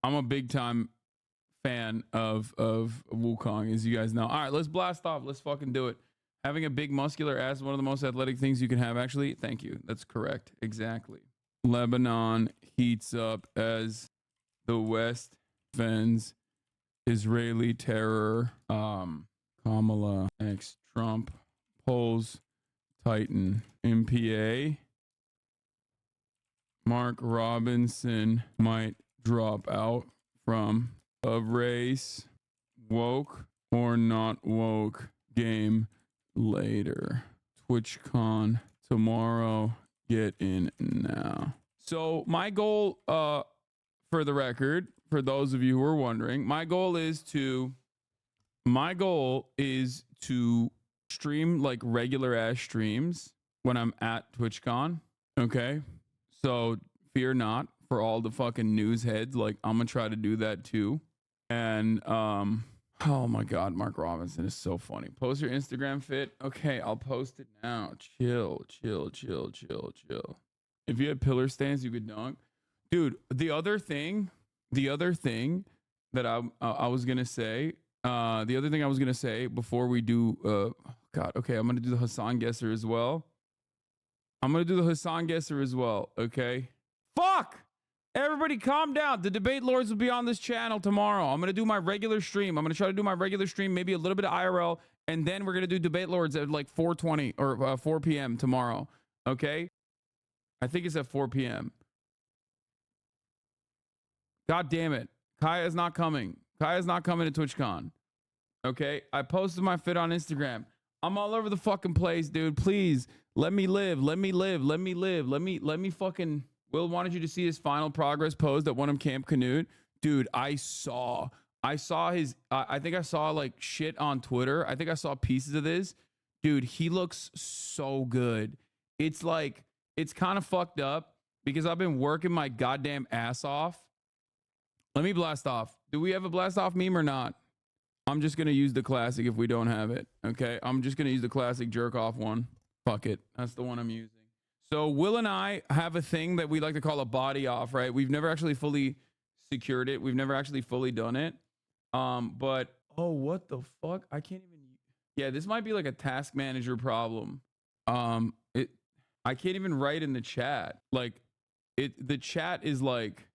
I'm a big time fan of Wukong, as you guys know. All right, let's blast off. Let's fucking do it. Having a big muscular ass is one of the most athletic things you can have, actually. Thank you. That's correct. Exactly. Lebanon heats up as the West defends Israeli terror. Kamala X Trump polls tighten. MPA. Mark Robinson might drop out from a race. Woke or not woke game later. TwitchCon tomorrow. Get in now. So my goal, for the record, for those of you who are wondering, my goal is to stream like regular ass streams when I'm at TwitchCon. Okay. So fear not for all the fucking news heads. Like, I'm gonna try to do that too. And oh my god, Mark Robinson is so funny. Post your Instagram fit. Okay, I'll post it now. Chill. If you had pillar stands, you could dunk. Dude, the other thing that I was gonna say, before we do god, okay, I'm gonna do the Hasan Geoguessr as well. Okay. Fuck! Everybody calm down. The debate lords will be on this channel tomorrow. I'm going to do my regular stream. I'm going to try to do my regular stream, maybe a little bit of IRL, and then we're going to do debate lords at like 4:20 or 4 p.m. tomorrow. Okay? I think it's at 4 p.m. God damn it. Kaya is not coming. Kaya's not coming to TwitchCon. Okay? I posted my fit on Instagram. I'm all over the fucking place, dude. Please, let me live. Let me fucking... Will wanted you to see his final progress post at one of Camp Canute. Dude, I saw his, I think I saw like shit on Twitter. I think I saw pieces of this. Dude, he looks so good. It's like, it's kind of fucked up because I've been working my goddamn ass off. Let me blast off. Do we have a blast off meme or not? I'm just going to use the classic if we don't have it. Okay. I'm just going to use the classic jerk off one. Fuck it. That's the one I'm using. So Will and I have a thing that we like to call a body off, right? We've never actually fully secured it. We've never actually fully done it. But oh, what the fuck? I can't even. Yeah, this might be like a task manager problem. I can't even write in the chat. Like, the chat is like,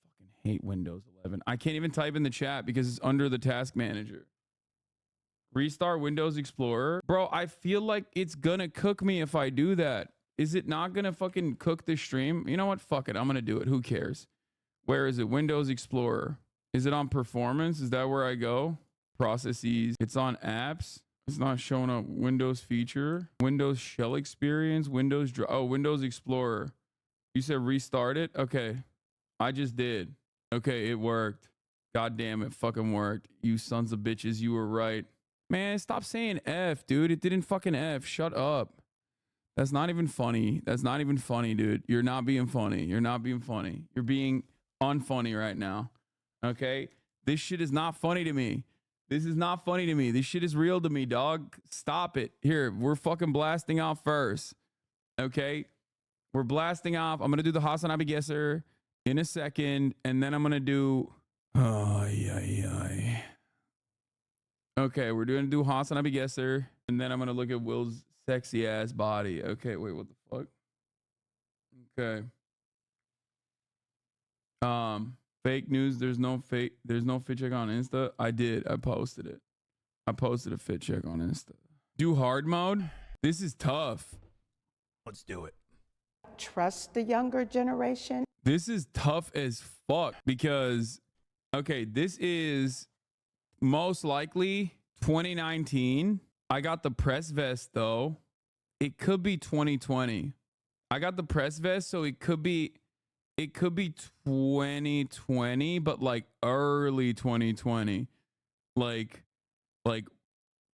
fucking hate Windows 11. I can't even type in the chat because it's under the task manager. Restart Windows Explorer, bro. I feel like it's gonna cook me if I do that. Is it not gonna fucking cook the stream? You know what? Fuck it. I'm gonna do it. Who cares? Where is it? Windows Explorer. Is it on performance? Is that where I go? Processes. It's on apps. It's not showing up. Windows feature. Windows shell experience. Windows Explorer. You said restart it? Okay. I just did. Okay, it worked. God damn it. Fucking worked. You sons of bitches. You were right. Man, stop saying F, dude. It didn't fucking F. Shut up. That's not even funny. That's not even funny, dude. You're not being funny. You're not being funny. You're being unfunny right now. Okay? This shit is not funny to me. This is not funny to me. This shit is real to me, dog. Stop it. Here, we're fucking blasting off first. Okay? We're blasting off. I'm going to do the Hasanabi Geoguessr in a second, and then I'm going to do... Okay, we're going to do Hasanabi Geoguessr, and then I'm going to look at Will's sexy ass body. Okay, wait, what the fuck? Okay. Fake news. There's no fit check on Insta. I did. I posted it. I posted a fit check on Insta. Do hard mode. This is tough. Let's do it. Trust the younger generation. This is tough as fuck because, okay, this is most likely 2019. I got the press vest though. It could be 2020. I got the press vest, so it could be 2020, but like early 2020. Like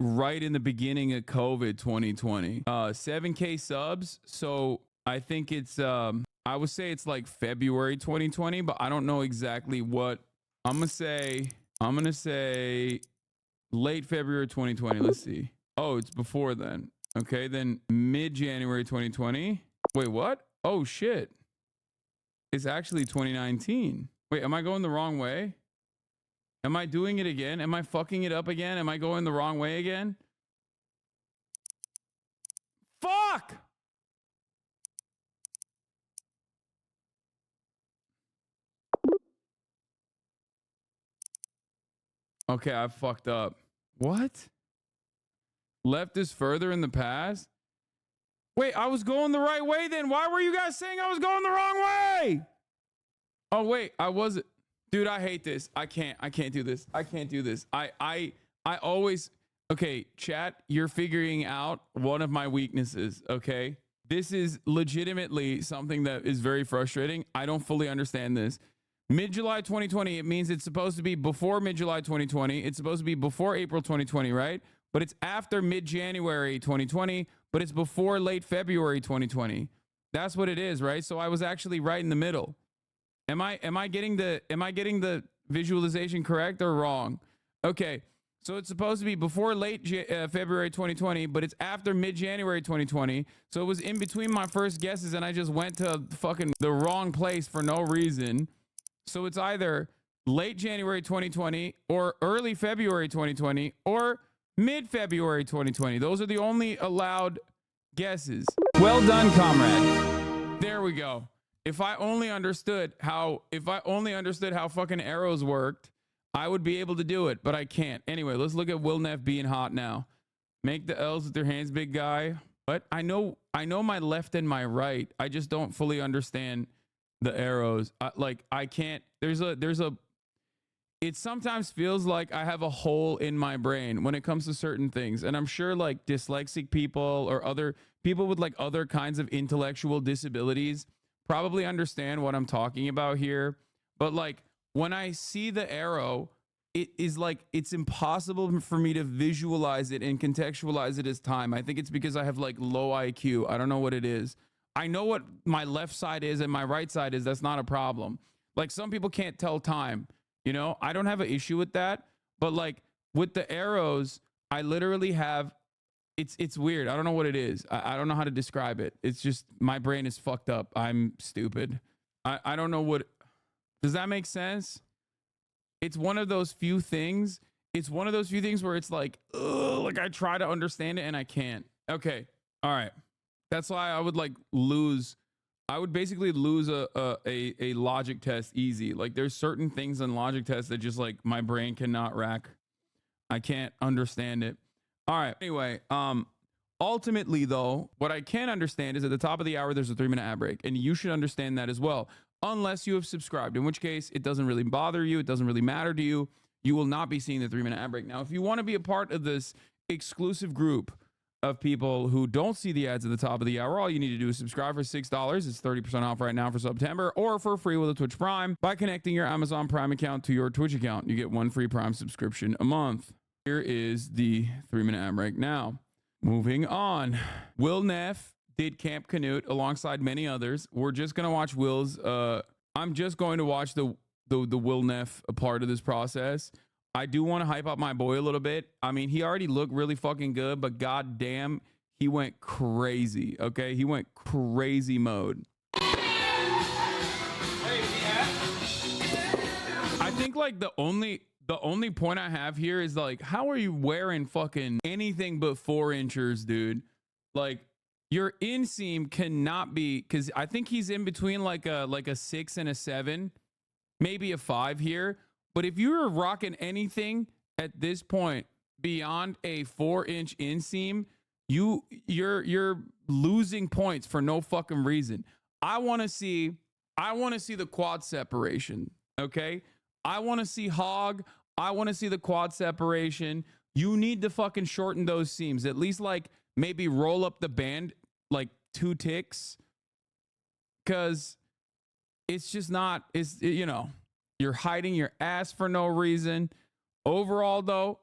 right in the beginning of COVID 2020. 7K subs. So I think it's I would say it's like February 2020, but I don't know exactly what. I'm gonna say late February 2020. Let's see. Oh, it's before then. Okay, then mid-January 2020. Wait, what? Oh shit. It's actually 2019. Wait, am I going the wrong way? Am I doing it again? Am I fucking it up again? Am I going the wrong way again? Fuck! Okay, I fucked up. What? Left is further in the past? Wait, I was going the right way then. Why were you guys saying I was going the wrong way? Oh, wait, I wasn't. Dude, I hate this. I can't do this. I can't do this. I always, okay, chat, you're figuring out one of my weaknesses, okay? This is legitimately something that is very frustrating. I don't fully understand this. Mid-July 2020, it means it's supposed to be before mid-July 2020. It's supposed to be before April 2020, right? But it's after mid-January 2020, but it's before late February 2020. That's what it is, right? So I was actually right in the middle. Am I getting the visualization correct or wrong? Okay. So it's supposed to be before late February 2020, but it's after mid-January 2020. So it was in between my first guesses and I just went to fucking the wrong place for no reason. So it's either late January 2020 or early February 2020 or mid-February 2020. Those are the only allowed guesses. Well done, comrade. There we go. If I only understood how fucking arrows worked, I would be able to do it, but I can't. Anyway, let's look at Will Neff being hot now. Make the L's with your hands, big guy. But I know my left and my right. I just don't fully understand the arrows. I can't. It sometimes feels like I have a hole in my brain when it comes to certain things. And I'm sure like dyslexic people or other people with like other kinds of intellectual disabilities probably understand what I'm talking about here. But like when I see the arrow, it is like it's impossible for me to visualize it and contextualize it as time. I think it's because I have like low IQ. I don't know what it is. I know what my left side is and my right side is. That's not a problem. Like some people can't tell time, you know? I don't have an issue with that. But like with the arrows, I literally have, it's weird. I don't know what it is. I don't know how to describe it. It's just my brain is fucked up. I'm stupid. I don't know what, does that make sense? It's one of those few things. It's one of those few things where it's like, ugh, like I try to understand it and I can't. Okay. All right. That's why I would like lose. I would basically lose a logic test easy. Like there's certain things in logic tests that just like my brain cannot rack. I can't understand it. All right. Anyway, ultimately though, what I can understand is at the top of the hour, there's a 3-minute ad break and you should understand that as well. Unless you have subscribed, in which case it doesn't really bother you. It doesn't really matter to you. You will not be seeing the 3-minute ad break. Now, if you want to be a part of this exclusive group of people who don't see the ads at the top of the hour, all you need to do is subscribe for $6. It's 30% off right now for September, or for free with a Twitch Prime by connecting your Amazon Prime account to your Twitch account. You get 1 free Prime subscription a month. Here is the 3-minute ad break now. Moving on. Will Neff did Camp Canute alongside many others. We're just going to watch Will's, I'm just going to watch the Will Neff part of this process. I do want to hype up my boy a little bit. I mean, he already looked really fucking good, but goddamn, he went crazy. Okay, he went crazy mode. I think like the only point I have here is like, how are you wearing fucking anything but 4 inchers, dude? Like your inseam cannot be, because I think he's in between like a 6 and a 7, maybe a 5 here. But if you're rocking anything at this point beyond a 4-inch inseam, you're losing points for no fucking reason. I want to see the quad separation. Okay, I want to see hog. I want to see the quad separation. You need to fucking shorten those seams. At least like maybe roll up the band like 2 ticks, because it's just not. It's, you know, you're hiding your ass for no reason. Overall, though,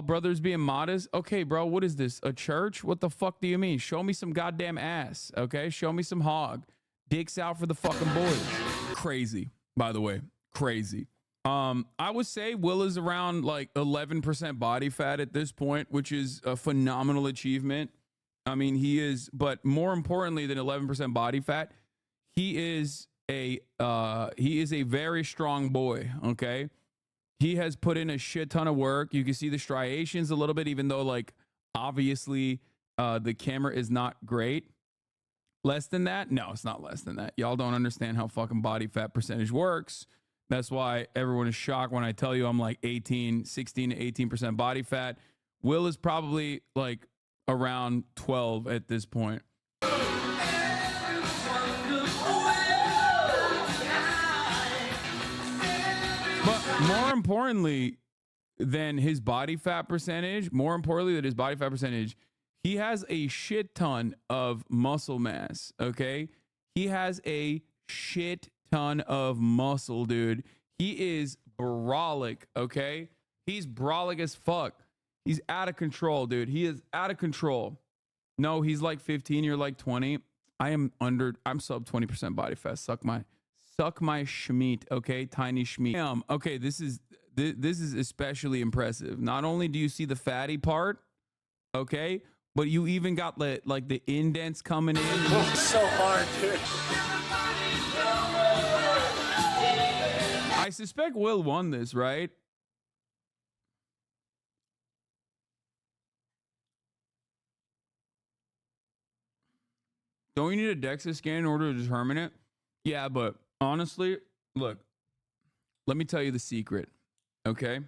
brothers being modest. Okay, bro, what is this? A church? What the fuck do you mean? Show me some goddamn ass. Okay, show me some hog. Dicks out for the fucking boys. Crazy, by the way, crazy. I would say Will is around like 11% body fat at this point, which is a phenomenal achievement. I mean, he is, but more importantly than 11% body fat, he is a very strong boy. Okay, he has put in a shit ton of work. You can see the striations a little bit, even though like obviously the camera is not great. Less than that? No, it's not less than that. Y'all don't understand how fucking body fat percentage works. That's why everyone is shocked when I tell you I'm like 16 to 18% body fat. Will is probably like around 12 at this point. But more importantly than his body fat percentage, he has a shit ton of muscle mass, okay? He has a shit ton of muscle, dude. He is brolic, okay? He's brolic as fuck. He's out of control, dude. He is out of control. No, he's like 15, you're like 20. I'm sub 20% body fat. Suck my schmeat, okay? Tiny schmeat. Okay, this is especially impressive. Not only do you see the fatty part, okay, but you even got like the indents coming in. So hard, dude. I suspect Will won this, right? Don't you need a DEXA scan in order to determine it? Yeah, but honestly, look, let me tell you the secret, okay?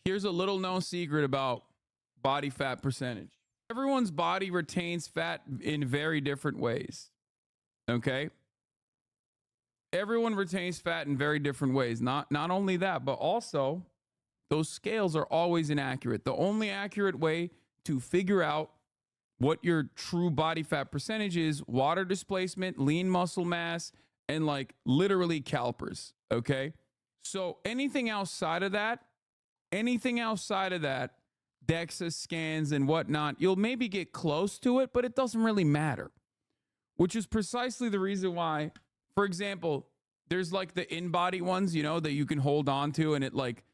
Here's a little known secret about body fat percentage. Everyone's body retains fat in very different ways, okay? Everyone retains fat in very different ways. Not only that, but also those scales are always inaccurate. The only accurate way to figure out what your true body fat percentage is: water displacement, lean muscle mass, and like literally calipers, okay? So anything outside of that, DEXA scans and whatnot, you'll maybe get close to it, but it doesn't really matter, which is precisely the reason why, for example, there's like the in-body ones, you know, that you can hold on to and it like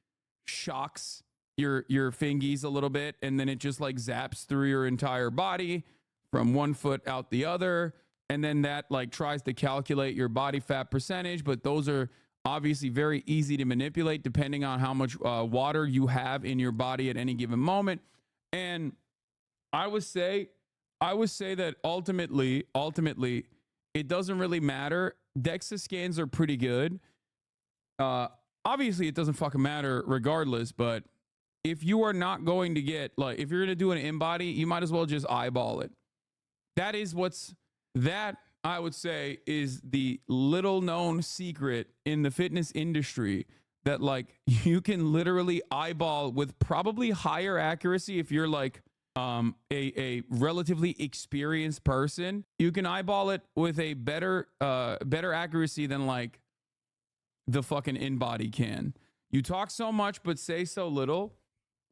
shocks your fingies a little bit, and then it just like zaps through your entire body from one foot out the other, and then that like tries to calculate your body fat percentage. But those are obviously very easy to manipulate depending on how much water you have in your body at any given moment. And I would say that ultimately it doesn't really matter. DEXA scans are pretty good. Obviously it doesn't fucking matter regardless, but if you are not going to get, like, if you're going to do an in-body, you might as well just eyeball it. That I would say is the little known secret in the fitness industry, that like you can literally eyeball with probably higher accuracy. If you're like a relatively experienced person, you can eyeball it with a better accuracy than like the fucking in-body can. You talk so much but say so little.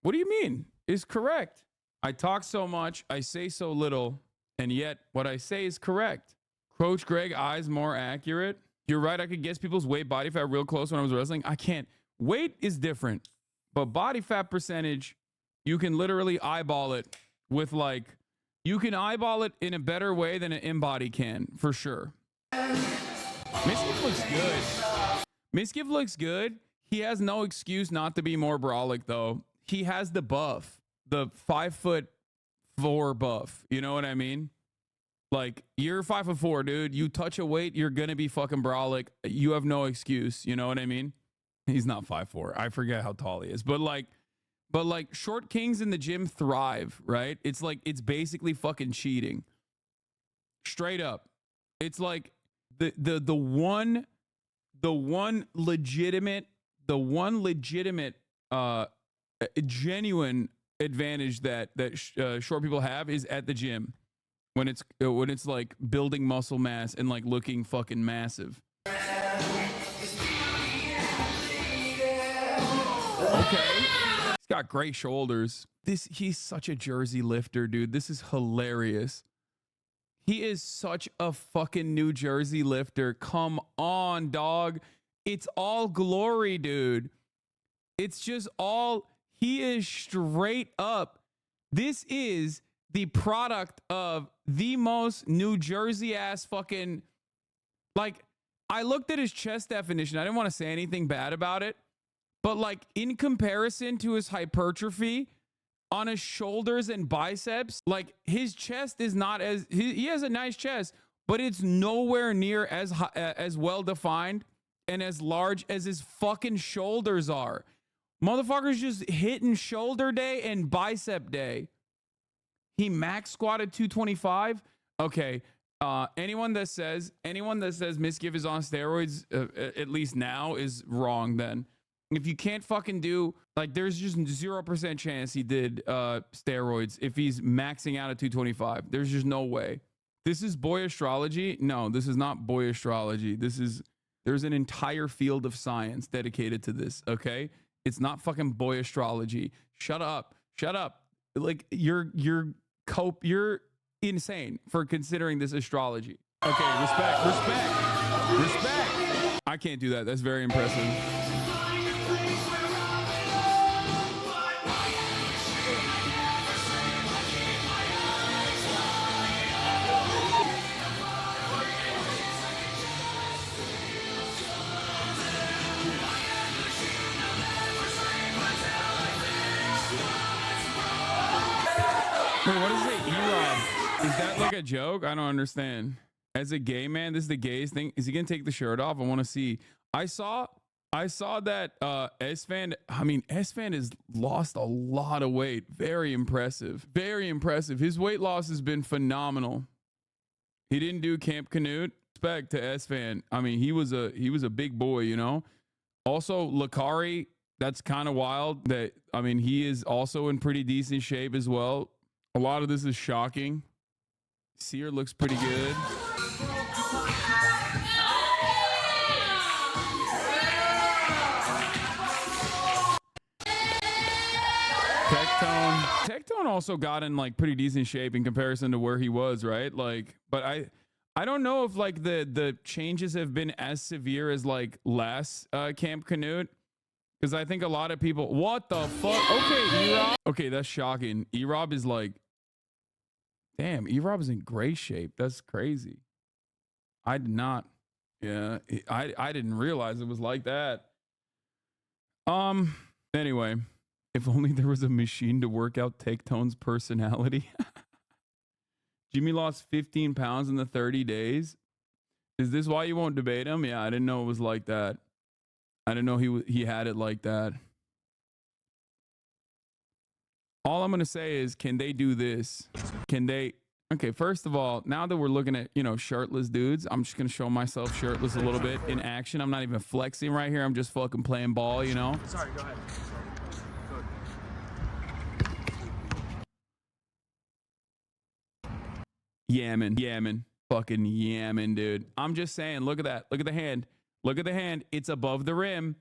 What do you mean? Is correct. I talk so much, I say so little, and yet what I say is correct. Coach Greg, eyes more accurate. You're right, I could guess people's weight, body fat real close when I was wrestling. I can't. Weight is different, but body fat percentage, you can literally eyeball it with like, you can eyeball it in a better way than an in-body can, for sure. Miskiv looks good. Miskiv looks good. He has no excuse not to be more brolic, though. He has the buff, the 5'4" buff. You know what I mean? Like, you're 5'4", dude. You touch a weight, you're gonna be fucking brolic. You have no excuse. You know what I mean? He's not 5'4". I forget how tall he is, but like short kings in the gym thrive, right? It's like, it's basically fucking cheating. Straight up. It's like the one legitimate genuine advantage that short people have is at the gym, when it's like building muscle mass and like looking fucking massive. Okay, he's got great shoulders. He's such a Jersey lifter, dude. This is hilarious. He is such a fucking New Jersey lifter. Come on, dog. It's all glory, dude. It's just all, he is straight up. This is the product of the most New Jersey ass fucking, like, I looked at his chest definition. I didn't want to say anything bad about it, but like in comparison to his hypertrophy on his shoulders and biceps, like his chest is not as, he has a nice chest, but it's nowhere near as well defined and as large as his fucking shoulders are. Motherfucker's just hitting shoulder day and bicep day. He max squatted 225. Okay. Anyone that says Miskiff is on steroids, at least now, is wrong. Then, if you can't fucking do, like, there's just 0% chance he did steroids if he's maxing out at 225. There's just no way. This is boy astrology. No, this is not boy astrology. There's an entire field of science dedicated to this. Okay, it's not fucking boy astrology. Shut up. Like you're insane for considering this astrology. Okay, respect. I can't do that. That's very impressive. Wait, what is it? E-Rob. Is that like a joke? I don't understand. As a gay man, this is the gayest thing. Is he gonna take the shirt off? I want to see. I saw that S-Fan has lost a lot of weight. Very impressive. His weight loss has been phenomenal. He didn't do Camp Canute. Respect to S-Fan. I mean, he was a big boy, you know. Also, Lakari, that's kind of wild. He is also in pretty decent shape as well. A lot of this is shocking. Sear looks pretty good. Tectone also got in like pretty decent shape in comparison to where he was, right? Like, but I don't know if like the changes have been as severe as like last Camp Canute, because I think a lot of people, what the fuck? Okay, E-Rob. Okay, that's shocking. E-Rob is like, damn, E-Rob is in great shape. That's crazy. I did not. Yeah, I didn't realize it was like that. Anyway, if only there was a machine to work out Tectone's personality. Jimmy lost 15 pounds in the 30 days. Is this why you won't debate him? Yeah, I didn't know it was like that. I didn't know he had it like that. All I'm going to say is, can they do this? Can they? Okay, first of all, now that we're looking at, shirtless dudes, I'm just going to show myself shirtless a little bit in action. I'm not even flexing right here. I'm just fucking playing ball, Sorry, go ahead. Yamming. Fucking yamming, dude. I'm just saying, look at that. Look at the hand. Look at the hand. It's above the rim.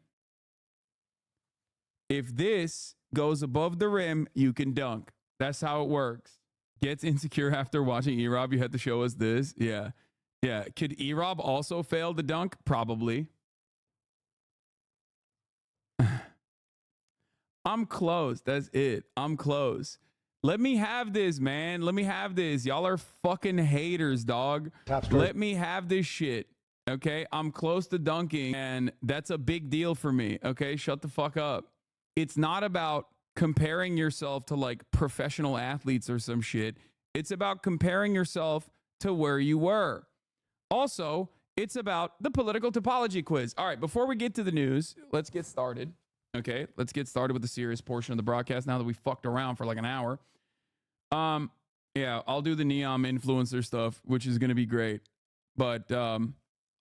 If this goes above the rim, you can dunk. That's how it works. Gets insecure after watching E-Rob. You had to show us this. Yeah. Could E-Rob also fail to dunk? Probably. I'm close. That's it. I'm close. Let me have this, man. Let me have this. Y'all are fucking haters, dog. Let me have this shit. Okay? I'm close to dunking, and that's a big deal for me. Okay? Shut the fuck up. It's not about comparing yourself to like professional athletes or some shit. It's about comparing yourself to where you were. Also, it's about the political topology quiz. All right, before we get to the news, let's get started. Okay, let's get started with the serious portion of the broadcast now that we fucked around for like an hour. Yeah, I'll do the Neom influencer stuff, which is going to be great. But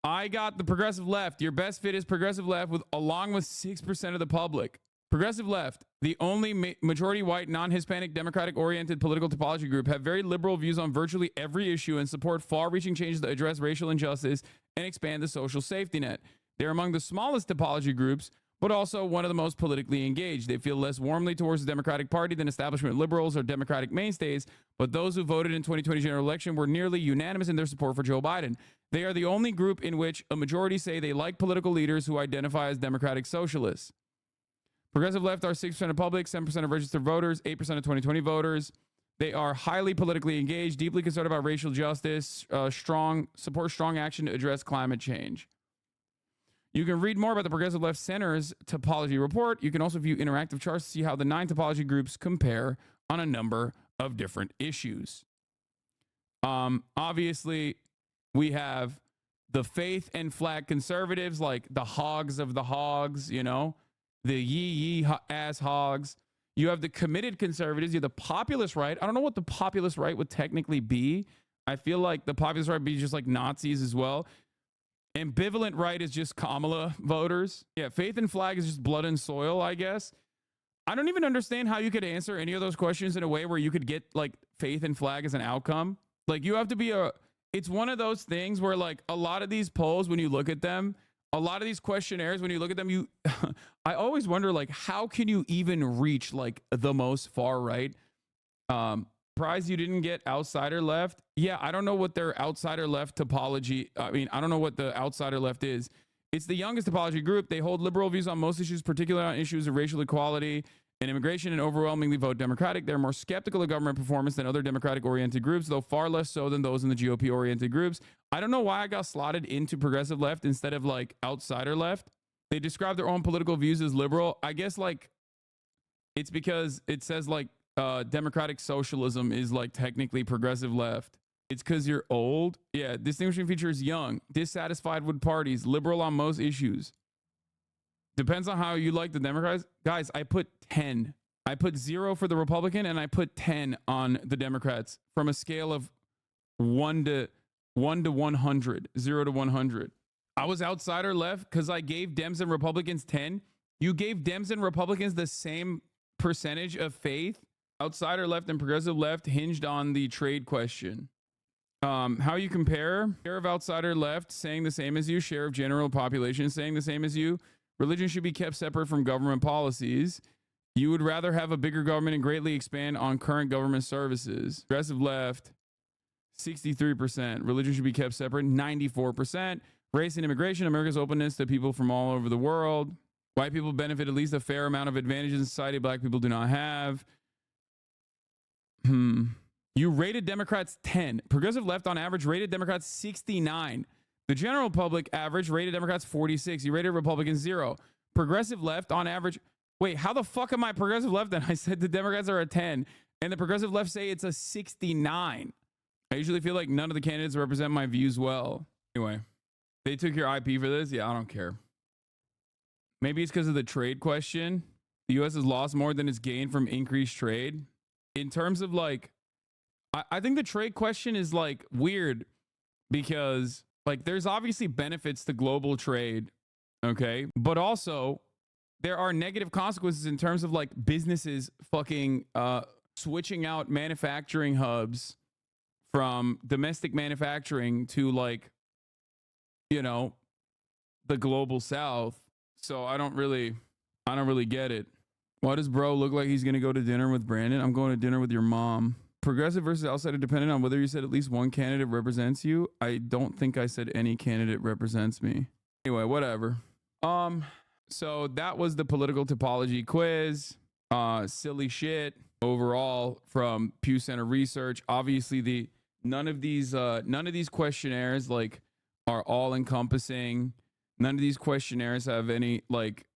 I got the progressive left. Your best fit is progressive left, along with 6% of the public. Progressive left, the only majority white, non-Hispanic, Democratic-oriented political topology group, have very liberal views on virtually every issue and support far-reaching changes to address racial injustice and expand the social safety net. They're among the smallest topology groups, but also one of the most politically engaged. They feel less warmly towards the Democratic Party than establishment liberals or Democratic mainstays, but those who voted in 2020 general election were nearly unanimous in their support for Joe Biden. They are the only group in which a majority say they like political leaders who identify as democratic socialists. Progressive left are 6% of public, 7% of registered voters, 8% of 2020 voters. They are highly politically engaged, deeply concerned about racial justice, support strong action to address climate change. You can read more about the Progressive Left Center's topology report. You can also view interactive charts to see how the 9 topology groups compare on a number of different issues. Obviously, we have the faith and flag conservatives, like the hogs of the hogs, you know, the yee ass hogs. You have the committed conservatives. You have the populist right. I don't know what the populist right would technically be. I feel like the populist right would be just like Nazis as well. Ambivalent right is just Kamala voters. Yeah, faith and flag is just blood and soil, I guess. I don't even understand how you could answer any of those questions in a way where you could get like faith and flag as an outcome. Like you have to be it's one of those things where like a lot of these polls, when you look at them, a lot of these questionnaires, when you look at them, I always wonder like, how can you even reach like the most far right? Surprised you didn't get outsider left. Yeah, I don't know what their outsider left topology. I mean, I don't know what the outsider left is. It's the youngest topology group. They hold liberal views on most issues, particularly on issues of racial equality and immigration, and overwhelmingly vote Democratic. They're more skeptical of government performance than other Democratic-oriented groups, though far less so than those in the GOP-oriented groups. I don't know why I got slotted into progressive left instead of like outsider left. They describe their own political views as liberal. I guess like it's because it says like democratic socialism is like technically progressive left. It's because you're old. Yeah, distinguishing feature is young, dissatisfied with parties, liberal on most issues. Depends on how you like the Democrats. Guys, I put 10. I put 0 for the Republican and I put 10 on the Democrats from a scale of 1 to 100, 0 to 100. I was outsider left because I gave Dems and Republicans 10. You gave Dems and Republicans the same percentage of faith. Outsider left and progressive left hinged on the trade question. How you compare? Share of outsider left saying the same as you. Share of general population saying the same as you. Religion should be kept separate from government policies. You would rather have a bigger government and greatly expand on current government services. Progressive left, 63%. Religion should be kept separate, 94%. Race and immigration, America's openness to people from all over the world. White people benefit at least a fair amount of advantages in society black people do not have. You rated Democrats 10. Progressive left on average rated Democrats 69. The general public average rated Democrats 46. You rated Republicans 0. Progressive left on average. Wait, how the fuck am I progressive left then? I said the Democrats are a 10 and the progressive left say it's a 69. I usually feel like none of the candidates represent my views well. Anyway, they took your IP for this? Yeah, I don't care. Maybe it's because of the trade question. The U.S. has lost more than it's gained from increased trade. In terms of like, I think the trade question is like weird because like there's obviously benefits to global trade, okay? But also there are negative consequences in terms of like businesses fucking switching out manufacturing hubs from domestic manufacturing to like, you know, the global south. So I don't really get it. Why does bro look like he's going to go to dinner with Brandon? I'm going to dinner with your mom. Progressive versus outsider dependent on whether you said at least one candidate represents you. I don't think I said any candidate represents me. Anyway, whatever. So that was the political topology quiz. Silly shit overall from Pew Center Research. Obviously none of these questionnaires like are all encompassing. None of these questionnaires have any like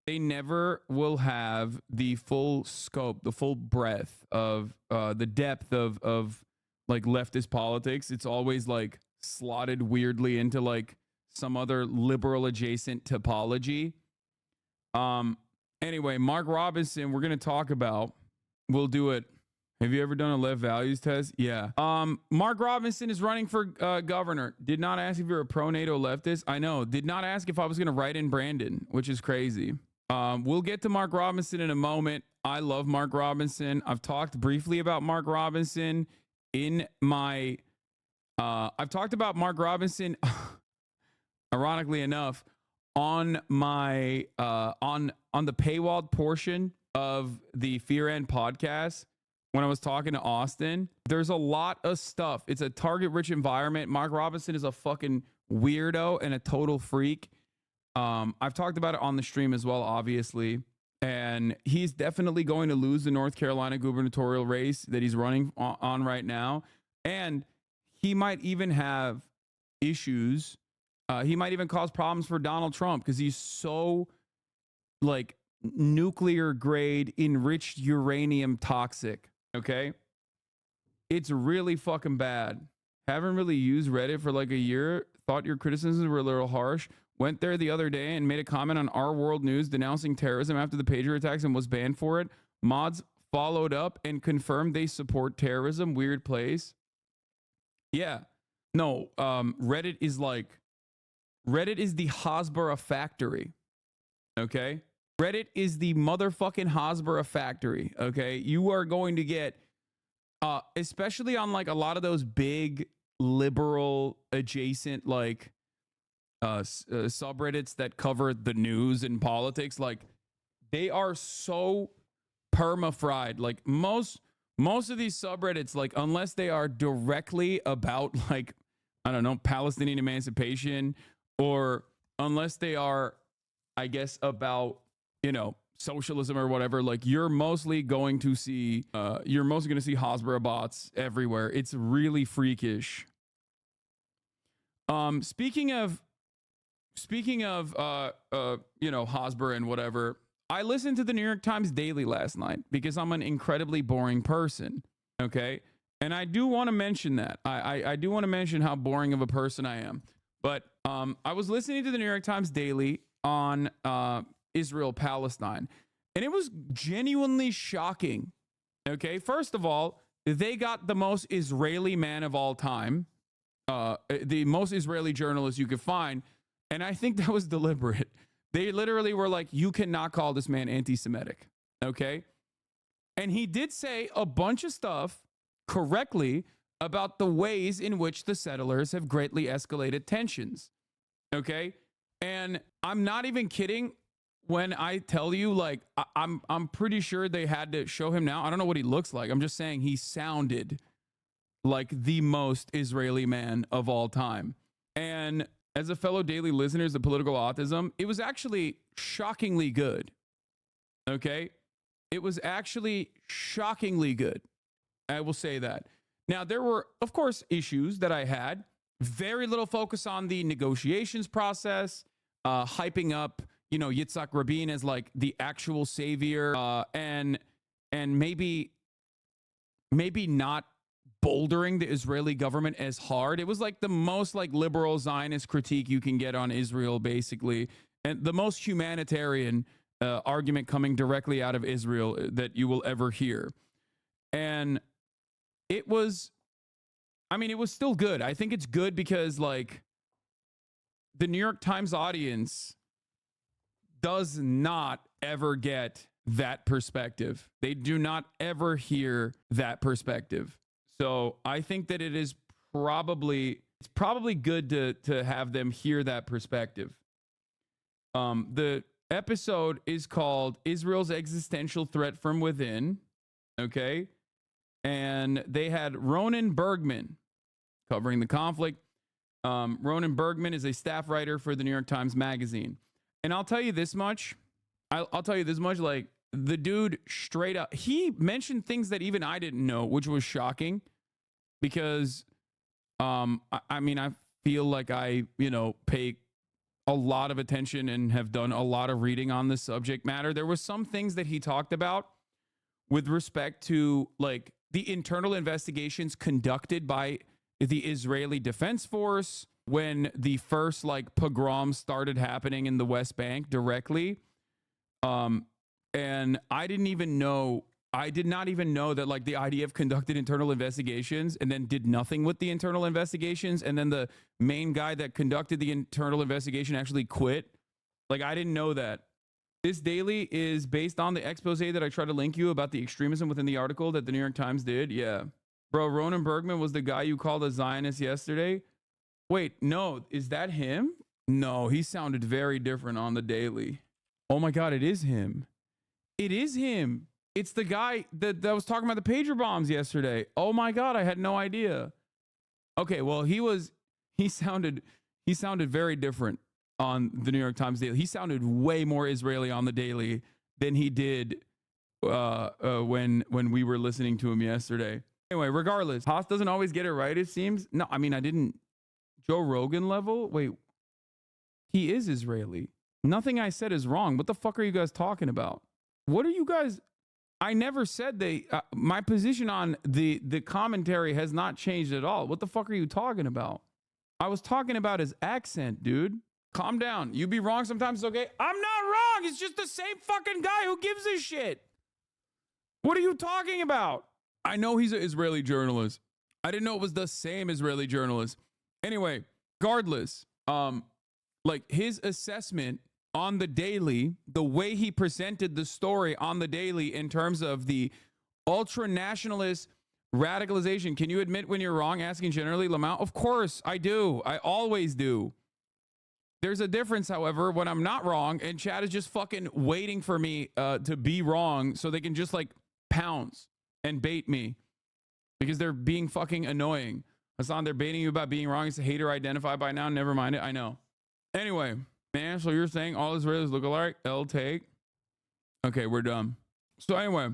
they never will have the full scope, the full breadth of the depth of like leftist politics. It's always like slotted weirdly into like some other liberal adjacent topology. Anyway, Mark Robinson, we're going to talk about. We'll do it. Have you ever done a left values test? Yeah. Mark Robinson is running for governor. Did not ask if you're a pro-NATO leftist. I know. Did not ask if I was going to write in Brandon, which is crazy. We'll get to Mark Robinson in a moment. I love Mark Robinson. I've talked briefly about Mark Robinson in my... I've talked about Mark Robinson, ironically enough, on my on the paywalled portion of the Fear End podcast. When I was talking to Austin, there's a lot of stuff. It's a target rich environment. Mark Robinson is a fucking weirdo and a total freak. I've talked about it on the stream as well, obviously. And he's definitely going to lose the North Carolina gubernatorial race that he's running on right now. And he might even have issues He might even cause problems for Donald Trump because he's so like nuclear grade enriched uranium toxic. Okay. It's really fucking bad. Haven't really used Reddit for like a year. Thought your criticisms were a little harsh. Went there the other day and made a comment on Our World News denouncing terrorism after the pager attacks and was banned for it. Mods followed up and confirmed they support terrorism. Weird place. Yeah. No, Reddit is the Hasbara factory. Okay? Reddit is the motherfucking Hasbara factory. Okay? You are going to get, especially on like a lot of those big liberal adjacent like subreddits that cover the news and politics, like they are so perma-fried. Like most of these subreddits, like unless they are directly about like, I don't know, Palestinian emancipation, or unless they are, I guess, about, you know, socialism or whatever, like you're mostly going to see Hasbara bots everywhere. It's really freakish. Speaking of you know, Hasbara and whatever, I listened to the New York Times Daily last night because I'm an incredibly boring person. Okay. And I do want to mention that. I do want to mention how boring of a person I am. But I was listening to the New York Times Daily on Israel Palestine, and it was genuinely shocking. Okay. First of all, they got the most Israeli man of all time, the most Israeli journalist you could find. And I think that was deliberate. They literally were like, you cannot call this man anti-Semitic. Okay. And he did say a bunch of stuff correctly about the ways in which the settlers have greatly escalated tensions. Okay. And I'm not even kidding when I tell you, like, I'm pretty sure they had to show him now. I don't know what he looks like. I'm just saying he sounded like the most Israeli man of all time. And as a fellow daily listener to Political Autism, it was actually shockingly good. Okay? It was actually shockingly good. I will say that. Now, there were, of course, issues that I had. Very little focus on the negotiations process, hyping up, you know, Yitzhak Rabin as like the actual savior, and maybe not bouldering the Israeli government as hard. It was like the most like liberal Zionist critique you can get on Israel, basically, and the most humanitarian argument coming directly out of Israel that you will ever hear. And it was, I mean, it was still good. I think it's good because like the New York Times audience does not ever get that perspective. They do not ever hear that perspective. So I think that it's probably good to have them hear that perspective. The episode is called Israel's Existential Threat from Within. Okay. And they had Ronan Bergman covering the conflict. Ronan Bergman is a staff writer for the New York Times Magazine. And I'll tell you this much. I'll tell you this much. Like, the dude straight up, he mentioned things that even I didn't know, which was shocking because, I mean, I feel like I, you know, pay a lot of attention and have done a lot of reading on this subject matter. There were some things that he talked about with respect to like the internal investigations conducted by the Israeli Defense Force when the first like pogrom started happening in the West Bank directly. And I did not even know that like the IDF conducted internal investigations and then did nothing with the internal investigations. And then the main guy that conducted the internal investigation actually quit. Like, I didn't know that. This daily is based on the expose that I tried to link you about the extremism within the article that the New York Times did. Yeah. Bro, Ronan Bergman was the guy you called a Zionist yesterday. Wait, no, is that him? No, he sounded very different on the daily. Oh my God, it is him. It is him. It's the guy that was talking about the pager bombs yesterday. Oh my God, I had no idea. Okay, well, he sounded very different on the New York Times Daily. He sounded way more Israeli on the daily than he did when we were listening to him yesterday. Anyway, regardless, Haas doesn't always get it right, it seems. No, I mean, I didn't. Joe Rogan level? Wait, He is Israeli. Nothing I said is wrong. What the fuck are you guys talking about? What are you guys? I never said they. My position on the commentary has not changed at all. What the fuck are you talking about? I was talking about his accent, dude. Calm down. You be wrong sometimes, it's okay. I'm not wrong. It's just the same fucking guy. Who gives a shit? What are you talking about? I know he's an Israeli journalist. I didn't know it was the same Israeli journalist. Anyway, regardless, like his assessment on the Daily, the way he presented the story on the Daily in terms of the ultra-nationalist radicalization. Can you admit when you're wrong, asking generally, Lamont? Of course, I do. I always do. There's a difference, however, when I'm not wrong and Chad is just fucking waiting for me to be wrong so they can just like pounce and bait me because they're being fucking annoying. Hasan, they're baiting you about being wrong. It's a hater identified by now. Never mind it. I know. Anyway, man, so you're saying all Israelis look alike? L take. Okay, we're done. So anyway,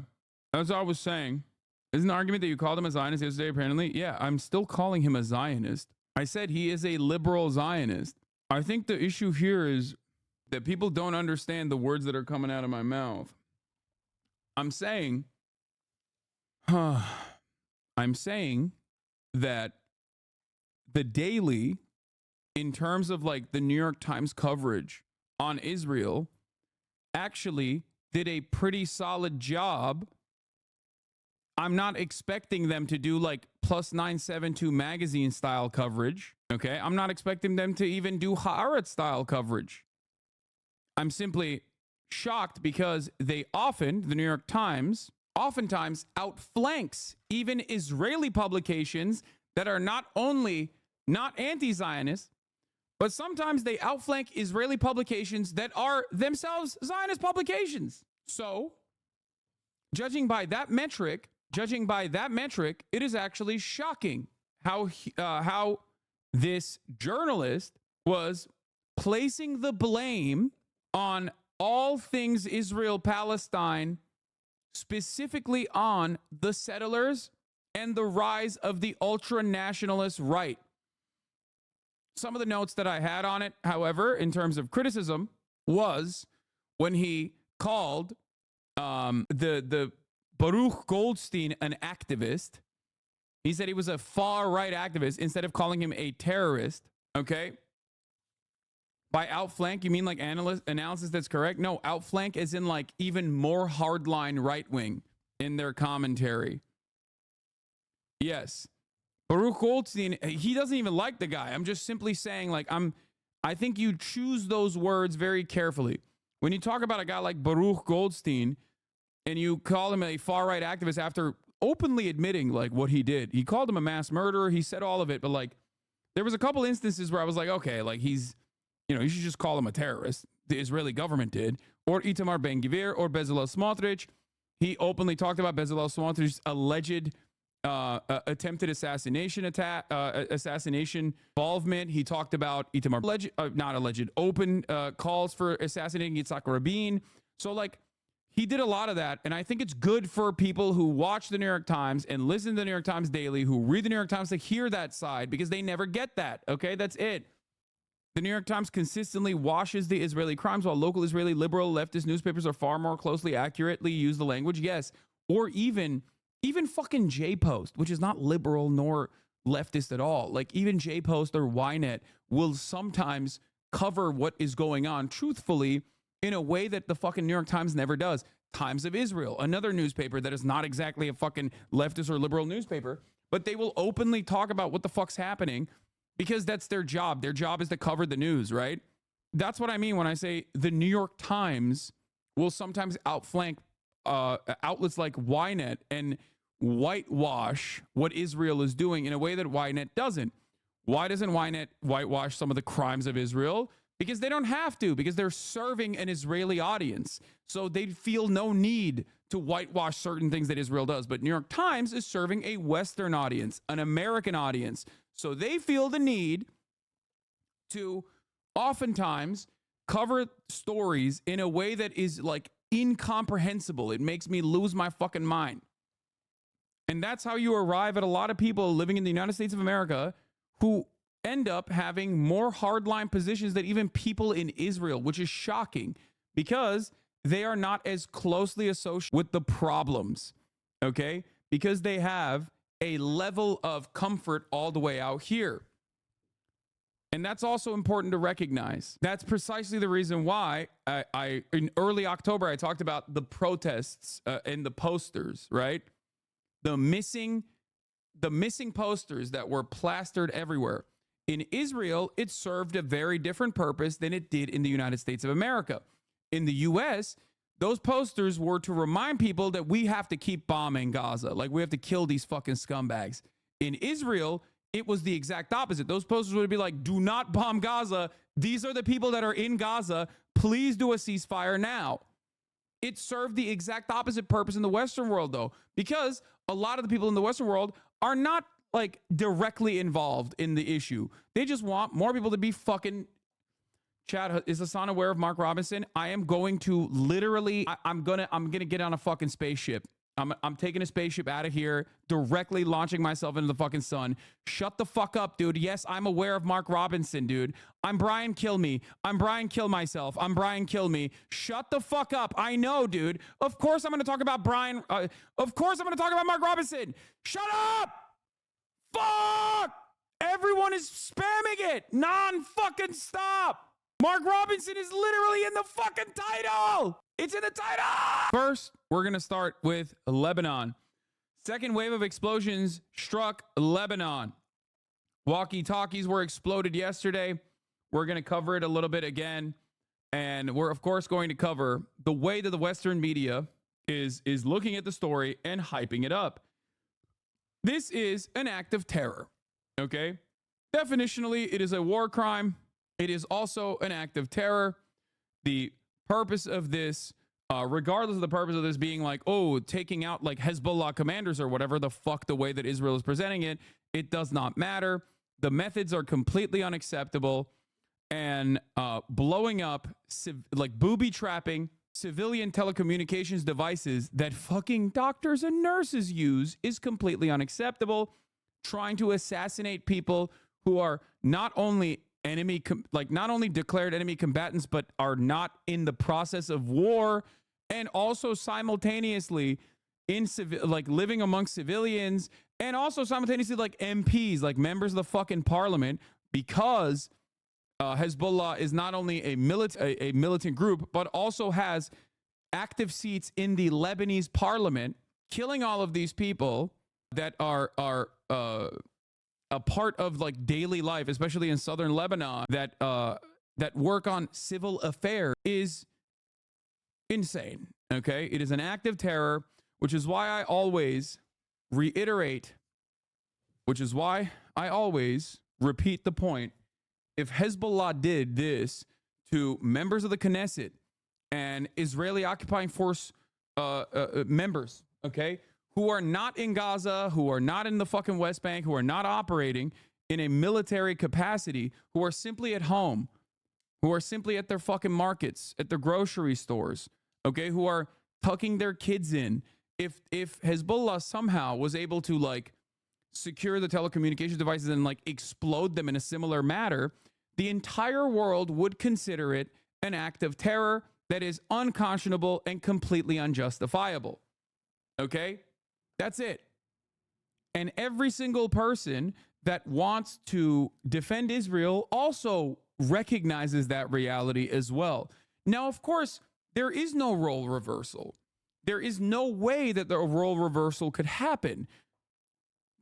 as I was saying, isn't the argument that you called him a Zionist yesterday apparently? Yeah, I'm still calling him a Zionist. I said he is a liberal Zionist. I think the issue here is that people don't understand the words that are coming out of my mouth. I'm saying that the Daily, in terms of like the New York Times coverage on Israel, actually did a pretty solid job. I'm not expecting them to do like plus 972 magazine style coverage. Okay. I'm not expecting them to even do Haaretz style coverage. I'm simply shocked because they often, the New York Times, oftentimes outflanks even Israeli publications that are not only not anti-Zionist, but sometimes they outflank Israeli publications that are themselves Zionist publications. So, judging by that metric, it is actually shocking how this journalist was placing the blame on all things Israel-Palestine, specifically on the settlers and the rise of the ultra-nationalist right. Some of the notes that I had on it, however, in terms of criticism, was when he called the Baruch Goldstein an activist. He said he was a far-right activist instead of calling him a terrorist, okay? By outflank, you mean like analysis that's correct? No, outflank is in like even more hardline right-wing in their commentary. Yes. Baruch Goldstein, he doesn't even like the guy. I'm just simply saying, like, I think you choose those words very carefully. When you talk about a guy like Baruch Goldstein and you call him a far-right activist after openly admitting, like, what he did. He called him a mass murderer. He said all of it. But, like, there was a couple instances where I was like, okay, like, he's, you know, you should just call him a terrorist. The Israeli government did. Or Itamar Ben-Gvir or Bezalel Smotrich. He openly talked about Bezalel Smotrich's alleged attempted assassination involvement. He talked about Itamar, open calls for assassinating Yitzhak Rabin. So, like, he did a lot of that. And I think it's good for people who watch the New York Times and listen to the New York Times daily, who read the New York Times, to hear that side, because they never get that. Okay, that's it. The New York Times consistently washes the Israeli crimes, while local Israeli liberal leftist newspapers are far more closely accurately use the language. Yes. Or even fucking J-Post, which is not liberal nor leftist at all. Like, even J-Post or Ynet will sometimes cover what is going on truthfully in a way that the fucking New York Times never does. Times of Israel, another newspaper that is not exactly a fucking leftist or liberal newspaper, but they will openly talk about what the fuck's happening because that's their job. Their job is to cover the news, right? That's what I mean when I say the New York Times will sometimes outflank outlets like Ynet and whitewash what Israel is doing in a way that Ynet doesn't. Why doesn't Ynet whitewash some of the crimes of Israel? Because they don't have to, because they're serving an Israeli audience. So they feel no need to whitewash certain things that Israel does. But New York Times is serving a Western audience, an American audience. So they feel the need to oftentimes cover stories in a way that is like incomprehensible. It makes me lose my fucking mind. And that's how you arrive at a lot of people living in the United States of America who end up having more hardline positions than even people in Israel, which is shocking because they are not as closely associated with the problems, okay? Because they have a level of comfort all the way out here. And that's also important to recognize. That's precisely the reason why I in early October, I talked about the protests and the posters, right? The missing posters that were plastered everywhere. In Israel, it served a very different purpose than it did in the United States of America. In the US, those posters were to remind people that we have to keep bombing Gaza. Like, we have to kill these fucking scumbags. In Israel, it was the exact opposite. Those posters would be like, do not bomb Gaza. These are the people that are in Gaza. Please do a ceasefire now. It served the exact opposite purpose in the Western world, though, because a lot of the people in the Western world are not like directly involved in the issue. They just want more people to be fucking. Chad, is Hasan aware of Mark Robinson? I am going to literally, I'm gonna get on a fucking spaceship. I'm taking a spaceship out of here, directly launching myself into the fucking sun. Shut the fuck up, dude. Yes, I'm aware of Mark Robinson, dude. I'm Brian Kill Me. I'm Brian Kill Myself. I'm Brian Kill Me. Shut the fuck up. I know, dude. Of course I'm going to talk about Brian. Of course I'm going to talk about Mark Robinson. Shut up. Fuck. Everyone is spamming it. Non-fucking stop. Mark Robinson is literally in the fucking title. It's in the title. First, we're going to start with Lebanon. Second wave of explosions struck Lebanon. Walkie-talkies were exploded yesterday. We're going to cover it a little bit again. And we're, of course, going to cover the way that the Western media is looking at the story and hyping it up. This is an act of terror, okay? Definitionally, it is a war crime. It is also an act of terror. The purpose of this, regardless of the purpose of this being like, oh, taking out like Hezbollah commanders or whatever the fuck the way that Israel is presenting it, it does not matter. The methods are completely unacceptable, and blowing up, like booby trapping civilian telecommunications devices that fucking doctors and nurses use is completely unacceptable. Trying to assassinate people who are not only not only declared enemy combatants, but are not in the process of war, and also simultaneously living amongst civilians, and also simultaneously like MPs, like members of the fucking parliament, because Hezbollah is not only a militant group, but also has active seats in the Lebanese parliament, killing all of these people that are a part of like daily life, especially in southern Lebanon, that work on civil affairs, is insane. Okay, it is an act of terror, which is why I always reiterate, repeat the point. If Hezbollah did this to members of the Knesset and Israeli occupying force members, okay, who are not in Gaza, who are not in the fucking West Bank, who are not operating in a military capacity, who are simply at home, who are simply at their fucking markets, at their grocery stores, okay, who are tucking their kids in. If Hezbollah somehow was able to like secure the telecommunications devices and like explode them in a similar manner, the entire world would consider it an act of terror that is unconscionable and completely unjustifiable. Okay? That's it. And every single person that wants to defend Israel also recognizes that reality as well. Now, of course, there is no role reversal. There is no way that the role reversal could happen,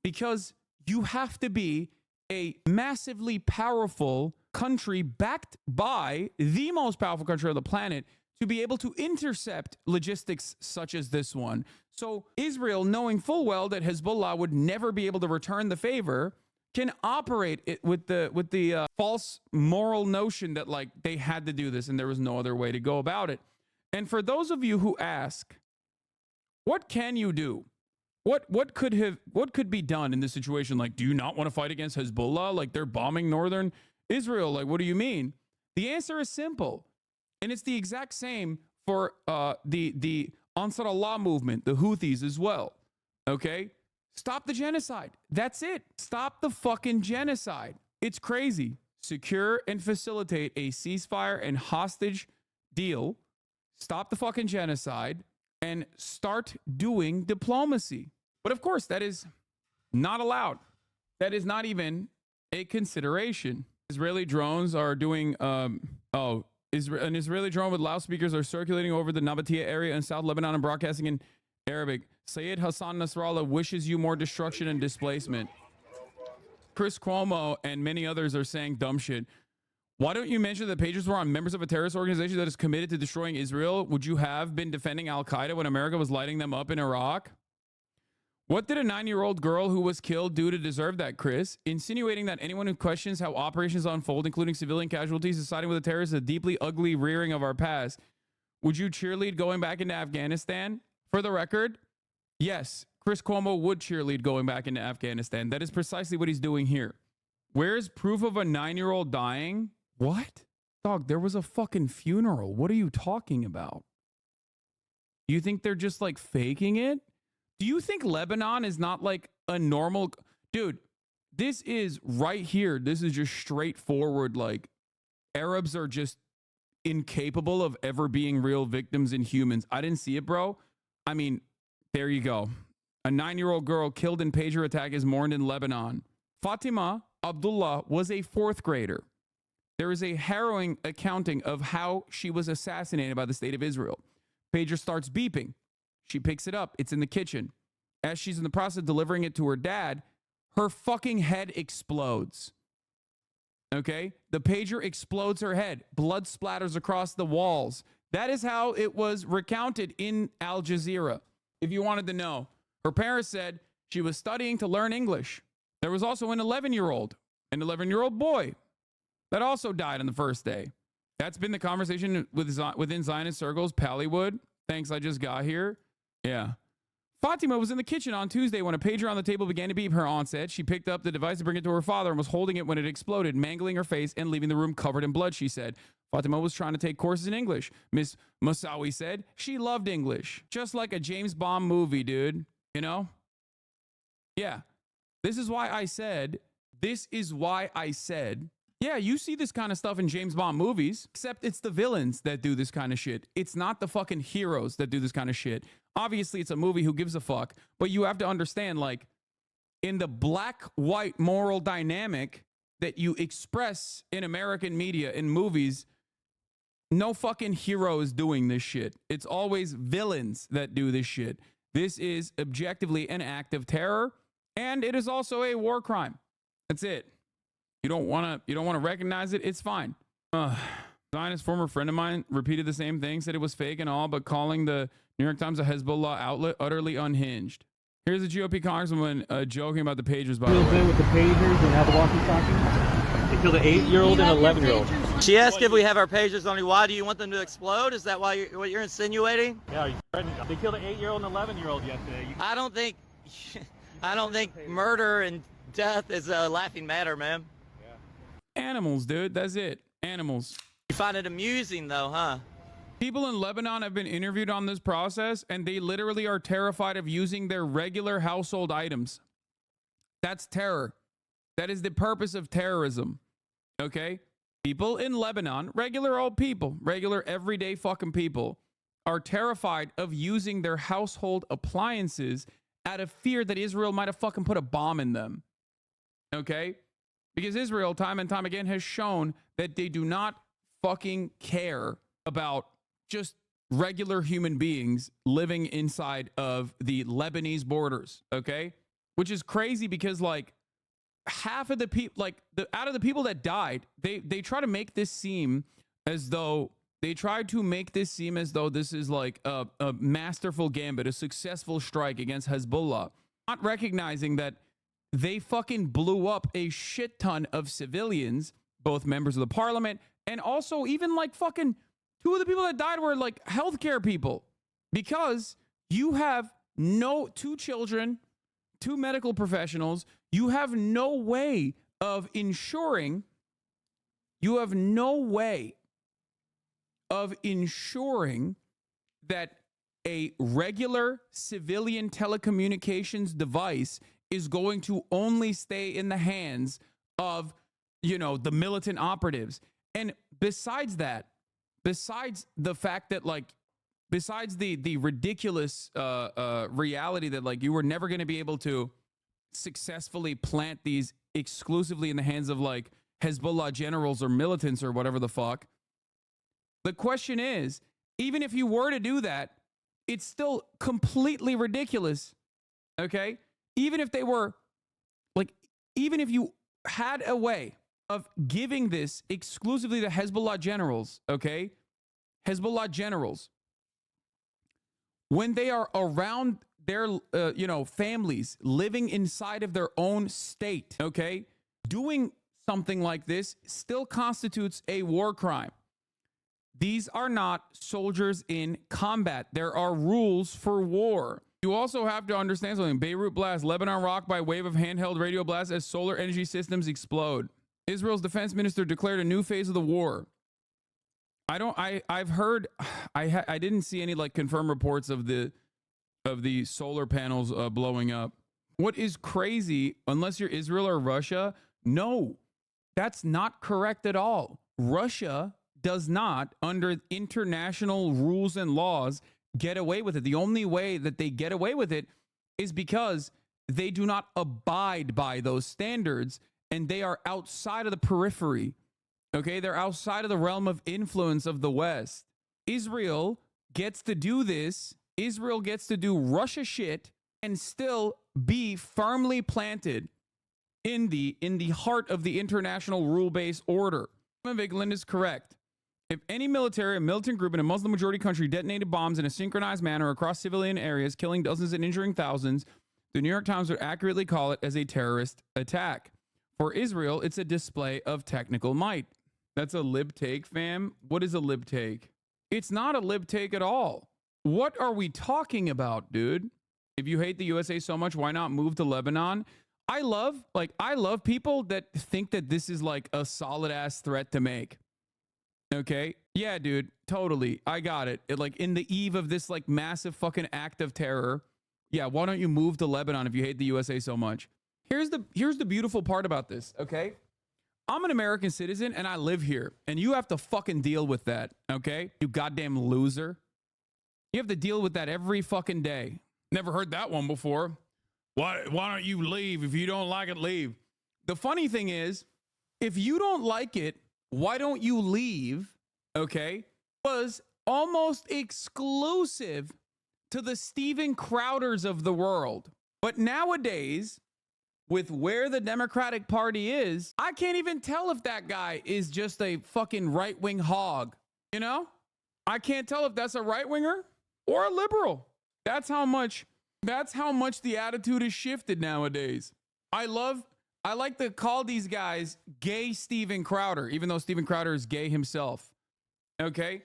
because you have to be a massively powerful country backed by the most powerful country on the planet to be able to intercept logistics such as this one. So Israel, knowing full well that Hezbollah would never be able to return the favor, can operate it with the false moral notion that like they had to do this and there was no other way to go about it. And for those of you who ask, what can you do? What could be done in this situation? Like, do you not want to fight against Hezbollah? Like, they're bombing northern Israel. Like, what do you mean? The answer is simple. And it's the exact same for the Nasrallah movement, the Houthis as well. Okay? Stop the genocide. That's it. Stop the fucking genocide. It's crazy. Secure and facilitate a ceasefire and hostage deal. Stop the fucking genocide and start doing diplomacy. But of course, that is not allowed. That is not even a consideration. Israeli drones are doing, an Israeli drone with loudspeakers are circulating over the Nabatea area in South Lebanon and broadcasting in Arabic. Sayed Hassan Nasrallah wishes you more destruction and displacement. Chris Cuomo and many others are saying dumb shit. Why don't you mention that pages were on members of a terrorist organization that is committed to destroying Israel? Would you have been defending Al-Qaeda when America was lighting them up in Iraq? What did a 9-year-old girl who was killed do to deserve that, Chris? Insinuating that anyone who questions how operations unfold, including civilian casualties, is siding with the terrorists, is a deeply ugly rearing of our past. Would you cheerlead going back into Afghanistan? For the record, yes, Chris Cuomo would cheerlead going back into Afghanistan. That is precisely what he's doing here. Where's proof of a 9-year-old dying? What? Dog, there was a fucking funeral. What are you talking about? Do you think they're just like faking it? Do you think Lebanon is not like a normal... Dude, this is right here. This is just straightforward. Like, Arabs are just incapable of ever being real victims and humans. I didn't see it, bro. I mean, there you go. A 9-year-old girl killed in pager attack is mourned in Lebanon. Fatima Abdullah was a 4th grader. There is a harrowing accounting of how she was assassinated by the state of Israel. Pager starts beeping. She picks it up. It's in the kitchen. As she's in the process of delivering it to her dad, her fucking head explodes. Okay? The pager explodes her head. Blood splatters across the walls. That is how it was recounted in Al Jazeera. If you wanted to know. Her parents said she was studying to learn English. There was also an 11-year-old boy that also died on the first day. That's been the conversation within Zionist circles. Pallywood, thanks, I just got here. Yeah. Fatima was in the kitchen on Tuesday when a pager on the table began to beep. Her aunt said she picked up the device to bring it to her father and was holding it when it exploded, mangling her face and leaving the room covered in blood, she said. Fatima was trying to take courses in English. Miss Moussaoui said she loved English. Just like a James Bond movie, dude. You know? Yeah. This is why I said, yeah, you see this kind of stuff in James Bond movies, except it's the villains that do this kind of shit. It's not the fucking heroes that do this kind of shit. Obviously, it's a movie, who gives a fuck? But you have to understand, like, in the black-white moral dynamic that you express in American media, in movies, no fucking hero is doing this shit. It's always villains that do this shit. This is objectively an act of terror, and it is also a war crime. That's it. You don't want to recognize it. It's fine. Zionist former friend of mine repeated the same thing, said it was fake and all, but calling the New York Times a Hezbollah outlet utterly unhinged. Here's a GOP congresswoman joking about the pagers, by the way. With the pagers and how the walkie-talkies. They killed an 8-year-old and an 11-year-old. She asked if we have our pagers on you. Why do you want them to explode? Is that why what you're insinuating? Yeah, they killed an 8-year-old and 11-year-old yesterday. I don't think murder and death is a laughing matter, ma'am. Animals, dude. That's it. Animals. You find it amusing, though, huh? People in Lebanon have been interviewed on this process, and they literally are terrified of using their regular household items. That's terror. That is the purpose of terrorism. Okay? People in Lebanon, regular old people, regular everyday fucking people, are terrified of using their household appliances out of fear that Israel might have fucking put a bomb in them. Okay? Because Israel, time and time again, has shown that they do not fucking care about just regular human beings living inside of the Lebanese borders, okay? Which is crazy because, like, half of the people, like, out of the people that died, they try to make this seem as though this is like a masterful gambit, a successful strike against Hezbollah, not recognizing that they fucking blew up a shit ton of civilians, both members of the parliament, and also even like fucking 2 of the people that died were like healthcare people, because you have 2 children, 2 medical professionals. You have no way of ensuring that a regular civilian telecommunications device is going to only stay in the hands of you know, the militant operatives. And besides that, besides the fact that like, besides the ridiculous reality that like you were never going to be able to successfully plant these exclusively in the hands of like Hezbollah generals or militants or whatever the fuck. The question is, even if you were to do that, it's still completely ridiculous. Okay? Even if they were like, even if you had a way of giving this exclusively to Hezbollah generals, okay? Hezbollah generals, when they are around their, you know, families, living inside of their own state, okay? Doing something like this still constitutes a war crime. These are not soldiers in combat. There are rules for war. You also have to understand something. Beirut blast, Lebanon rocked by wave of handheld radio blasts as solar energy systems explode. Israel's defense minister declared a new phase of the war. I've heard, I didn't see any like confirmed reports of the solar panels blowing up. What is crazy, unless you're Israel or Russia, no, that's not correct at all. Russia does not, under international rules and laws, get away with it. The only way that they get away with it is because they do not abide by those standards and they are outside of the periphery. Okay, they're outside of the realm of influence of the West. Israel gets to do this. Israel gets to do Russia shit and still be firmly planted in the heart of the international rule-based order. Vigland is correct. If any military or militant group in a Muslim majority country detonated bombs in a synchronized manner across civilian areas, killing dozens and injuring thousands, the New York Times would accurately call it as a terrorist attack. For Israel, it's a display of technical might. That's a lib take, fam. What is a lib take? It's not a lib take at all. What are we talking about, dude? If you hate the USA so much, why not move to Lebanon? I love people that think that this is like a solid ass threat to make. Okay. Yeah, dude. Totally. I got it. Like in the eve of this like massive fucking act of terror. Yeah. Why don't you move to Lebanon if you hate the USA so much? Here's the beautiful part about this. Okay. I'm an American citizen and I live here and you have to fucking deal with that. Okay. You goddamn loser. You have to deal with that every fucking day. Never heard that one before. Why don't you leave? If you don't like it, leave. The funny thing is, if you don't like it, why don't you leave? Okay. Was almost exclusive to the Steven Crowders of the world. But nowadays, with where the Democratic Party is, I can't even tell if that guy is just a fucking right-wing hog. You know? I can't tell if that's a right-winger or a liberal. That's how much the attitude is shifted nowadays. I like to call these guys gay Steven Crowder, even though Steven Crowder is gay himself. Okay?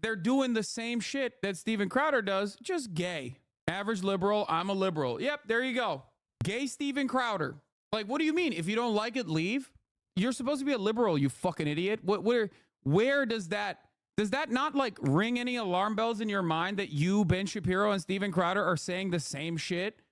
They're doing the same shit that Steven Crowder does, just gay. Average liberal, I'm a liberal. Yep, there you go. Gay Steven Crowder. Like, what do you mean? If you don't like it, leave? You're supposed to be a liberal, you fucking idiot. Where does that not like ring any alarm bells in your mind that you, Ben Shapiro, and Steven Crowder are saying the same shit?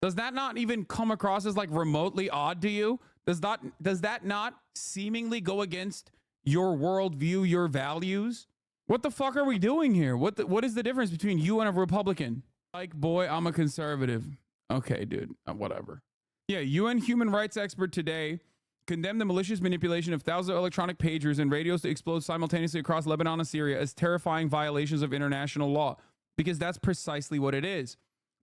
Does that not even come across as like remotely odd to you? Does that not seemingly go against your worldview, your values? What the fuck are we doing here? What is the difference between you and a Republican? Like, boy, I'm a conservative. Okay, dude, whatever. Yeah, UN human rights expert today condemned the malicious manipulation of thousands of electronic pagers and radios to explode simultaneously across Lebanon and Syria as terrifying violations of international law, because that's precisely what it is.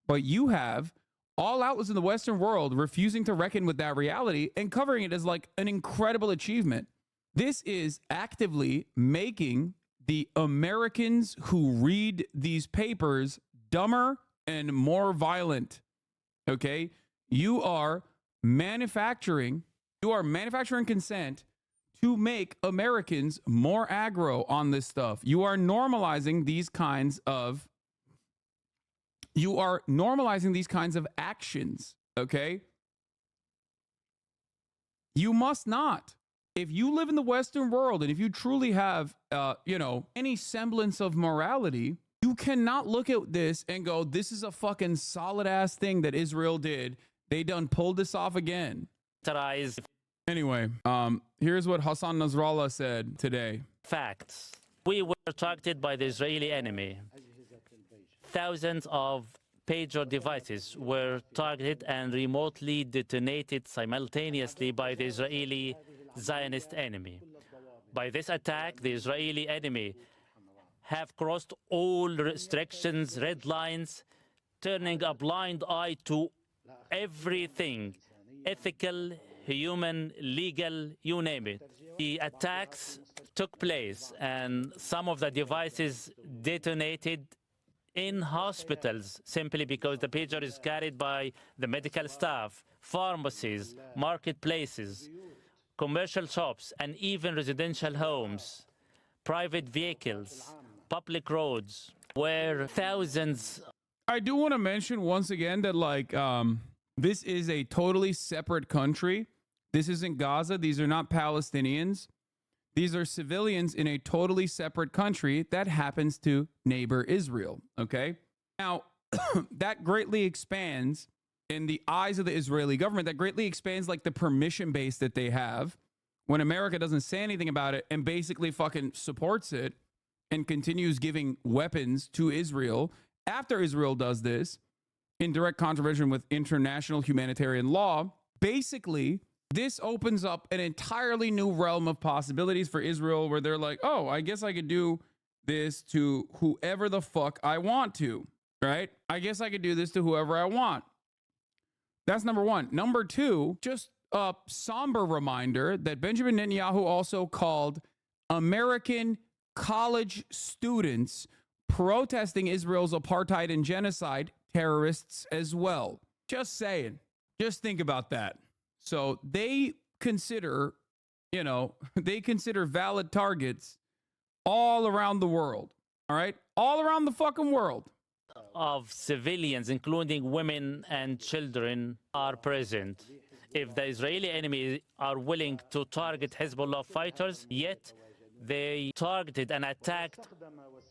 But you have all outlets in the Western world refusing to reckon with that reality and covering it as like an incredible achievement. This is actively making the Americans who read these papers dumber and more violent. Okay? You are manufacturing consent to make Americans more aggro on this stuff. You are normalizing these kinds of actions, okay? You must not. If you live in the Western world and if you truly have, any semblance of morality, you cannot look at this and go, this is a fucking solid ass thing that Israel did. They done pulled this off again. Anyway, here's what Hasan Nasrallah said today. Facts. We were targeted by the Israeli enemy. Thousands of pager devices were targeted and remotely detonated simultaneously by the Israeli Zionist enemy. By this attack, the Israeli enemy have crossed all restrictions, red lines, turning a blind eye to everything, ethical, human, legal, you name it. The attacks took place and some of the devices detonated in hospitals simply because the pager is carried by the medical staff, pharmacies, marketplaces, commercial shops, and even residential homes, private vehicles, public roads, where thousands. I do want to mention once again that like this is a totally separate country. This isn't Gaza. These are not Palestinians. These are civilians in a totally separate country that happens to neighbor Israel. Okay. Now, that greatly expands in the eyes of the Israeli government. That greatly expands like the permission base that they have when America doesn't say anything about it and basically fucking supports it and continues giving weapons to Israel after Israel does this in direct contravention with international humanitarian law. Basically, this opens up an entirely new realm of possibilities for Israel where they're like, oh, I guess I could do this to whoever the fuck I want to, right? I guess I could do this to whoever I want. That's number one. Number two, just a somber reminder that Benjamin Netanyahu also called American college students protesting Israel's apartheid and genocide terrorists as well. Just saying. Just think about that. So they consider, they consider valid targets all around the world. All right? All around the fucking world. Of civilians, including women and children, are present. If the Israeli enemy are willing to target Hezbollah fighters, yet they targeted and attacked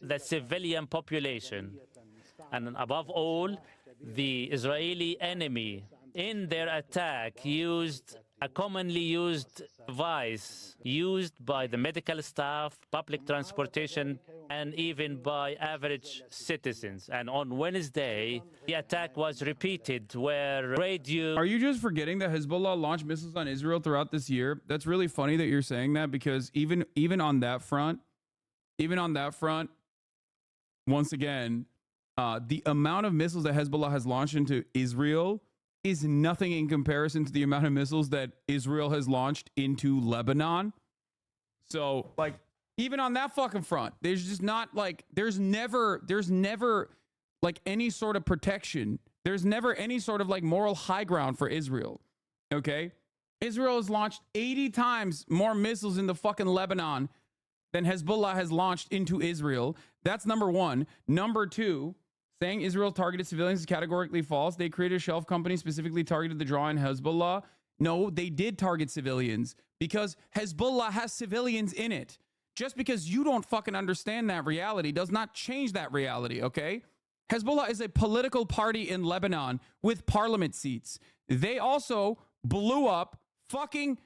the civilian population. And above all, the Israeli enemy in their attack used a commonly used device used by the medical staff, public transportation, and even by average citizens. And on Wednesday, the attack was repeated where radio... Are you just forgetting that Hezbollah launched missiles on Israel throughout this year? That's really funny that you're saying that because even on that front, once again, the amount of missiles that Hezbollah has launched into Israel is nothing in comparison to the amount of missiles that Israel has launched into Lebanon. So, like, even on that fucking front, there's just not like, there's never like any sort of protection. There's never any sort of like moral high ground for Israel. Okay? Israel has launched 80 times more missiles in the fucking Lebanon than Hezbollah has launched into Israel. That's number one. Number two, saying Israel targeted civilians is categorically false. They created a shelf company specifically targeted the draw in Hezbollah. No, they did target civilians because Hezbollah has civilians in it. Just because you don't fucking understand that reality does not change that reality, okay? Hezbollah is a political party in Lebanon with parliament seats. They also blew up fucking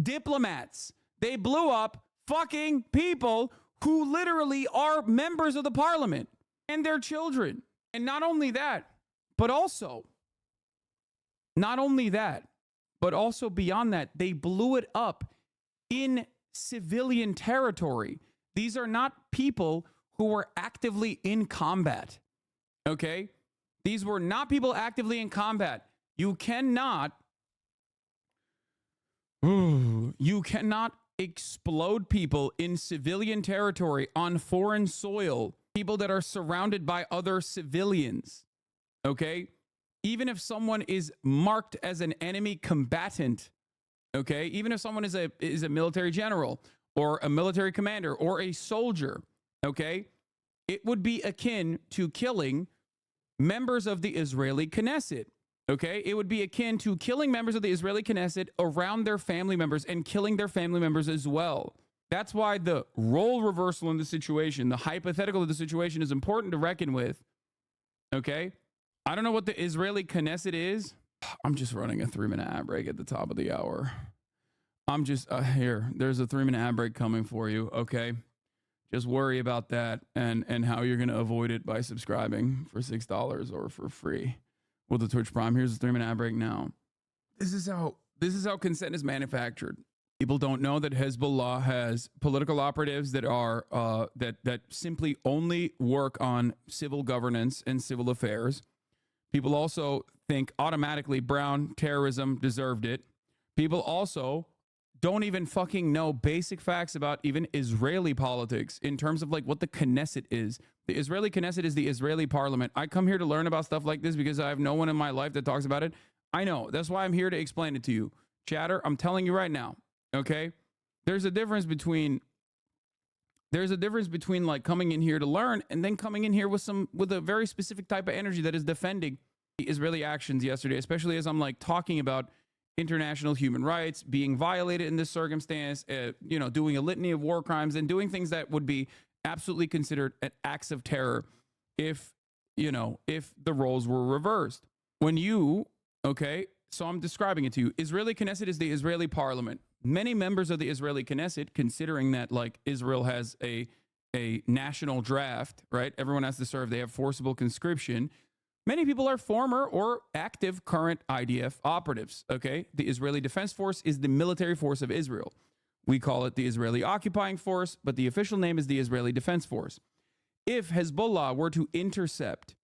diplomats. They blew up fucking people who literally are members of the parliament and their children. And not only that, but also beyond that, they blew it up in civilian territory. These are not people who were actively in combat. Okay? These were not people actively in combat. You cannot explode people in civilian territory on foreign soil, people that are surrounded by other civilians. Okay? Even if someone is marked as an enemy combatant, okay? Even if someone is a military general or a military commander or a soldier, okay? It would be akin to killing members of the Israeli Knesset, okay? It would be akin to killing members of the Israeli Knesset around their family members and killing their family members as well. That's why the role reversal in the situation, the hypothetical of the situation is important to reckon with, okay? I don't know what the Israeli Knesset is. I'm just running a 3-minute ad break at the top of the hour. I'm just here. There's a 3-minute ad break coming for you. Okay. Just worry about that and how you're going to avoid it by subscribing for $6 or for free with the Twitch Prime. Here's a 3-minute ad break now. This is how consent is manufactured. People don't know that Hezbollah has political operatives that are that simply only work on civil governance and civil affairs. People also think automatically brown terrorism deserved it. People also don't even fucking know basic facts about even Israeli politics in terms of like what the Knesset is. The Israeli Knesset is the Israeli parliament. I come here to learn about stuff like this because I have no one in my life that talks about it. I know. That's why I'm here to explain it to you. Chatter, I'm telling you right now. Okay? There's a difference between like coming in here to learn and then coming in here with a very specific type of energy that is defending the Israeli actions yesterday, especially as I'm like talking about international human rights being violated in this circumstance, doing a litany of war crimes and doing things that would be absolutely considered acts of terror if the roles were reversed. So I'm describing it to you. Israeli Knesset is the Israeli parliament. Many members of the Israeli Knesset, considering that like Israel has a national draft, right? Everyone has to serve. They have forcible conscription. Many people are former or active current IDF operatives, okay? The Israeli Defense Force is the military force of Israel. We call it the Israeli Occupying Force, but the official name is the Israeli Defense Force. If Hezbollah were to intercept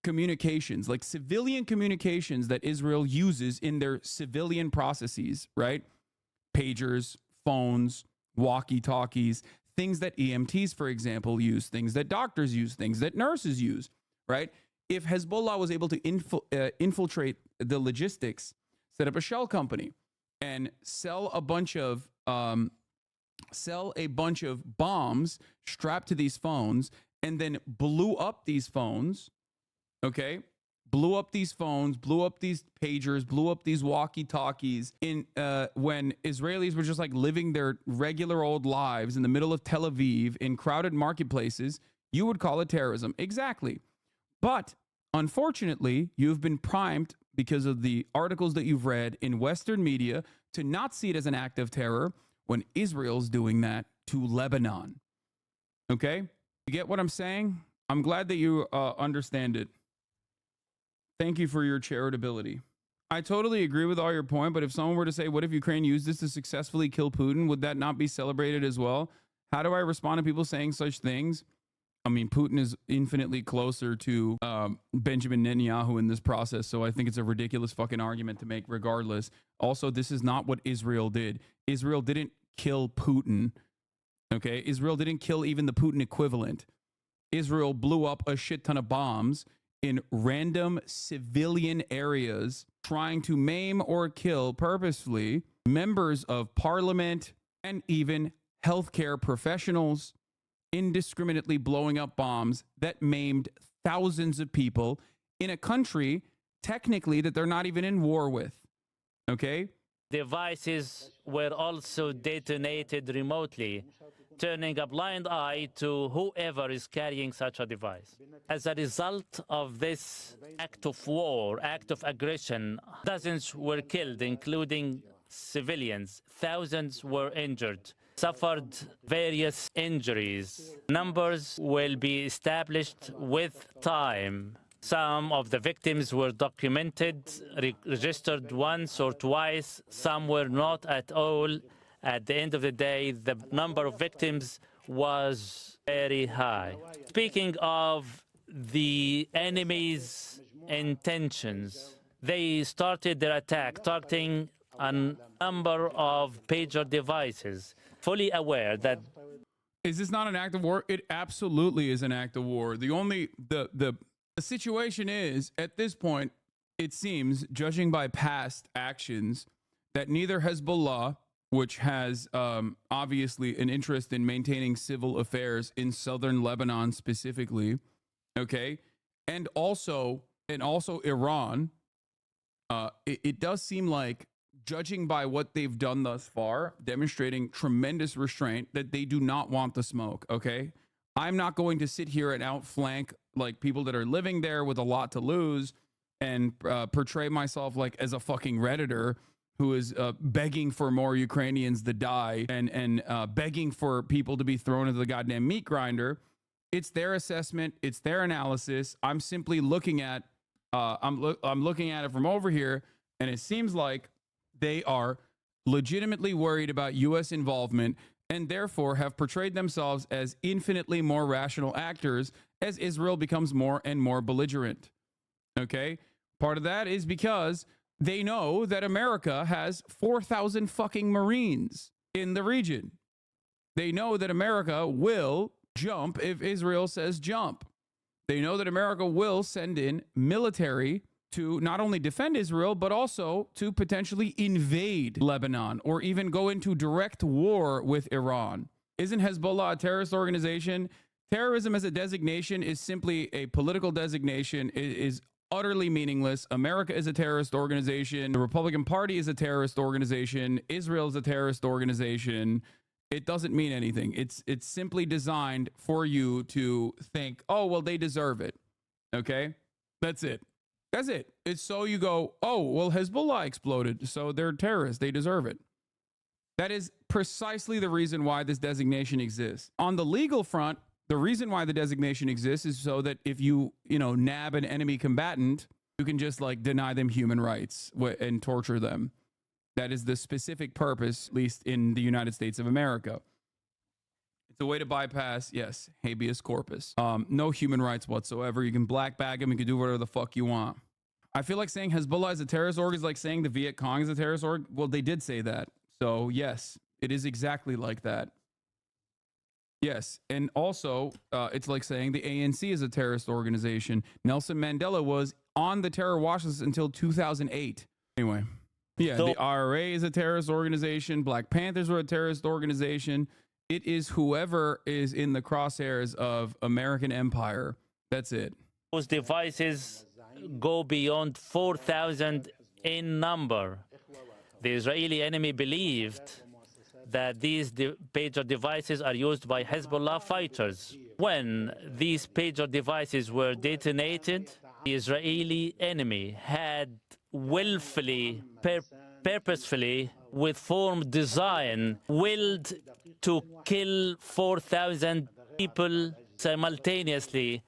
communications, like civilian communications that Israel uses in their civilian processes, right? Pagers, phones, walkie-talkies, things that EMTs, for example, use, things that doctors use, things that nurses use, right? If Hezbollah was able to infiltrate the logistics, set up a shell company, and sell a bunch of bombs strapped to these phones, and then blew up these phones, okay? Blew up these phones, blew up these pagers, blew up these walkie-talkies when Israelis were just like living their regular old lives in the middle of Tel Aviv in crowded marketplaces, you would call it terrorism. Exactly. But unfortunately, you've been primed because of the articles that you've read in Western media to not see it as an act of terror when Israel's doing that to Lebanon. Okay? You get what I'm saying? I'm glad that you understand it. Thank you for your charitability. I totally agree with all your point, but if someone were to say, what if Ukraine used this to successfully kill Putin? Would that not be celebrated as well? How do I respond to people saying such things? I mean, Putin is infinitely closer to Benjamin Netanyahu in this process, so I think it's a ridiculous fucking argument to make regardless. Also, this is not what Israel did. Israel didn't kill Putin, okay? Israel didn't kill even the Putin equivalent. Israel blew up a shit ton of bombs in random civilian areas, trying to maim or kill purposefully members of parliament and even healthcare professionals, indiscriminately blowing up bombs that maimed thousands of people in a country technically that they're not even in war with. Okay? Devices were also detonated remotely, turning a blind eye to whoever is carrying such a device. As a result of this act of war, act of aggression, dozens were killed, including civilians. Thousands were injured, suffered various injuries. Numbers will be established with time. Some of the victims were documented, registered once or twice. Some were not at all. At the end of the day, the number of victims was very high. Speaking of the enemy's intentions, they started their attack targeting a number of pager devices, fully aware that... Is this not an act of war? It absolutely is an act of war. The situation is, at this point, it seems, judging by past actions, that neither Hezbollah, which has obviously an interest in maintaining civil affairs in southern Lebanon specifically, okay, and also Iran, it does seem like, judging by what they've done thus far, demonstrating tremendous restraint, that they do not want the smoke, okay? I'm not going to sit here and outflank like people that are living there with a lot to lose and portray myself like as a fucking Redditor who is begging for more Ukrainians to die and begging for people to be thrown into the goddamn meat grinder. It's their assessment. It's their analysis. I'm simply looking at I'm looking at it from over here, and it seems like they are legitimately worried about U.S. involvement and therefore have portrayed themselves as infinitely more rational actors as Israel becomes more and more belligerent. Okay? Part of that is because they know that America has 4,000 fucking Marines in the region. They know that America will jump if Israel says jump. They know that America will send in military to not only defend Israel, but also to potentially invade Lebanon or even go into direct war with Iran. Isn't Hezbollah a terrorist organization? Terrorism as a designation is simply a political designation. It is utterly meaningless. America is a terrorist organization. The Republican Party is a terrorist organization. Israel is a terrorist organization. It doesn't mean anything. It's simply designed for you to think, oh, well, they deserve it. Okay? That's it. That's it. It's so you go, oh, well, Hezbollah exploded, so they're terrorists. They deserve it. That is precisely the reason why this designation exists. On the legal front, the reason why the designation exists is so that if you nab an enemy combatant, you can just like deny them human rights and torture them. That is the specific purpose, at least in the United States of America. It's a way to bypass, yes, habeas corpus. No human rights whatsoever. You can black bag them. You can do whatever the fuck you want. I feel like saying Hezbollah is a terrorist org is like saying the Viet Cong is a terrorist org. Well, they did say that. So yes, it is exactly like that. Yes, and also it's like saying the ANC is a terrorist organization. Nelson Mandela was on the terror watch list until 2008. Anyway, yeah, the IRA is a terrorist organization. Black Panthers were a terrorist organization. It is whoever is in the crosshairs of American empire. That's it. Those devices go beyond 4,000 in number. The Israeli enemy believed that these pager devices are used by Hezbollah fighters. When these pager devices were detonated, the Israeli enemy had willfully, purposefully, with formed design, willed to kill 4,000 people simultaneously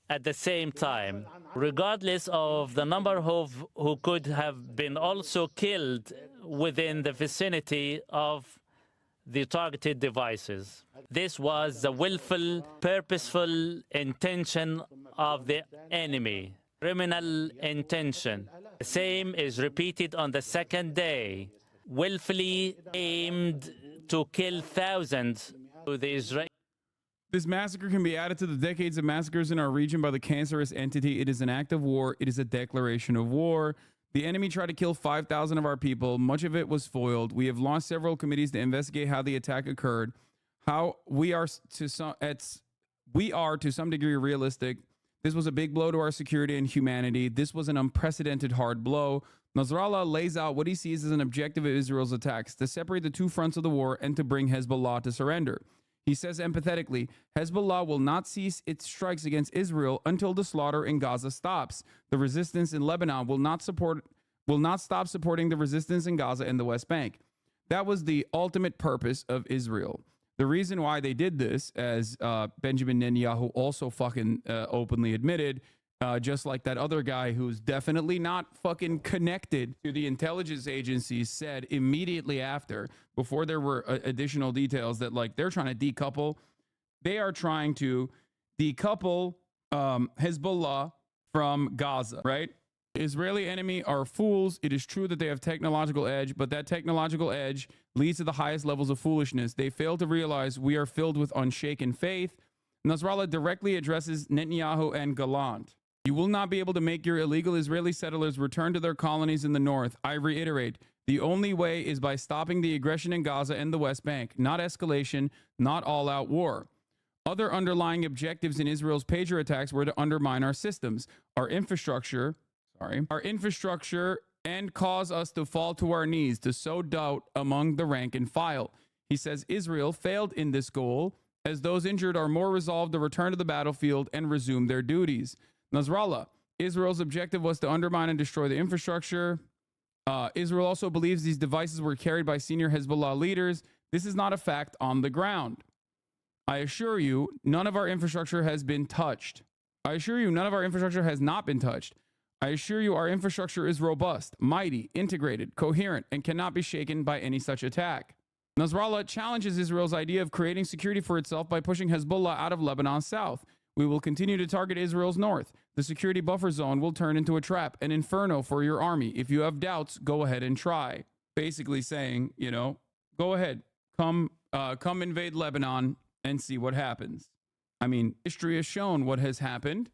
at the same time, regardless of the number of who could have been also killed within the vicinity of the targeted devices. This was the willful, purposeful intention of the enemy, criminal intention. The same is repeated on the second day, willfully aimed to kill thousands to the Israeli. This massacre can be added to the decades of massacres in our region by the cancerous entity. It is an act of war. It is a declaration of war. The enemy tried to kill 5,000 of our people. Much of it was foiled. We have launched several committees to investigate how the attack occurred. How we are to some degree realistic. This was a big blow to our security and humanity. This was an unprecedented hard blow. Nasrallah lays out what he sees as an objective of Israel's attacks: to separate the two fronts of the war and to bring Hezbollah to surrender. He says empathetically, Hezbollah will not cease its strikes against Israel until the slaughter in Gaza stops. The resistance in Lebanon will not stop supporting the resistance in Gaza and the West Bank. That was the ultimate purpose of Israel. The reason why they did this, as Benjamin Netanyahu also fucking openly admitted, just like that other guy who's definitely not fucking connected to the intelligence agencies said immediately after, before there were additional details, that like they're trying to decouple. They are trying to decouple Hezbollah from Gaza, right? Israeli enemy are fools. It is true that they have technological edge, but that technological edge leads to the highest levels of foolishness. They fail to realize we are filled with unshaken faith. Nasrallah directly addresses Netanyahu and Gallant. You will not be able to make your illegal Israeli settlers return to their colonies in the north. I reiterate, the only way is by stopping the aggression in Gaza and the West Bank, not escalation, not all-out war. Other underlying objectives in Israel's pager attacks were to undermine our systems, our infrastructure, and cause us to fall to our knees, to sow doubt among the rank and file. He says Israel failed in this goal, as those injured are more resolved to return to the battlefield and resume their duties. Nasrallah, Israel's objective was to undermine and destroy the infrastructure. Israel also believes these devices were carried by senior Hezbollah leaders. This is not a fact on the ground. I assure you, none of our infrastructure has been touched. I assure you, none of our infrastructure has not been touched. I assure you, our infrastructure is robust, mighty, integrated, coherent, and cannot be shaken by any such attack. Nasrallah challenges Israel's idea of creating security for itself by pushing Hezbollah out of Lebanon's south. We will continue to target Israel's north. The security buffer zone will turn into a trap, an inferno for your army. If you have doubts, go ahead and try. Basically saying, you know, go ahead, come invade Lebanon and see what happens. I mean, history has shown what has happened.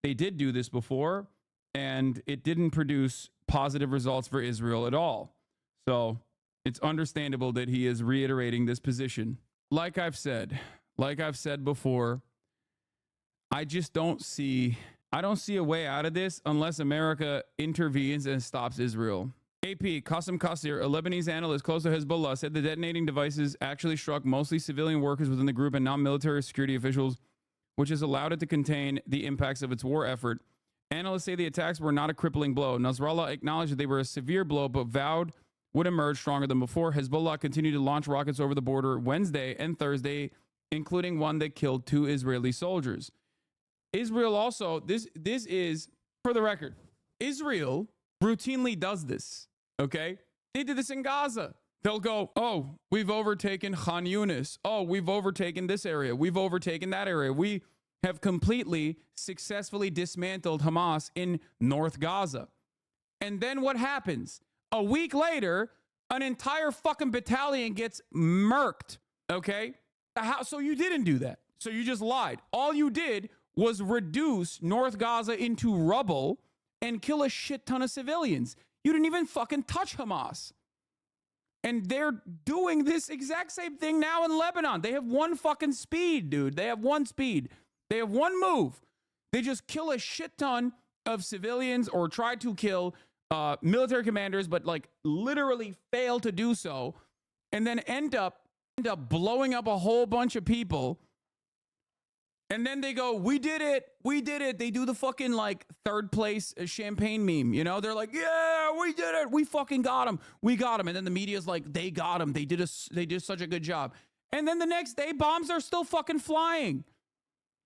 They did do this before, and it didn't produce positive results for Israel at all. So it's understandable that he is reiterating this position. Like I've said before, I don't see a way out of this unless America intervenes and stops Israel. AP Qasim Qasir, a Lebanese analyst close to Hezbollah, said the detonating devices actually struck mostly civilian workers within the group and non-military security officials, which has allowed it to contain the impacts of its war effort. Analysts say the attacks were not a crippling blow. Nasrallah acknowledged that they were a severe blow, but vowed would emerge stronger than before. Hezbollah continued to launch rockets over the border Wednesday and Thursday, including one that killed 2 Israeli soldiers. Israel also, this is, for the record, Israel routinely does this, okay? They did this in Gaza. They'll go, oh, we've overtaken Khan Yunis. Oh, we've overtaken this area. We've overtaken that area. We have completely successfully dismantled Hamas in North Gaza. And then what happens? A week later, an entire fucking battalion gets murked, okay? So you didn't do that. So you just lied. All you did was reduce North Gaza into rubble and kill a shit ton of civilians. You didn't even fucking touch Hamas. And they're doing this exact same thing now in Lebanon. They have one fucking speed, dude. They have one speed. They have one move. They just kill a shit ton of civilians or try to kill military commanders, but like literally fail to do so, and then end up blowing up a whole bunch of people. And then they go, we did it. We did it. They do the fucking like third place champagne meme. You know, they're like, yeah, we did it. We fucking got him. We got him. And then the media's like, they got him. They did such a good job. And then the next day, bombs are still fucking flying.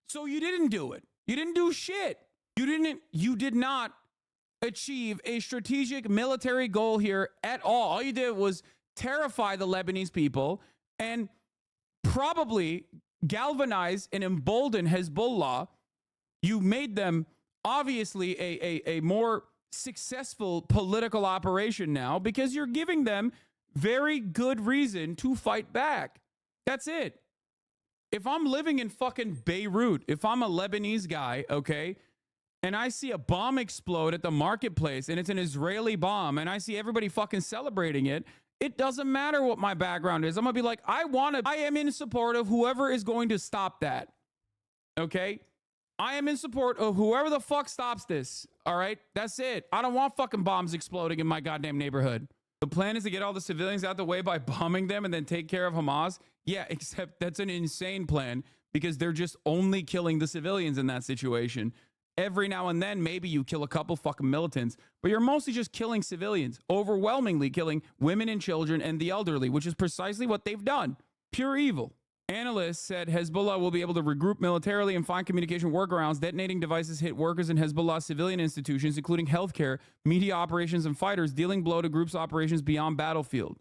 So you didn't do it. You didn't do shit. You did not achieve a strategic military goal here at all. All you did was terrify the Lebanese people and probably galvanize and embolden Hezbollah. You made them obviously a more successful political operation now because you're giving them very good reason to fight back. That's it. If I'm living in fucking Beirut, if I'm a Lebanese guy, okay, and I see a bomb explode at the marketplace and it's an Israeli bomb and I see everybody fucking celebrating it, it doesn't matter what my background is. I'm going to be like, I am in support of whoever is going to stop that. Okay? I am in support of whoever the fuck stops this. All right? That's it. I don't want fucking bombs exploding in my goddamn neighborhood. The plan is to get all the civilians out the way by bombing them and then take care of Hamas. Yeah, except that's an insane plan because they're just only killing the civilians in that situation. Every now and then, maybe you kill a couple fucking militants, but you're mostly just killing civilians, overwhelmingly killing women and children and the elderly, which is precisely what they've done. Pure evil. Analysts said Hezbollah will be able to regroup militarily and find communication workarounds. Detonating devices hit workers in Hezbollah civilian institutions, including healthcare, media operations, and fighters, dealing blow to groups' operations beyond battlefield.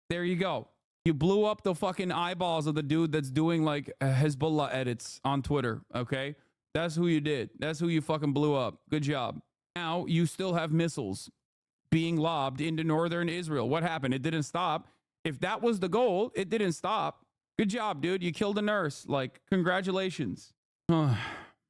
There you go. You blew up the fucking eyeballs of the dude that's doing like Hezbollah edits on Twitter, okay? That's who you did. That's who you fucking blew up. Good job. Now you still have missiles being lobbed into northern Israel. What happened? It didn't stop. If that was the goal, it didn't stop. Good job, dude. You killed a nurse. Like, congratulations.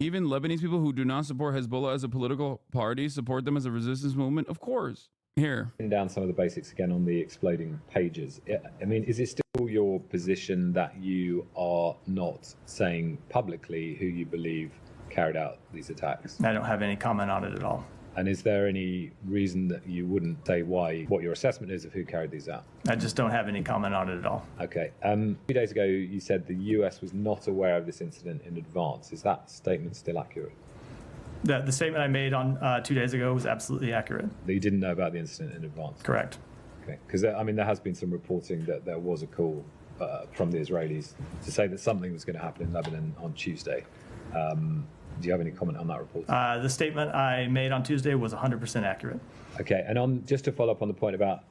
Even Lebanese people who do not support Hezbollah as a political party support them as a resistance movement? Of course. Here. Down some of the basics again on the exploding pages. I mean, is it still your position that you are not saying publicly who you believe carried out these attacks? I don't have any comment on it at all. And is there any reason that you wouldn't say what your assessment is of who carried these out? I just don't have any comment on it at all. Okay. A few days ago, you said the US was not aware of this incident in advance. Is that statement still accurate? The statement I made on 2 days ago was absolutely accurate. That you didn't know about the incident in advance? Correct. Okay, because I mean, there has been some reporting that there was a call from the Israelis to say that something was going to happen in Lebanon on Tuesday. Do you have any comment on that report? The statement I made on Tuesday was 100% accurate. Okay, and just to follow up on the point about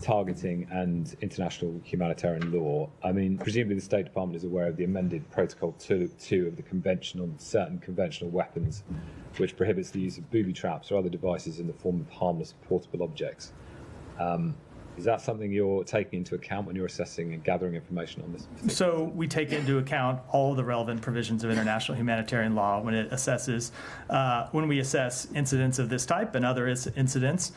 targeting and international humanitarian law, I mean, presumably the State Department is aware of the amended Protocol 2 of the certain conventional weapons, which prohibits the use of booby traps or other devices in the form of harmless portable objects. Is that something you're taking into account when you're assessing and gathering information on this? So we take into account all of the relevant provisions of international humanitarian law when it assesses, when we assess incidents of this type and other incidents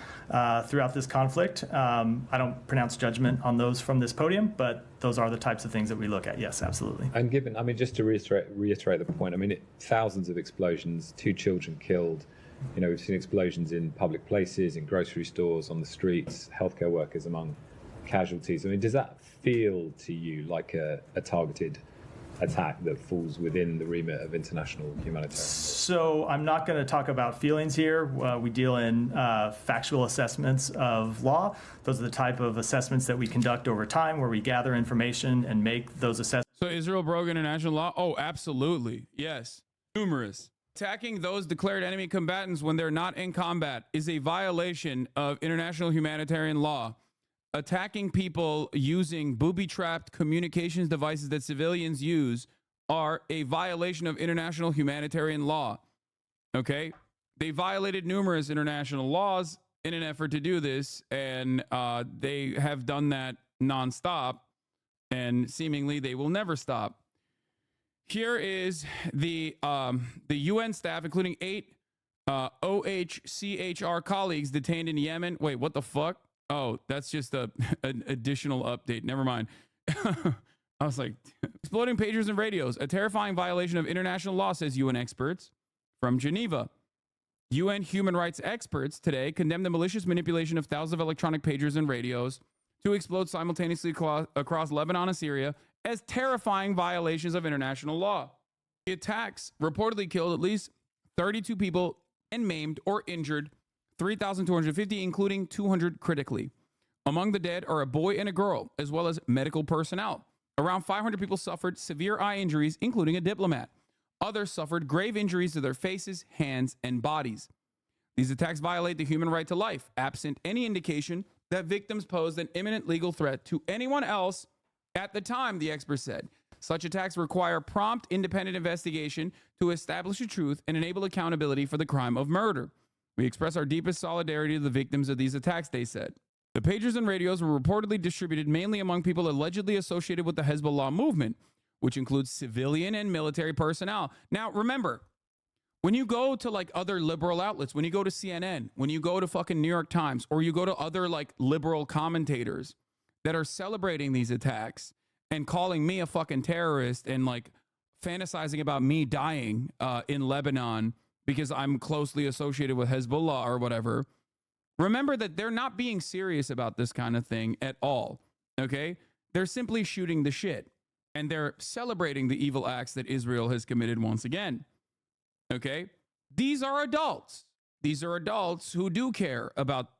throughout this conflict. I don't pronounce judgment on those from this podium, but those are the types of things that we look at. Yes, absolutely. And given, I mean, just to reiterate the point, I mean, thousands of explosions, 2 children killed. You know, we've seen explosions in public places, in grocery stores, on the streets, healthcare workers among casualties. I mean, does that feel to you like a targeted attack that falls within the remit of international humanitarian? So I'm not going to talk about feelings here. We deal in factual assessments of law. Those are the type of assessments that we conduct over time, where we gather information and make those assessments. So Israel broke international law? Oh, absolutely. Yes. Numerous. Attacking those declared enemy combatants when they're not in combat is a violation of international humanitarian law. Attacking people using booby-trapped communications devices that civilians use are a violation of international humanitarian law. Okay? They violated numerous international laws in an effort to do this, and they have done that nonstop, and seemingly they will never stop. Here is the UN staff, including 8 OHCHR colleagues detained in Yemen. Wait, what the fuck? Oh, that's just an additional update. Never mind. I was like, exploding pagers and radios, a terrifying violation of international law, says UN experts from Geneva. UN human rights experts today condemned the malicious manipulation of thousands of electronic pagers and radios to explode simultaneously across Lebanon and Syria as terrifying violations of international law. The attacks reportedly killed at least 32 people and maimed or injured 3,250, including 200 critically. Among the dead are a boy and a girl, as well as medical personnel. Around 500 people suffered severe eye injuries, including a diplomat. Others suffered grave injuries to their faces, hands, and bodies. These attacks violate the human right to life, absent any indication that victims posed an imminent legal threat to anyone else at the time, the expert said. Such attacks require prompt, independent investigation to establish the truth and enable accountability for the crime of murder. We express our deepest solidarity to the victims of these attacks, they said. The pagers and radios were reportedly distributed mainly among people allegedly associated with the Hezbollah movement, which includes civilian and military personnel. Now, remember, when you go to like other liberal outlets, when you go to CNN, when you go to fucking New York Times, or you go to other like liberal commentators that are celebrating these attacks and calling me a fucking terrorist and like fantasizing about me dying in Lebanon because I'm closely associated with Hezbollah or whatever, remember that they're not being serious about this kind of thing at all, okay? They're simply shooting the shit, and they're celebrating the evil acts that Israel has committed once again, okay? These are adults. These are adults who do care about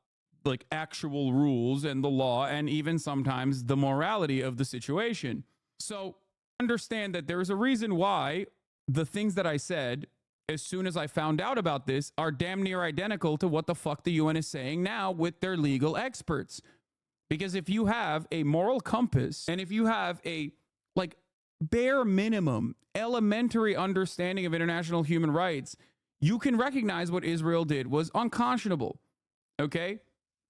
like actual rules and the law and even sometimes the morality of the situation. So understand that there is a reason why the things that I said as soon as I found out about this are damn near identical to what the fuck the UN is saying now with their legal experts. Because if you have a moral compass and if you have a like bare minimum elementary understanding of international human rights, you can recognize what Israel did was unconscionable. Okay?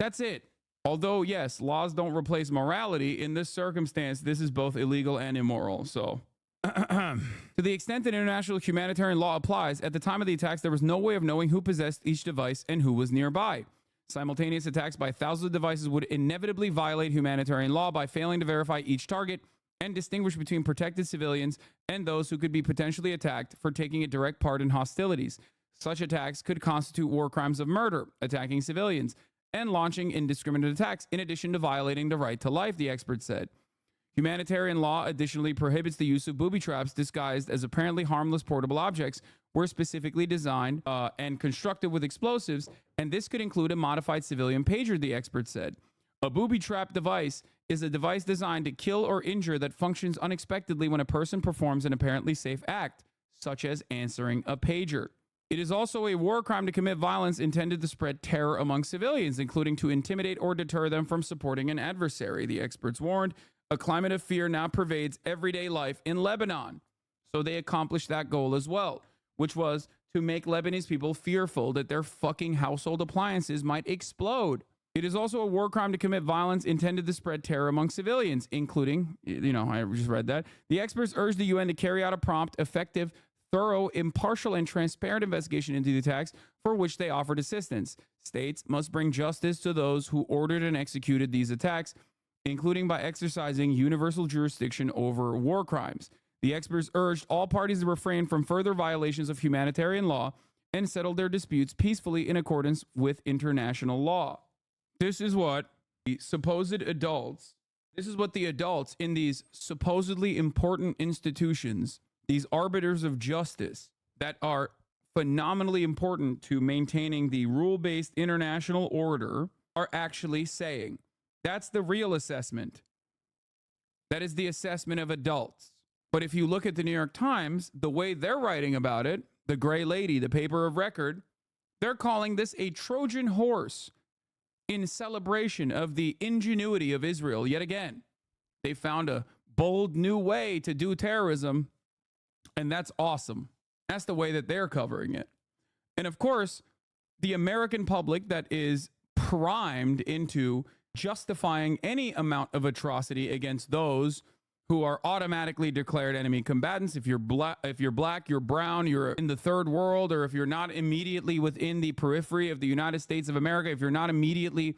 That's it. Although, yes, laws don't replace morality. In this circumstance, this is both illegal and immoral. So, to the extent that international humanitarian law applies, at the time of the attacks, there was no way of knowing who possessed each device and who was nearby. Simultaneous attacks by thousands of devices would inevitably violate humanitarian law by failing to verify each target and distinguish between protected civilians and those who could be potentially attacked for taking a direct part in hostilities. Such attacks could constitute war crimes of murder, attacking civilians, and launching indiscriminate attacks, in addition to violating the right to life, the expert said. Humanitarian law additionally prohibits the use of booby traps disguised as apparently harmless portable objects were specifically designed and constructed with explosives, and this could include a modified civilian pager, the expert said. A booby trap device is a device designed to kill or injure that functions unexpectedly when a person performs an apparently safe act, such as answering a pager. It is also a war crime to commit violence intended to spread terror among civilians, including to intimidate or deter them from supporting an adversary, the experts warned. A climate of fear now pervades everyday life in Lebanon. So they accomplished that goal as well, which was to make Lebanese people fearful that their fucking household appliances might explode. It is also a war crime to commit violence intended to spread terror among civilians, including, I just read that. The experts urged the UN to carry out a prompt, effective, thorough, impartial, and transparent investigation into the attacks for which they offered assistance. States must bring justice to those who ordered and executed these attacks, including by exercising universal jurisdiction over war crimes. The experts urged all parties to refrain from further violations of humanitarian law and settle their disputes peacefully in accordance with international law. This is what the adults in these supposedly important institutions, these arbiters of justice that are phenomenally important to maintaining the rule-based international order, are actually saying. That's the real assessment. That is the assessment of adults. But if you look at the New York Times, the way they're writing about it, the gray lady, the paper of record, they're calling this a Trojan horse in celebration of the ingenuity of Israel. Yet again, they found a bold new way to do terrorism, and that's awesome. That's the way that they're covering it. And of course, the American public that is primed into justifying any amount of atrocity against those who are automatically declared enemy combatants. If you're black, you're brown, you're in the third world, or if you're not immediately within the periphery of the United States of America, if you're not immediately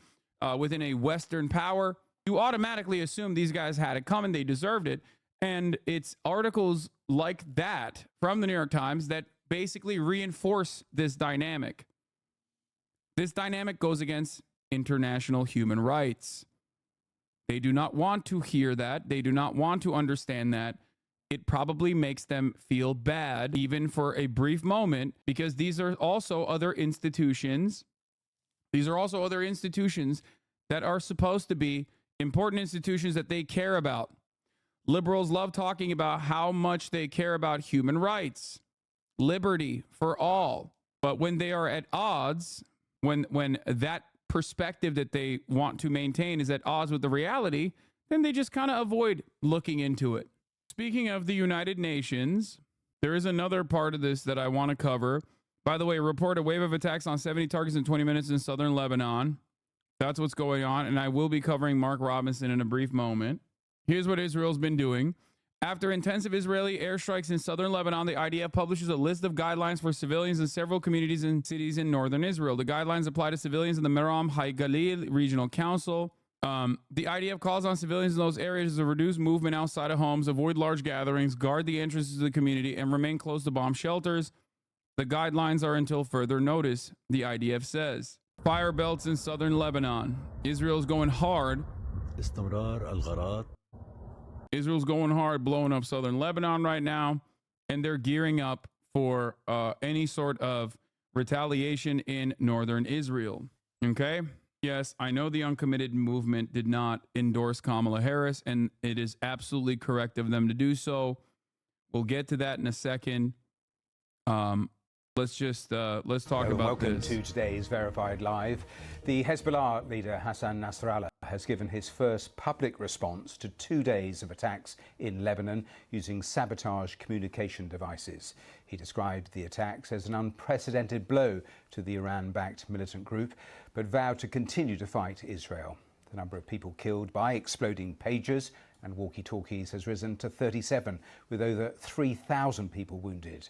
within a Western power, you automatically assume these guys had it coming, they deserved it. And it's articles like that from the New York Times that basically reinforce this dynamic. This dynamic goes against international human rights. They do not want to hear that. They do not want to understand that. It probably makes them feel bad, even for a brief moment, because these are also other institutions. These are also other institutions that are supposed to be important institutions that they care about. Liberals love talking about how much they care about human rights, liberty for all. But when they are at odds, when that perspective that they want to maintain is at odds with the reality, then they just kind of avoid looking into it. Speaking of the United Nations, there is another part of this that I want to cover. By the way, report a wave of attacks on 70 targets in 20 minutes in southern Lebanon. That's what's going on, and I will be covering Mark Robinson in a brief moment. Here's what Israel's been doing. After intensive Israeli airstrikes in southern Lebanon, the IDF publishes a list of guidelines for civilians in several communities and cities in northern Israel. The guidelines apply to civilians in the Merom HaGalil Regional Council. The IDF calls on civilians in those areas to reduce movement outside of homes, avoid large gatherings, guard the entrances to the community, and remain close to bomb shelters. The guidelines are until further notice, the IDF says. Fire belts in southern Lebanon. Israel's going hard. Israel's going hard, blowing up southern Lebanon right now, and they're gearing up for any sort of retaliation in northern Israel. Okay? Yes, I know the uncommitted movement did not endorse Kamala Harris, and it is absolutely correct of them to do so. We'll get to that in a second. Let's talk about welcome this. To today's Verified Live. The Hezbollah leader Hassan Nasrallah has given his first public response to 2 days of attacks in Lebanon using sabotage communication devices. He described the attacks as an unprecedented blow to the Iran-backed militant group, but vowed to continue to fight Israel. The number of people killed by exploding pagers and walkie-talkies has risen to 37, with over 3,000 people wounded.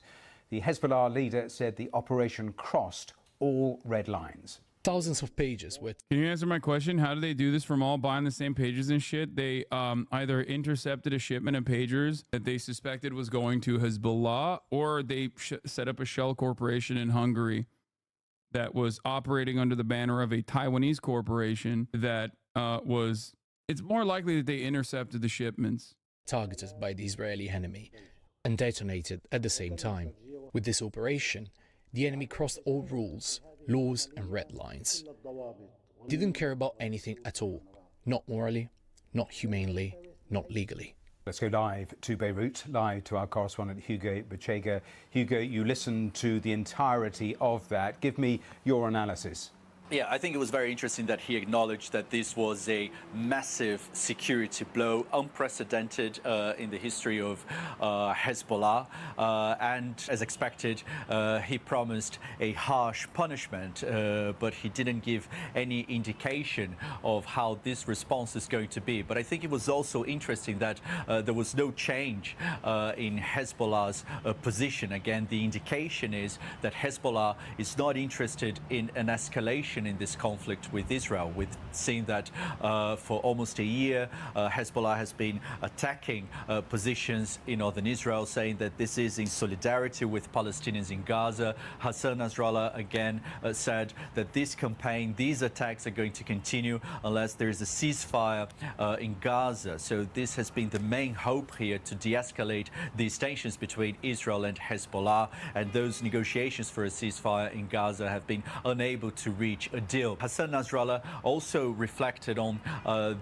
The Hezbollah leader said the operation crossed all red lines. Thousands of pages with... Can you answer my question? How do they do this from all buying the same pages and shit? They either intercepted a shipment of pagers that they suspected was going to Hezbollah, or they set up a shell corporation in Hungary that was operating under the banner of a Taiwanese corporation that was It's more likely that they intercepted the shipments. Targeted by the Israeli enemy and detonated at the same time. With this operation, the enemy crossed all rules, laws and red lines. Didn't care about anything at all. Not morally, not humanely, not legally. Let's go live to Beirut, live to our correspondent Hugo Bachega. Hugo, you listened to the entirety of that. Give me your analysis. Yeah, I think it was very interesting that he acknowledged that this was a massive security blow, unprecedented in the history of Hezbollah. And as expected, he promised a harsh punishment, but he didn't give any indication of how this response is going to be. But I think it was also interesting that there was no change in Hezbollah's position. Again, the indication is that Hezbollah is not interested in an escalation in this conflict with Israel. We've seen that for almost a year, Hezbollah has been attacking positions in northern Israel, saying that this is in solidarity with Palestinians in Gaza. Hassan Nasrallah again said that this campaign, these attacks are going to continue unless there is a ceasefire in Gaza. So this has been the main hope here to de-escalate these tensions between Israel and Hezbollah, and those negotiations for a ceasefire in Gaza have been unable to reach a deal. Hassan Nasrallah also reflected on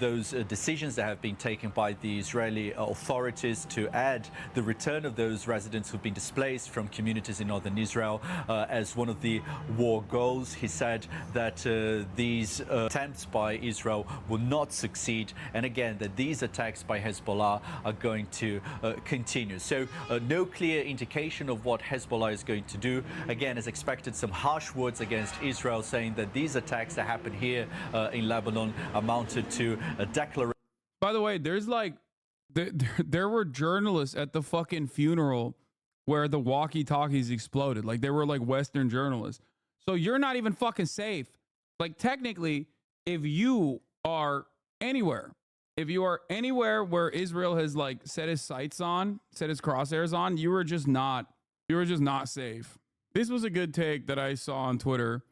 those decisions that have been taken by the Israeli authorities to add the return of those residents who've been displaced from communities in northern Israel as one of the war goals. He said that these attempts by Israel will not succeed, and again that these attacks by Hezbollah are going to continue. So no clear indication of what Hezbollah is going to do. Again, as expected, some harsh words against Israel, saying that these attacks that happened here in Lebanon amounted to a declaration. By the way, there's like, there were journalists at the fucking funeral where the walkie-talkies exploded. Like, they were like Western journalists. So you're not even fucking safe. Like, technically, if you are anywhere where Israel has like set his sights on, set his crosshairs on, you were just not safe. This was a good take that I saw on Twitter.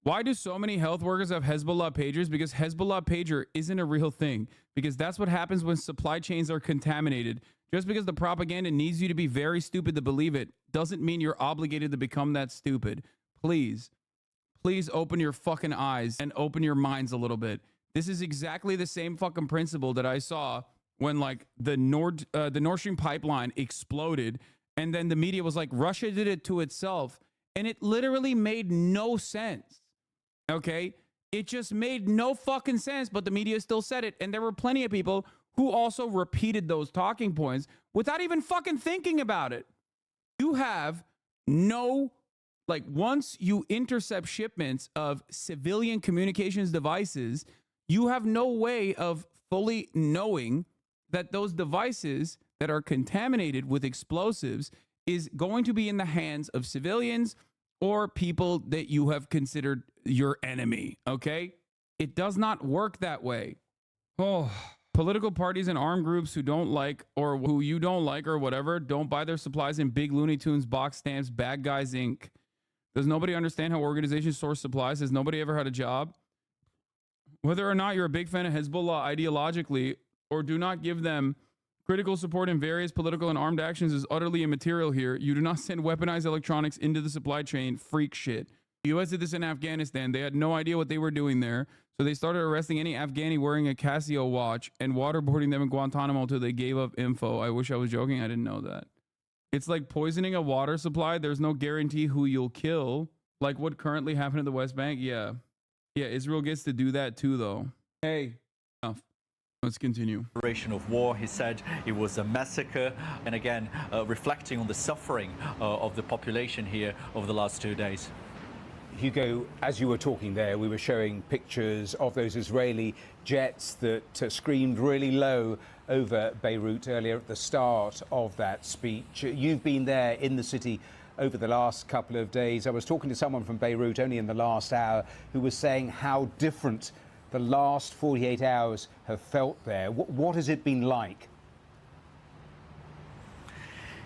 Why do so many health workers have Hezbollah pagers? Because Hezbollah pager isn't a real thing. Because that's what happens when supply chains are contaminated. Just because the propaganda needs you to be very stupid to believe it doesn't mean you're obligated to become that stupid. Please open your fucking eyes and open your minds a little bit. This is exactly the same fucking principle that I saw when like the Nord Stream pipeline exploded, and then the media was like, Russia did it to itself, and it literally made no sense. Okay, it just made no fucking sense, but the media still said it, and there were plenty of people who also repeated those talking points without even fucking thinking about it. You have no, like, once you intercept shipments of civilian communications devices, you have no way of fully knowing that those devices that are contaminated with explosives is going to be in the hands of civilians or people that you have considered your enemy, okay? It does not work that way. Oh, political parties and armed groups who don't like, or who you don't like or whatever, don't buy their supplies in big Looney Tunes box stamps, Bad Guys Inc. Does nobody understand how organizations source supplies? Has nobody ever had a job? Whether or not you're a big fan of Hezbollah ideologically or do not give them critical support in various political and armed actions is utterly immaterial here. You do not send weaponized electronics into the supply chain. Freak shit. The U.S. did this in Afghanistan. They had no idea what they were doing there. So they started arresting any Afghani wearing a Casio watch and waterboarding them in Guantanamo until they gave up info. I wish I was joking. I didn't know that. It's like poisoning a water supply. There's no guarantee who you'll kill. Like what currently happened in the West Bank. Yeah, Israel gets to do that too, though. Hey, enough. Let's continue. Declaration of war. He said it was a massacre, and again reflecting on the suffering of the population here over the last 2 days. Hugo, as you were talking there, we were showing pictures of those Israeli jets that screamed really low over Beirut earlier at the start of that speech. You've been there in the city over the last couple of days. I was talking to someone from Beirut only in the last hour who was saying how different the last 48 hours have felt there. What has it been like?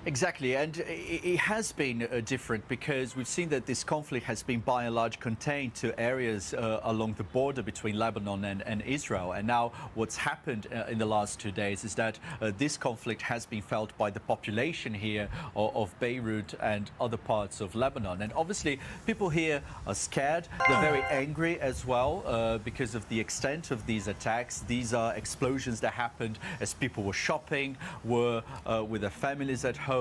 Exactly, and it has been different because we've seen that this conflict has been by and large contained to areas along the border between Lebanon and Israel. And now what's happened in the last 2 days is that this conflict has been felt by the population here of Beirut and other parts of Lebanon. And obviously people here are scared, they're very angry as well because of the extent of these attacks. These are explosions that happened as people were shopping, were with their families at home.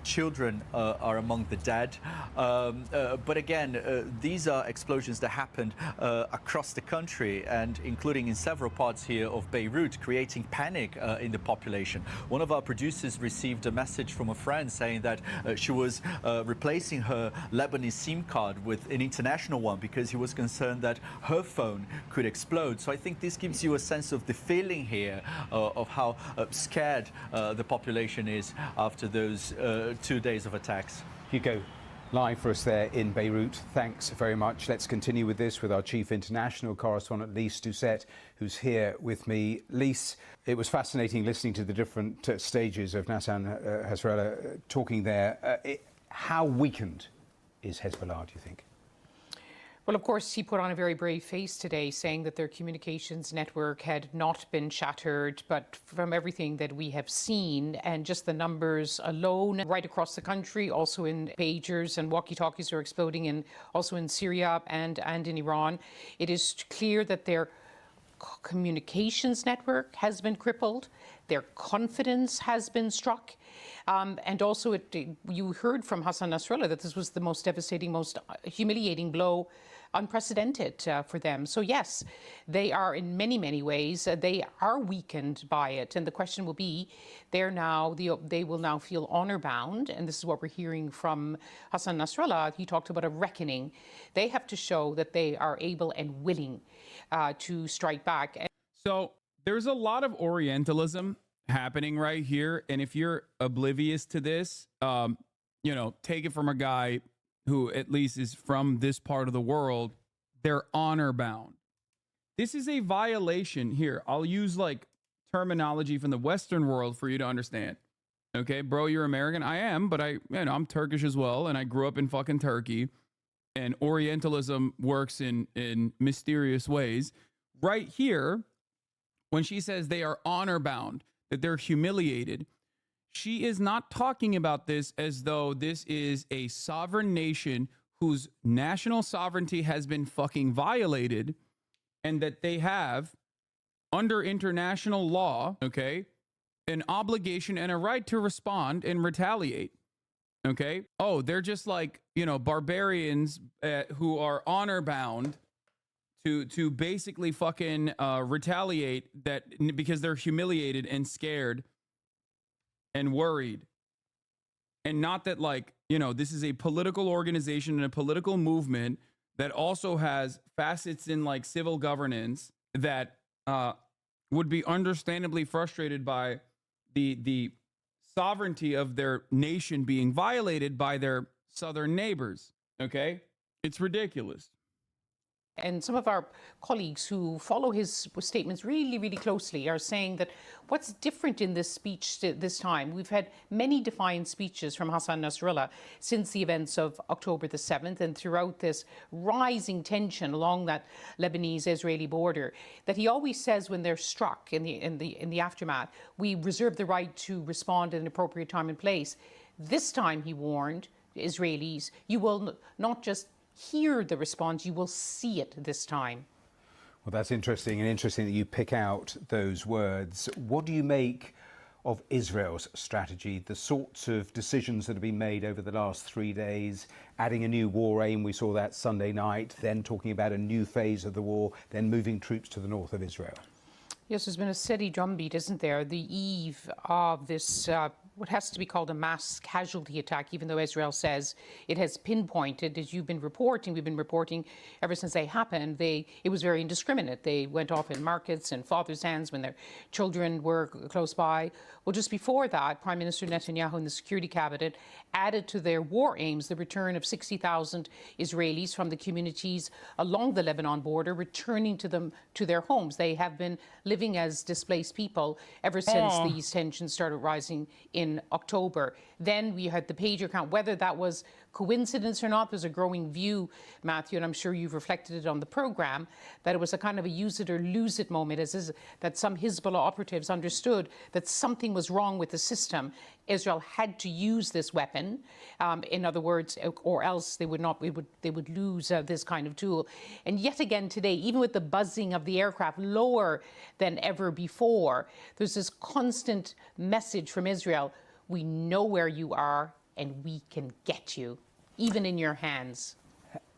Children are among the dead. But again, these are explosions that happened across the country and including in several parts here of Beirut, creating panic in the population. One of our producers received a message from a friend saying that she was replacing her Lebanese SIM card with an international one because he was concerned that her phone could explode. So I think this gives you a sense of the feeling here of how scared the population is after those 2 days of attacks. Hugo, live for us there in Beirut. Thanks very much. Let's continue with this with our chief international correspondent, Lise Doucette, who's here with me. Lise, it was fascinating listening to the different stages of Nasrallah talking there. How weakened is Hezbollah, do you think? Well, of course, he put on a very brave face today, saying that their communications network had not been shattered. But from everything that we have seen and just the numbers alone right across the country, also in pagers and walkie-talkies are exploding also in Syria and in Iran, it is clear that their communications network has been crippled, their confidence has been struck. And also, you heard from Hassan Nasrallah that this was the most devastating, most humiliating blow, unprecedented for them. So yes, they are in many, many ways, they are weakened by it. And the question will be, they will now feel honor bound. And this is what we're hearing from Hassan Nasrallah. He talked about a reckoning. They have to show that they are able and willing to strike back. So there's a lot of Orientalism happening right here. And if you're oblivious to this, take it from a guy who at least is from this part of the world. They're honor bound. This is a violation here. I'll use like terminology from the Western world for you to understand. Okay, bro, you're American. I am, but I'm Turkish as well. And I grew up in fucking Turkey, and Orientalism works in mysterious ways. Right here, when she says they are honor bound, that they're humiliated, she is not talking about this as though this is a sovereign nation whose national sovereignty has been fucking violated and that they have, under international law, okay, an obligation and a right to respond and retaliate. Okay? Oh, they're just like, barbarians who are honor bound to basically fucking retaliate that because they're humiliated and scared and worried. And not that this is a political organization and a political movement that also has facets in like civil governance that would be understandably frustrated by the sovereignty of their nation being violated by their southern neighbors. Okay? It's ridiculous. And some of our colleagues who follow his statements really, really closely are saying that what's different in this speech this time, we've had many defiant speeches from Hassan Nasrallah since the events of October the 7th and throughout this rising tension along that Lebanese-Israeli border, that he always says when they're struck in the aftermath, we reserve the right to respond at an appropriate time and place. This time, he warned Israelis, you will not just hear the response, you will see it this time. Well, that's interesting, and interesting that you pick out those words. What do you make of Israel's strategy, the sorts of decisions that have been made over the last 3 days, adding a new war aim, we saw that Sunday night, then talking about a new phase of the war, then moving troops to the north of Israel? Yes, there's been a steady drumbeat, isn't there? The eve of this, what has to be called a mass casualty attack, even though Israel says it has pinpointed, as we've been reporting ever since they happened, it was very indiscriminate. They went off in markets and fathers' hands when their children were close by. Well, just before that, Prime Minister Netanyahu and the Security Cabinet added to their war aims the return of 60,000 Israelis from the communities along the Lebanon border, returning to their homes. They have been living as displaced people ever since these tensions started rising in October. Then we had the pager count. Whether that was coincidence or not, there's a growing view, Matthew, and I'm sure you've reflected it on the program, that it was a kind of a use it or lose it moment, that some Hezbollah operatives understood that something was wrong with the system. Israel had to use this weapon, in other words, or else they would lose this kind of tool. And yet again today, even with the buzzing of the aircraft lower than ever before, there's this constant message from Israel: we know where you are and we can get you, even in your hands.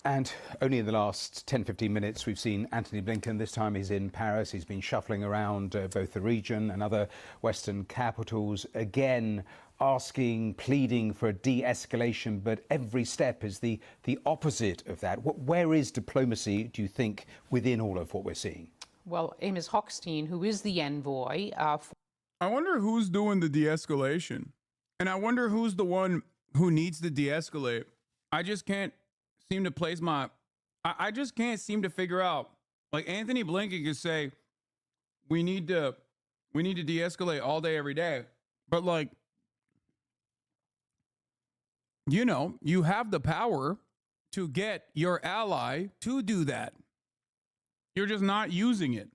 And only in the last 10, 15 minutes, we've seen Antony Blinken. This time he's in Paris. He's been shuffling around both the region and other Western capitals, again asking, pleading for a de-escalation, but every step is the opposite of that. Where is diplomacy, do you think, within all of what we're seeing? Well, Amos Hochstein, who is the envoy... I wonder who's doing the de-escalation. And I wonder who's the one who needs to de-escalate. I just can't seem to place I just can't seem to figure out. Like, Anthony Blinken could say, we need to de-escalate all day, every day. But, like, you know, you have the power to get your ally to do that. You're just not using it.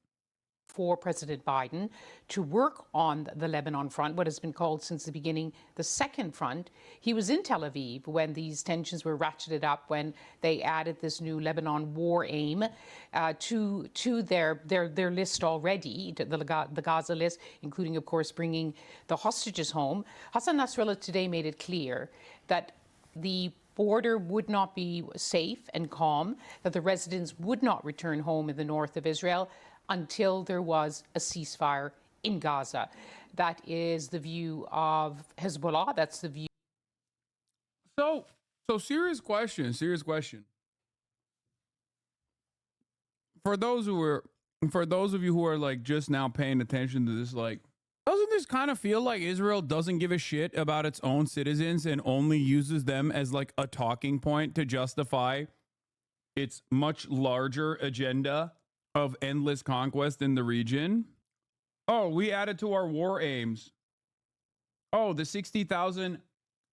For President Biden to work on the Lebanon front, what has been called since the beginning the second front. He was in Tel Aviv when these tensions were ratcheted up, when they added this new Lebanon war aim to their list already, the Gaza list, including, of course, bringing the hostages home. Hassan Nasrallah today made it clear that the border would not be safe and calm, that the residents would not return home in the north of Israel until there was a ceasefire in Gaza. That is the view of Hezbollah. That's the view. So serious question. For those of you who are like just now paying attention to this, like, doesn't this kind of feel like Israel doesn't give a shit about its own citizens and only uses them as like a talking point to justify its much larger agenda of endless conquest in the region? Oh, we added to our war aims. Oh, the 60,000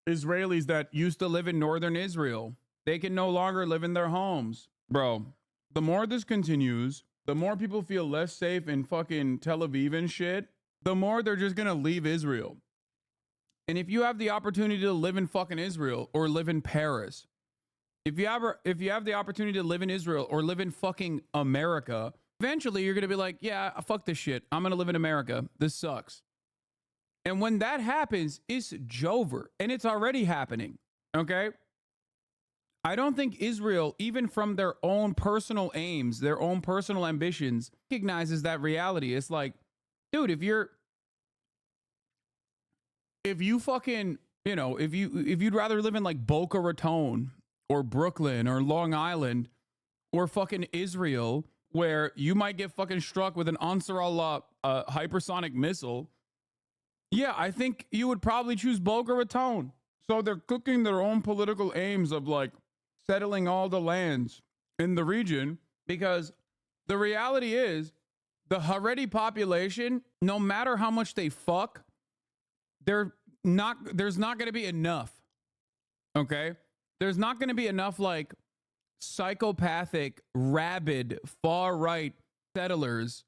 Israelis that used to live in northern Israel, they can no longer live in their homes. Bro, the more this continues, the more people feel less safe in fucking Tel Aviv and shit, the more they're just gonna leave Israel. And if you have the opportunity to live in fucking Israel or live in Paris, if you have the opportunity to live in Israel or live in fucking America, eventually you're going to be like, yeah, fuck this shit. I'm going to live in America. This sucks. And when that happens, it's Jover. And it's already happening. Okay? I don't think Israel, even from their own personal aims, their own personal ambitions, recognizes that reality. It's like, dude, if you fucking, you know, if you'd rather live in like Boca Raton or Brooklyn or Long Island or fucking Israel, where you might get fucking struck with an Nasrallah hypersonic missile, yeah, I think you would probably choose Boca Raton. So they're cooking their own political aims of like settling all the lands in the region, because the reality is the Haredi population, no matter how much they fuck, there's not going to be enough. Okay? There's not going to be enough like psychopathic, rabid, far right settlers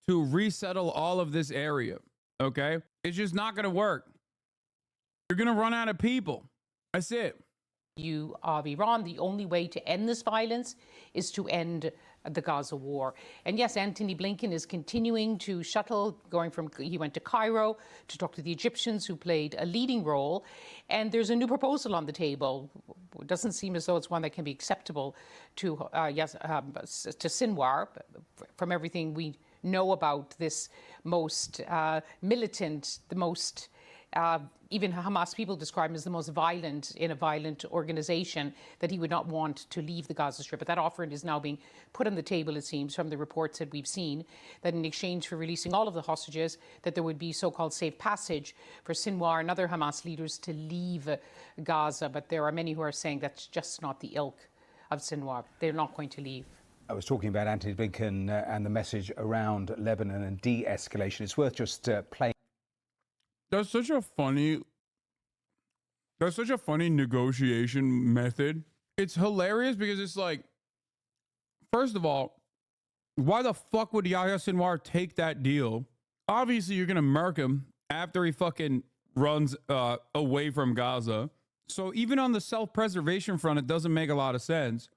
to resettle all of this area. Okay? It's just not going to work. You're going to run out of people. That's it. View of Iran, the only way to end this violence is to end the Gaza war. And yes, Antony Blinken is continuing to shuttle, he went to Cairo to talk to the Egyptians, who played a leading role. And there's a new proposal on the table. It doesn't seem as though it's one that can be acceptable to Sinwar, from everything we know about this most militant, the most even Hamas people describe him as the most violent in a violent organization, that he would not want to leave the Gaza Strip. But that offer is now being put on the table, it seems, from the reports that we've seen, that in exchange for releasing all of the hostages, that there would be so-called safe passage for Sinwar and other Hamas leaders to leave Gaza. But there are many who are saying that's just not the ilk of Sinwar. They're not going to leave. I was talking about Antony Blinken and the message around Lebanon and de-escalation. It's worth just playing. That's such a funny That's such a funny negotiation method. It's hilarious because it's like, first of all, why the fuck would Yahya Sinwar take that deal? Obviously, you're going to murk him after he fucking runs away from Gaza. So even on the self-preservation front, it doesn't make a lot of sense.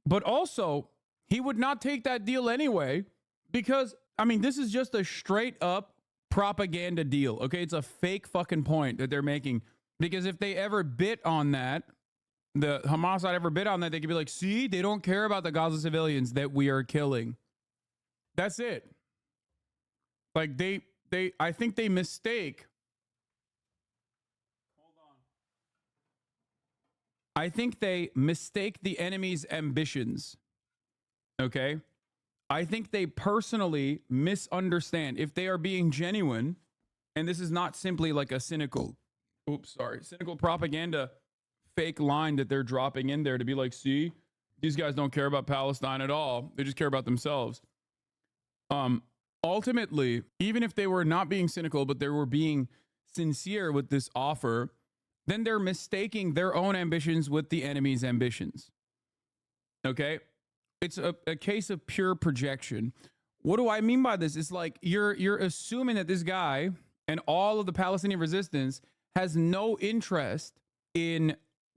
But also, he would not take that deal anyway because, I mean, this is just a straight up propaganda deal. Okay, it's a fake fucking point that they're making. Because if they ever bit on that, the Hamas side ever bit on that, they could be like, see, they don't care about the Gaza civilians that we are killing. That's it. Like I think they mistake. Hold on. I think they mistake the enemy's ambitions. Okay? I think they personally misunderstand. If they are being genuine, and this is not simply like a cynical propaganda fake line that they're dropping in there to be like, see, these guys don't care about Palestine at all. They just care about themselves. Ultimately, even if they were not being cynical, but they were being sincere with this offer, then they're mistaking their own ambitions with the enemy's ambitions. Okay? It's a case of pure projection. What do I mean by this? It's like you're assuming that this guy and all of the Palestinian resistance has no interest in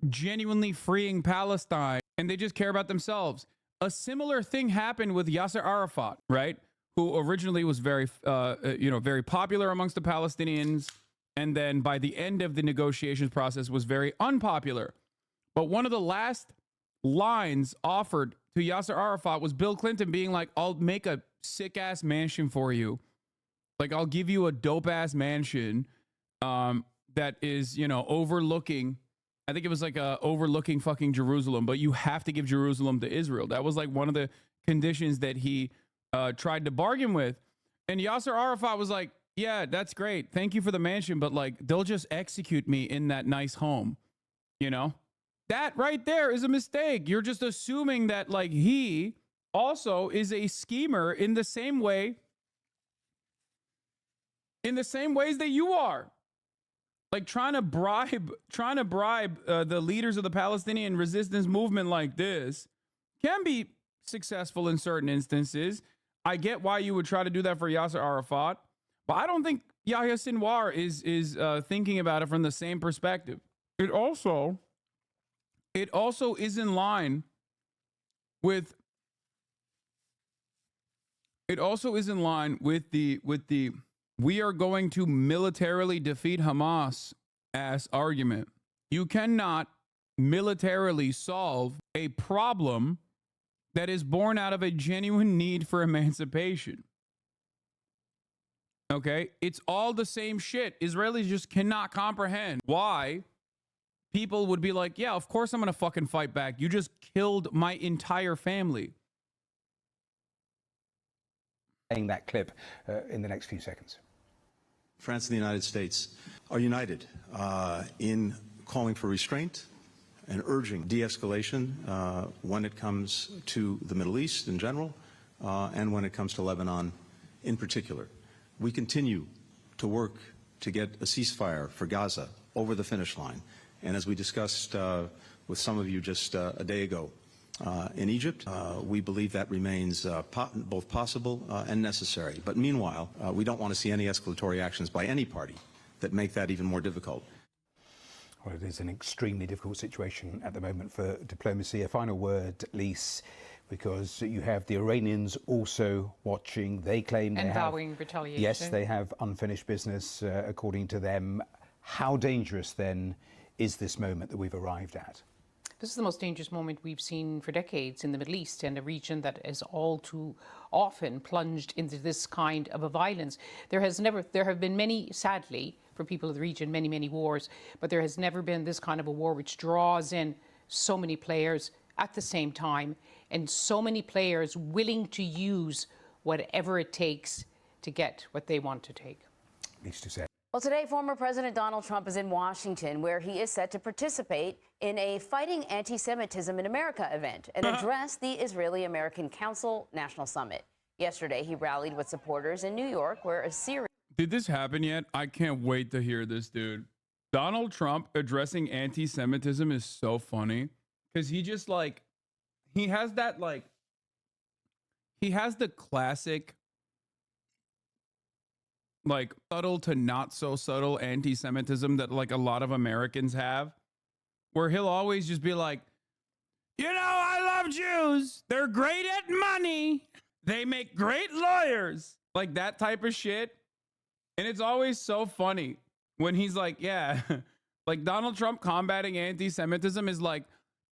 genuinely freeing Palestine, and they just care about themselves. A similar thing happened with Yasser Arafat, right? Who originally was very popular amongst the Palestinians, and then by the end of the negotiations process was very unpopular. But one of the last lines offered to Yasser Arafat was Bill Clinton being like, I'll make a sick ass mansion for you. Like, I'll give you a dope ass mansion that is, overlooking, I think it was like overlooking fucking Jerusalem, but you have to give Jerusalem to Israel. That was like one of the conditions that he tried to bargain with. And Yasser Arafat was like, yeah, that's great. Thank you for the mansion, but like, they'll just execute me in that nice home. That right there is a mistake. You're just assuming that like he also is a schemer in the same ways that you are. Like trying to bribe the leaders of the Palestinian resistance movement like this can be successful in certain instances. I get why you would try to do that for Yasser Arafat, but I don't think Yahya Sinwar is thinking about it from the same perspective. It also is in line with the we are going to militarily defeat Hamas ass argument. You cannot militarily solve a problem that is born out of a genuine need for emancipation. Okay? It's all the same shit. Israelis just cannot comprehend why people would be like, yeah, of course I'm going to fucking fight back. You just killed my entire family. Playing that clip in the next few seconds. France and the United States are united in calling for restraint and urging de-escalation when it comes to the Middle East in general and when it comes to Lebanon in particular. We continue to work to get a ceasefire for Gaza over the finish line. And as we discussed with some of you just a day ago, in Egypt, we believe that remains both possible and necessary. But meanwhile, we don't want to see any escalatory actions by any party that make that even more difficult. Well, it is an extremely difficult situation at the moment for diplomacy. A final word, Lise, because you have the Iranians also watching. They claim they have... And vowing retaliation. Yes, they have unfinished business, according to them. How dangerous, then, is this moment that we've arrived at? This is the most dangerous moment we've seen for decades in the Middle East, and a region that is all too often plunged into this kind of a violence. There have been many, sadly, for people of the region, many wars, but there has never been this kind of a war which draws in so many players at the same time, and so many players willing to use whatever it takes to get what they want to take. Needs to say. Well, today, former President Donald Trump is in Washington, where he is set to participate in a Fighting Anti-Semitism in America event and address the Israeli-American Council National Summit. Yesterday, he rallied with supporters in New York, where a series... Did this happen yet? I can't wait to hear this, dude. Donald Trump addressing anti-Semitism is so funny because he just like, he has that like, he has the classic like subtle to not so subtle anti-Semitism that like a lot of Americans have, where he'll always just be like, you know, I love Jews. They're great at money. They make great lawyers. Like that type of shit. And it's always so funny when he's like, yeah, like Donald Trump combating anti-Semitism is like,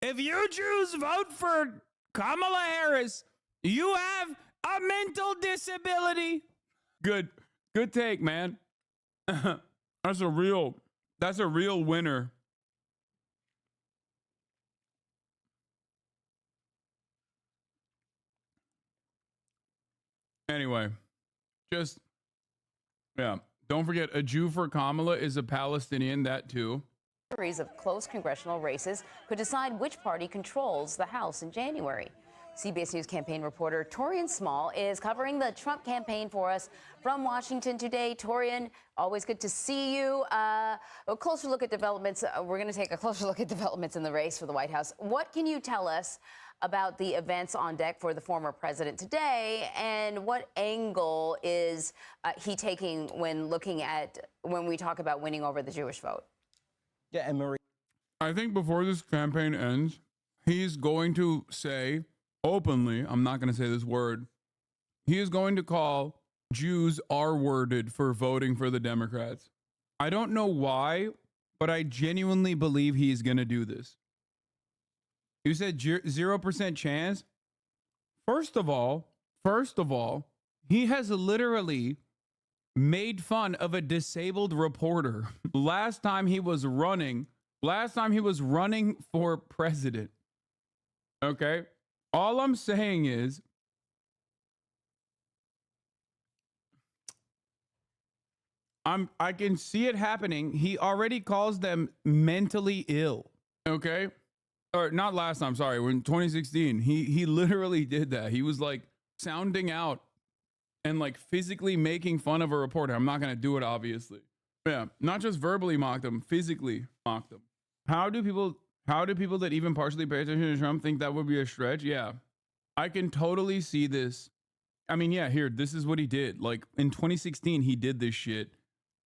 if you Jews vote for Kamala Harris, you have a mental disability. Good take, man. That's a real winner. Anyway, just, yeah. Don't forget, a Jew for Kamala is a Palestinian, that too. Series of close congressional races could decide which party controls the House in January. CBS News campaign reporter Torian Small is covering the Trump campaign for us from Washington today. Torian, always good to see you. A closer look at developments. We're going to take a closer look at developments in the race for the White House. What can you tell us about the events on deck for the former president today, and what angle is he taking when we talk about winning over the Jewish vote? Yeah, and Marie, I think before this campaign ends, he's going to say openly, I'm not going to say this word, he is going to call Jews R-worded for voting for the Democrats. I don't know why, but I genuinely believe he's going to do this. You said 0% chance? First of all, he has literally made fun of a disabled reporter last time he was running for president. Okay? All I'm saying is I can see it happening. He already calls them mentally ill. Okay? Or not last time, sorry, when 2016, he literally did that. He was like sounding out and like physically making fun of a reporter. I'm not going to do it, obviously. Yeah, not just verbally mocked him, physically mocked him. How do people that even partially pay attention to Trump think that would be a stretch? Yeah, I can totally see this. I mean, yeah, here, this is what he did. Like in 2016, he did this shit.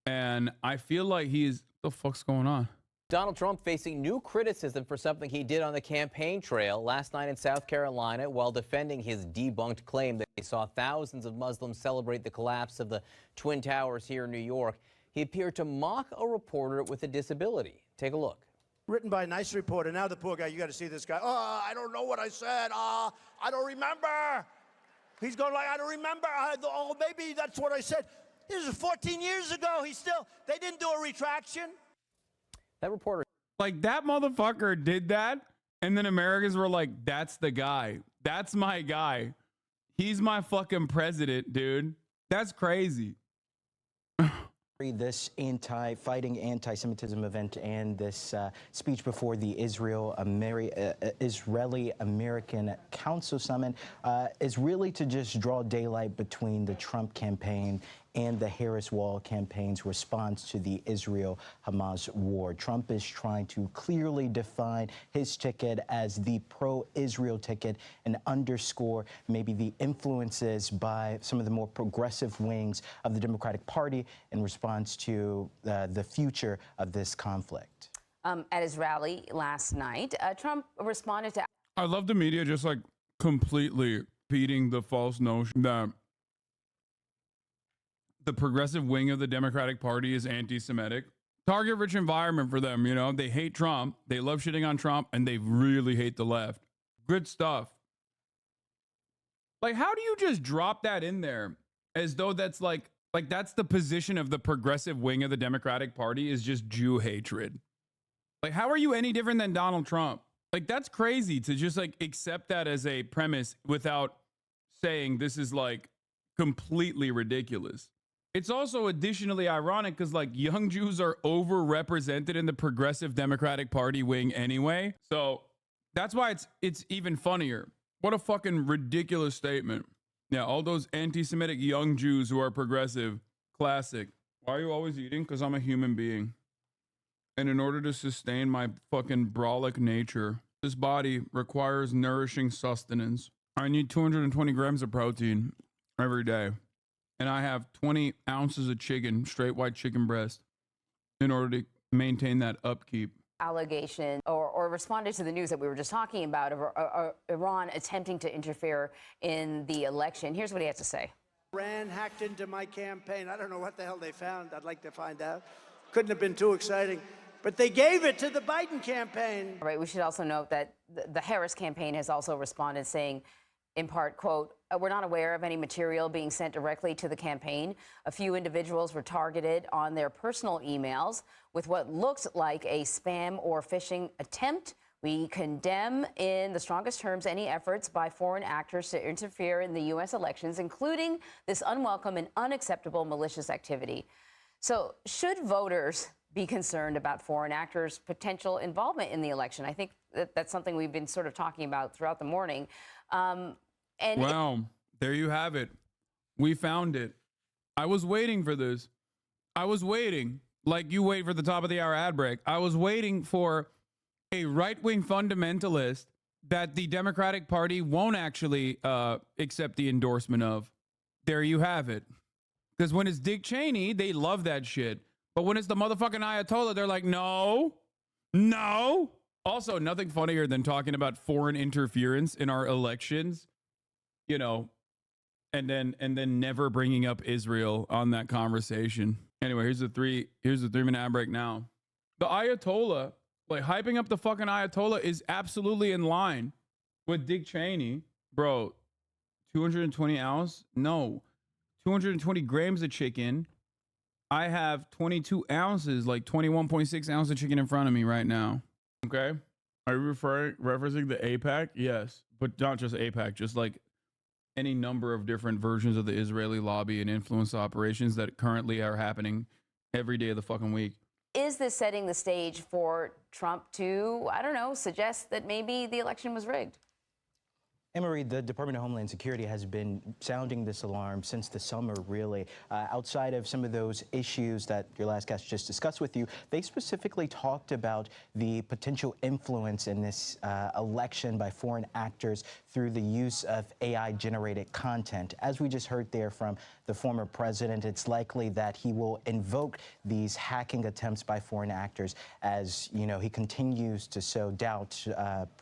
And I feel like what the fuck's going on? Donald Trump facing new criticism for something he did on the campaign trail last night in South Carolina while defending his debunked claim that he saw thousands of Muslims celebrate the collapse of the Twin Towers here in New York. He appeared to mock a reporter with a disability. Take a look. Written by a nice reporter. Now the poor guy, you got to see this guy. Oh, I don't know what I said. I don't remember. He's going like, I don't remember. Oh, maybe that's what I said. This is 14 years ago. They didn't do a retraction. That reporter, like that motherfucker did that, and then Americans were like, that's the guy. That's my guy. He's my fucking president, dude. That's crazy. this fighting anti-Semitism event and this speech before the Israeli-American Council Summit is really to just draw daylight between the Trump campaign and the Harris Wall campaign's response to the Israel-Hamas war. Trump is trying to clearly define his ticket as the pro-Israel ticket and underscore maybe the influences by some of the more progressive wings of the Democratic Party in response to the future of this conflict. At his rally last night, Trump responded to... I love the media just like completely feeding the false notion that the progressive wing of the Democratic Party is anti-Semitic. Target-rich environment for them, you know. They hate Trump. They love shitting on Trump, and they really hate the left. Good stuff. Like, how do you just drop that in there as though that's like that's the position of the progressive wing of the Democratic Party is just Jew hatred? Like, how are you any different than Donald Trump? Like, that's crazy to just like accept that as a premise without saying this is like completely ridiculous. It's also additionally ironic because like young Jews are overrepresented in the progressive Democratic Party wing anyway. So that's why it's even funnier. What a fucking ridiculous statement. Yeah, all those anti-Semitic young Jews who are progressive. Classic. Why are you always eating? Because I'm a human being. And in order to sustain my fucking brolic nature, this body requires nourishing sustenance. I need 220 grams of protein every day. And I have 20 ounces of chicken, straight white chicken breast, in order to maintain that upkeep. Allegation or responded to the news that we were just talking about of Iran attempting to interfere in the election. Here's what he has to say. Iran hacked into my campaign. I don't know what the hell they found. I'd like to find out. Couldn't have been too exciting. But they gave it to the Biden campaign. All right, we should also note that the Harris campaign has also responded saying, in part, quote, we're not aware of any material being sent directly to the campaign. A few individuals were targeted on their personal emails with what looks like a spam or phishing attempt. We condemn in the strongest terms any efforts by foreign actors to interfere in the U.S. elections, including this unwelcome and unacceptable malicious activity. So should voters be concerned about foreign actors' potential involvement in the election? I think that's something we've been sort of talking about throughout the morning. Well, there you have it. We found it. I was waiting for this. I was waiting, like you wait for the top of the hour ad break. I was waiting for a right-wing fundamentalist that the Democratic Party won't actually accept the endorsement of. There you have it. Because when it's Dick Cheney, they love that shit. But when it's the motherfucking Ayatollah, they're like, no, no. Also, nothing funnier than talking about foreign interference in our elections, you know, and then never bringing up Israel on that conversation. Anyway, here's the 3-minute ad break now. The Ayatollah, like hyping up the fucking Ayatollah is absolutely in line with Dick Cheney. Bro, 220 ounce? No. 220 grams of chicken. I have 22 ounces, like 21.6 ounces of chicken in front of me right now. Okay. Are you referencing the APAC? Yes. But not just APAC, just like any number of different versions of the Israeli lobby and influence operations that currently are happening every day of the fucking week. Is this setting the stage for Trump to, I don't know, suggest that maybe the election was rigged? Anne-Marie, the Department of Homeland Security has been sounding this alarm since the summer, really. Outside of some of those issues that your last guest just discussed with you, they specifically talked about the potential influence in this election by foreign actors through the use of AI-generated content. As we just heard there from the former president, it's likely that he will invoke these hacking attempts by foreign actors as, you know, he continues to sow doubt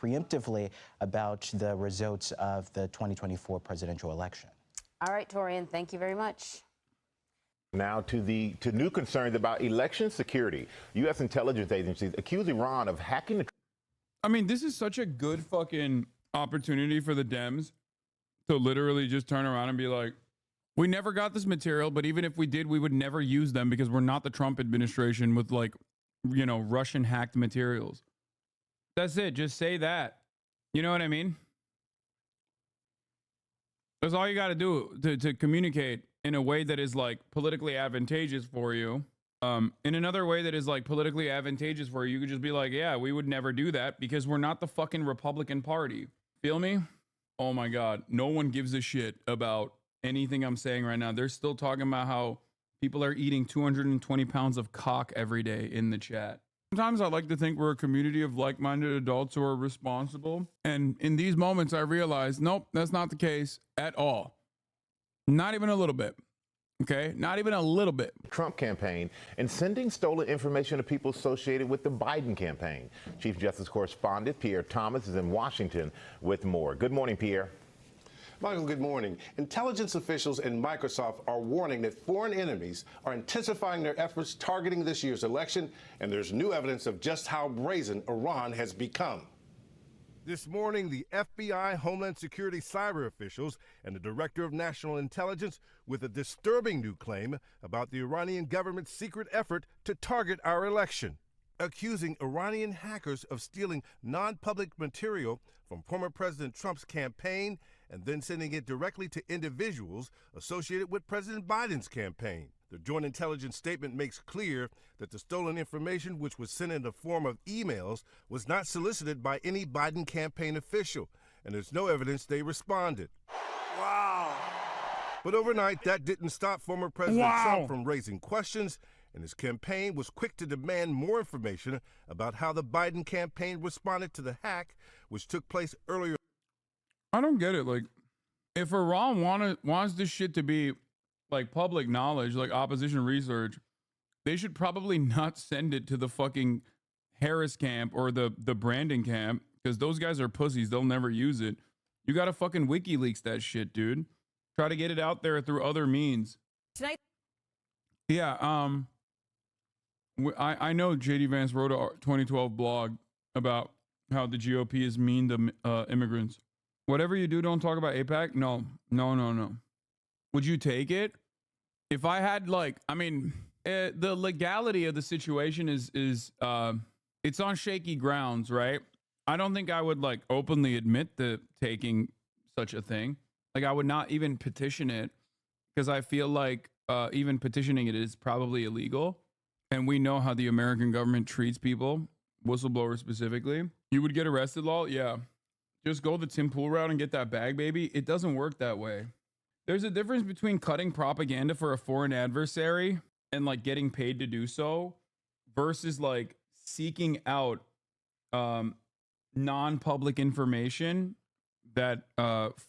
preemptively about the results of the 2024 presidential election. All right, Torian, thank you very much. Now to new concerns about election security. U.S. intelligence agencies accuse Iran of hacking the... I mean, this is such a good fucking opportunity for the Dems to literally just turn around and be like, we never got this material, but even if we did, we would never use them because we're not the Trump administration with, like, you know, Russian hacked materials. That's it. Just say that. You know what I mean? That's all you got to do to communicate in a way that is like politically advantageous for you. In another way that is like politically advantageous for you, you could just be like, yeah, we would never do that because we're not the fucking Republican Party. Feel me? Oh my God. No one gives a shit about anything I'm saying right now. They're still talking about how people are eating 220 pounds of cock every day in the chat. Sometimes I like to think we're a community of like-minded adults who are responsible. And in these moments, I realize, nope, that's not the case at all. Not even a little bit. Okay? Not even a little bit. Trump campaign and sending stolen information to people associated with the Biden campaign. Chief Justice correspondent Pierre Thomas is in Washington with more. Good morning, Pierre. Michael, good morning. Intelligence officials in Microsoft are warning that foreign enemies are intensifying their efforts targeting this year's election, and there's new evidence of just how brazen Iran has become. This morning, the FBI, Homeland Security cyber officials, and the Director of National Intelligence with a disturbing new claim about the Iranian government's secret effort to target our election, accusing Iranian hackers of stealing non-public material from former President Trump's campaign and then sending it directly to individuals associated with President Biden's campaign. The joint intelligence statement makes clear that the stolen information, which was sent in the form of emails, was not solicited by any Biden campaign official, and there's no evidence they responded. Wow. But overnight, that didn't stop former President Trump from raising questions and his campaign was quick to demand more information about how the Biden campaign responded to the hack, which took place earlier. I don't get it. Like, if Iran wants this shit to be like public knowledge, like opposition research, they should probably not send it to the fucking Harris camp or the Brandon camp, because those guys are pussies. They'll never use it. You got to fucking WikiLeaks that shit, dude. Try to get it out there through other means. Tonight. Yeah. I know JD Vance wrote a 2012 blog about how the GOP is mean to immigrants. Whatever you do, don't talk about AIPAC. No. Would you take it? If I had the legality of the situation is it's on shaky grounds, right? I don't think I would openly admit to taking such a thing. Like, I would not even petition it, because I feel like even petitioning it is probably illegal. And we know how the American government treats people, whistleblowers specifically. You would get arrested, lol? Yeah. Just go the Tim Pool route and get that bag, baby. It doesn't work that way. There's a difference between cutting propaganda for a foreign adversary and getting paid to do so versus seeking out non-public information that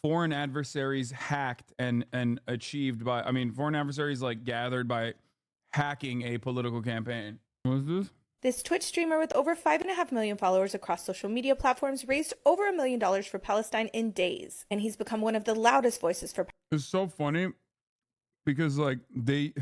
foreign adversaries hacked and achieved by, foreign adversaries gathered by hacking a political campaign. What is this? This Twitch streamer with over 5.5 million followers across social media platforms raised over $1 million for Palestine in days, and he's become one of the loudest voices for. It's so funny because they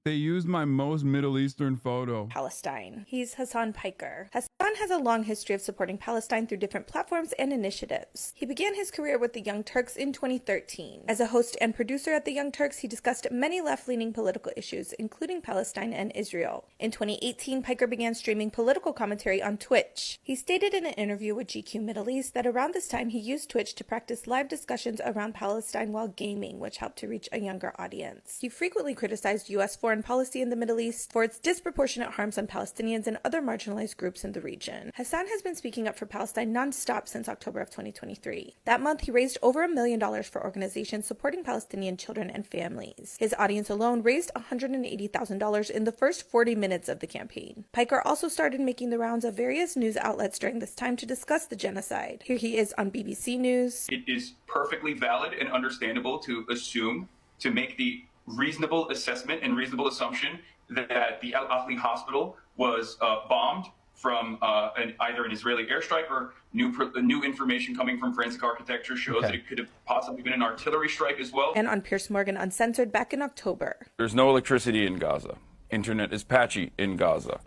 used my most Middle Eastern photo. Palestine. He's Hasan Piker. Hasan has a long history of supporting Palestine through different platforms and initiatives. He began his career with the Young Turks in 2013. As a host and producer at the Young Turks, he discussed many left-leaning political issues, including Palestine and Israel. In 2018, Piker began streaming political commentary on Twitch. He stated in an interview with GQ Middle East that around this time he used Twitch to practice live discussions around Palestine while gaming, which helped to reach a younger audience. He frequently criticized U.S. foreign policy in the Middle East for its disproportionate harms on Palestinians and other marginalized groups in the region. Hasan has been speaking up for Palestine non-stop since October of 2023. That month, he raised over $1 million for organizations supporting Palestinian children and families. His audience alone raised $180,000 in the first 40 minutes of the campaign. Piker also started making the rounds of various news outlets during this time to discuss the genocide. Here he is on BBC News. It is perfectly valid and understandable to assume, to make the reasonable assessment and reasonable assumption that the Al Ahli hospital was bombed from either an Israeli airstrike or new information coming from forensic architecture shows that it could have possibly been an artillery strike as well. And on Piers Morgan Uncensored back in October. There's no electricity in Gaza. Internet is patchy in Gaza.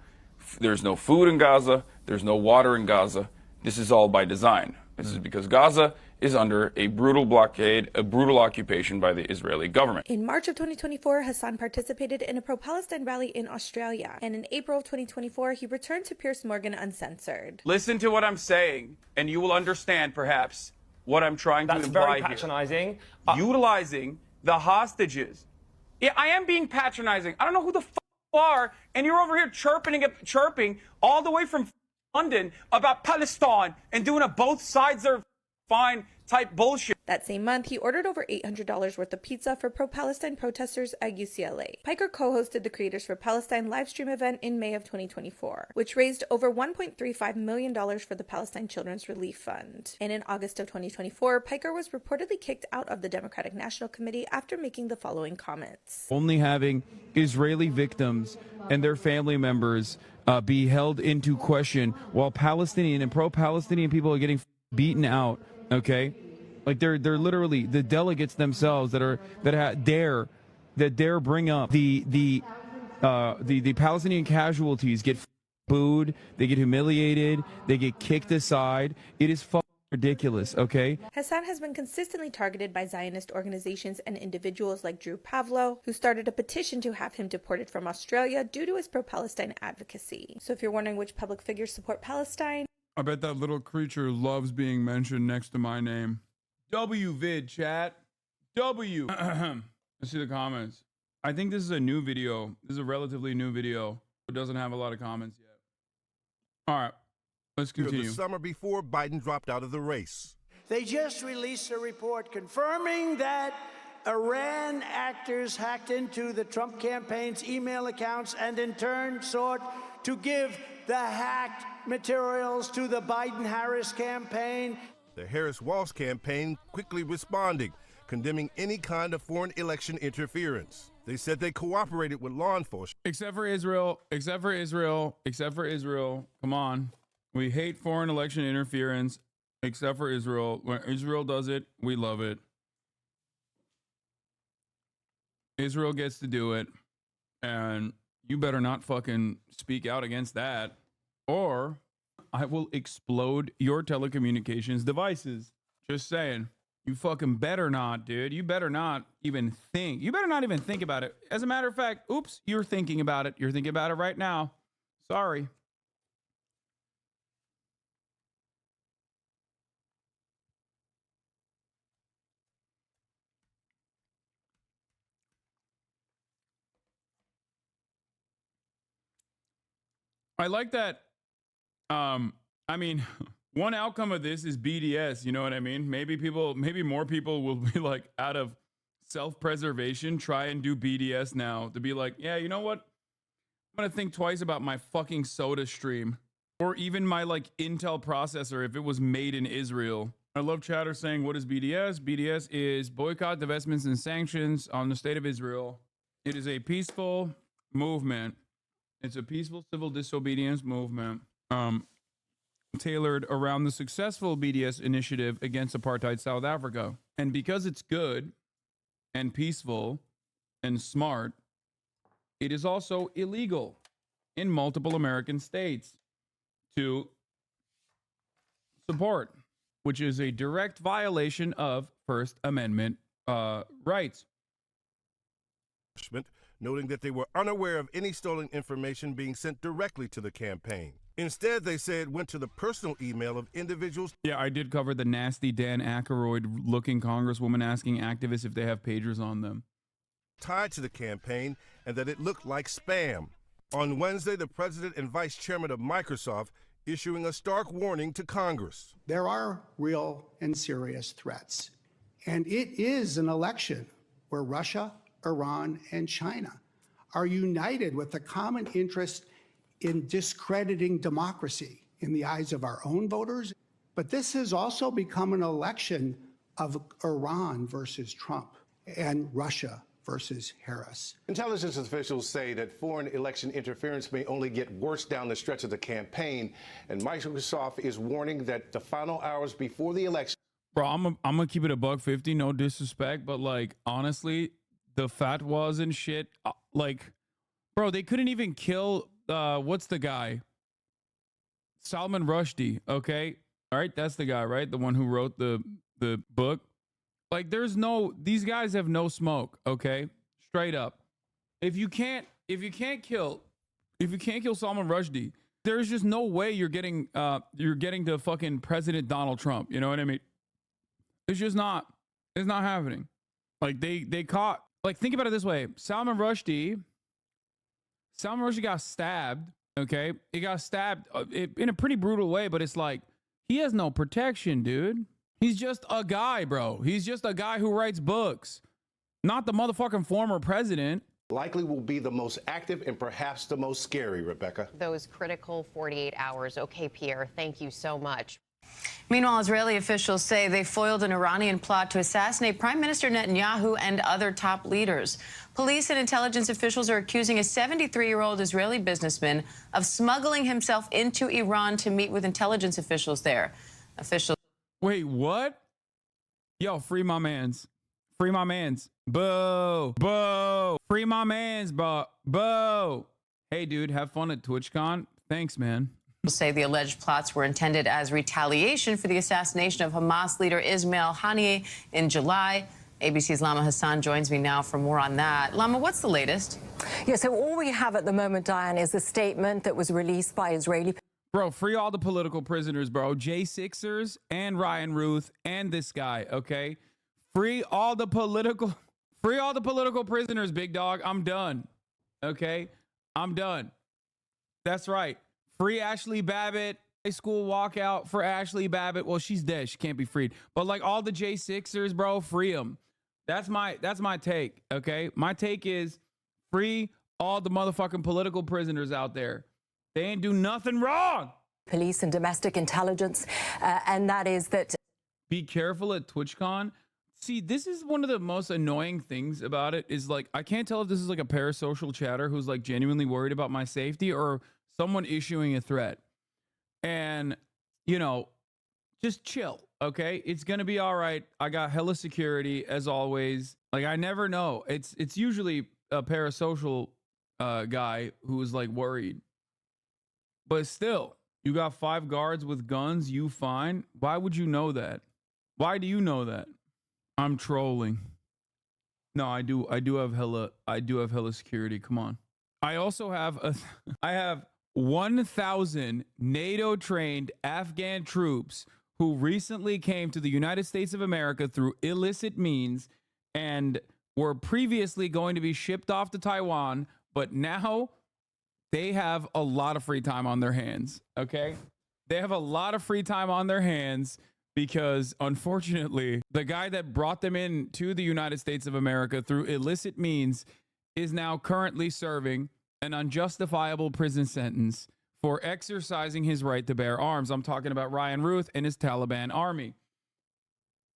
There's no food in Gaza. There's no water in Gaza. This is all by design. This is because Gaza is under a brutal blockade, a brutal occupation by the Israeli government. In March of 2024, Hasan participated in a pro-Palestine rally in Australia. And in April of 2024, he returned to Piers Morgan Uncensored. Listen to what I'm saying, and you will understand, perhaps, what I'm trying to imply here. That's very patronizing. Utilizing the hostages. Yeah, I am being patronizing. I don't know who the fuck you are, and you're over here chirping all the way from London about Palestine and doing a both sides are fine type bullshit. That same month, he ordered over $800 worth of pizza for pro-Palestine protesters at UCLA. Piker co-hosted the Creators for Palestine livestream event in May of 2024, which raised over $1.35 million for the Palestine Children's Relief Fund. And in August of 2024, Piker was reportedly kicked out of the Democratic National Committee after making the following comments. Only having Israeli victims and their family members be held into question while Palestinian and pro-Palestinian people are getting beaten out. Okay, they're literally the delegates themselves that dare bring up the Palestinian casualties get booed, they get humiliated, they get kicked aside. It is ridiculous. Okay. Hasan has been consistently targeted by Zionist organizations and individuals like Drew Pavlo, who started a petition to have him deported from Australia due to his pro-Palestine advocacy. So if you're wondering which public figures support Palestine, I bet that little creature loves being mentioned next to my name. W vid chat. W. Let's see the comments. I think this is a new video. This is a relatively new video. It doesn't have a lot of comments yet. All right, let's continue. The summer before Biden dropped out of the race. They just released a report confirming that Iran actors hacked into the Trump campaign's email accounts and in turn sought to give the hacked materials to the Biden-Harris campaign. The Harris-Walsh campaign quickly responding, condemning any kind of foreign election interference. They said they cooperated with law enforcement. Except for Israel, except for Israel, except for Israel. Come on. We hate foreign election interference, except for Israel. When Israel does it, we love it. Israel gets to do it, and you better not fucking speak out against that, or I will explode your telecommunications devices. Just saying. You fucking better not, dude. You better not even think. You better not even think about it. As a matter of fact, oops, you're thinking about it. You're thinking about it right now. Sorry. I like that. I mean, one outcome of this is BDS. You know what I mean? Maybe more people will be like, out of self-preservation, try and do BDS now to be like, yeah, you know what? I'm gonna think twice about my fucking soda stream or even my like Intel processor if it was made in Israel. I love chatter saying, what is BDS? BDS is boycott, divestments, and sanctions on the state of Israel. It is a peaceful movement. It's a peaceful civil disobedience movement tailored around the successful BDS initiative against apartheid South Africa. And because it's good and peaceful and smart, it is also illegal in multiple American states to support, which is a direct violation of First Amendment rights. Noting that they were unaware of any stolen information being sent directly to the campaign. Instead, they say it went to the personal email of individuals. Yeah, I did cover the nasty Dan Aykroyd-looking congresswoman asking activists if they have pagers on them. Tied to the campaign, and that it looked like spam. On Wednesday, the president and vice chairman of Microsoft issuing a stark warning to Congress. There are real and serious threats, and it is an election where Russia, Iran, and China are united with a common interest in discrediting democracy in the eyes of our own voters. But this has also become an election of Iran versus Trump and Russia versus Harris. Intelligence officials say that foreign election interference may only get worse down the stretch of the campaign, and Microsoft is warning that the final hours before the election. Bro, I'm gonna keep it $150, no disrespect, but like honestly, the fatwas and shit, like, bro, they couldn't even kill what's the guy? Salman Rushdie, okay? All right, that's the guy, right? The one who wrote the book. Like, these guys have no smoke, okay? Straight up. If you can't kill Salman Rushdie, there's just no way you're getting to fucking President Donald Trump. You know what I mean? It's just not. It's not happening. Like they caught. Like, think about it this way: Salman Rushdie got stabbed. Okay, he got stabbed in a pretty brutal way, but it's like he has no protection, dude. He's just a guy, bro. He's just a guy who writes books, not the motherfucking former president. Likely will be the most active and perhaps the most scary, Rebecca. Those critical 48 hours. Okay, Pierre, thank you so much. Meanwhile, Israeli officials say they foiled an Iranian plot to assassinate Prime Minister Netanyahu and other top leaders. Police and intelligence officials are accusing a 73-year-old Israeli businessman of smuggling himself into Iran to meet with intelligence officials there. Wait, what? Yo, free my mans. Free my mans. Boo. Boo. Free my mans, boo. Hey, dude, have fun at TwitchCon. Thanks, man. Say the alleged plots were intended as retaliation for the assassination of Hamas leader Ismail Haniyeh in July. ABC's Lama Hassan joins me now for more on that. Lama, what's the latest? Yeah, so all we have at the moment, Diane, is a statement that was released by Israeli. Bro, free all the political prisoners, bro. J6ers and Ryan Ruth and this guy, okay? Free all the political prisoners, big dog. I'm done. Okay? I'm done. That's right. Free Ashley Babbitt. High school walkout for Ashley Babbitt. Well, she's dead. She can't be freed. But like all the J6ers, bro, free them. That's my take, okay? My take is free all the motherfucking political prisoners out there. They ain't do nothing wrong. Police and domestic intelligence, and that is that. Be careful at TwitchCon. See, this is one of the most annoying things about it is like, I can't tell if this is like a parasocial chatter who's like genuinely worried about my safety or someone issuing a threat. And, you know, just chill, okay? It's going to be all right. I got hella security as always. Like, I never know. It's usually a parasocial guy who is like worried. But still, you got 5 guards with guns, you fine. Why would you know that? Why do you know that? I'm trolling. No, I do have hella security. Come on. I also have I have 1,000 NATO trained Afghan troops who recently came to the United States of America through illicit means and were previously going to be shipped off to Taiwan, but now they have a lot of free time on their hands, okay? They have a lot of free time on their hands because, unfortunately, the guy that brought them in to the United States of America through illicit means is now currently serving an unjustifiable prison sentence for exercising his right to bear arms. I'm talking about Ryan Ruth and his Taliban army.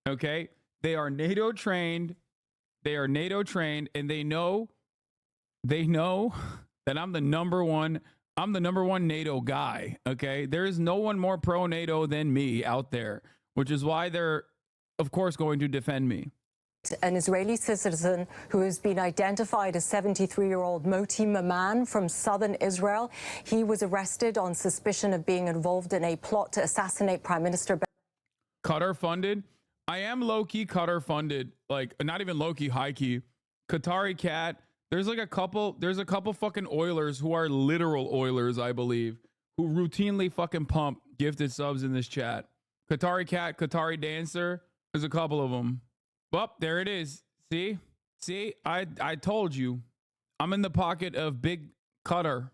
Okay? They are NATO trained. They are NATO trained, and they know that I'm the number one NATO guy, okay? There is no one more pro NATO than me out there, which is why they're, of course, going to defend me. An Israeli citizen who has been identified as 73-year-old Moti Maman from southern Israel. He was arrested on suspicion of being involved in a plot to assassinate Prime Minister Qatar funded? I am low-key Qatar funded, like not even low-key, high-key. Qatari cat. There's a couple fucking Oilers who are literal Oilers, I believe, who routinely fucking pump gifted subs in this chat. Qatari cat, Qatari dancer. There's a couple of them. Well, there it is. See, I told you. I'm in the pocket of big Qatar.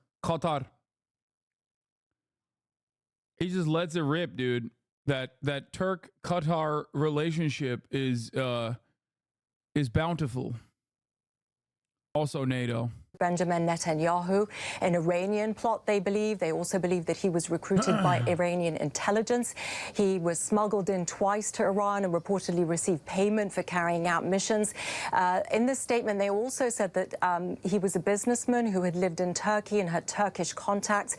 He just lets it rip, dude. That Turk-Qatar relationship is bountiful. Also NATO. Benjamin Netanyahu, an Iranian plot, they believe. They also believe that he was recruited by Iranian intelligence. He was smuggled in twice to Iran and reportedly received payment for carrying out missions. In this statement, they also said that he was a businessman who had lived in Turkey and had Turkish contacts.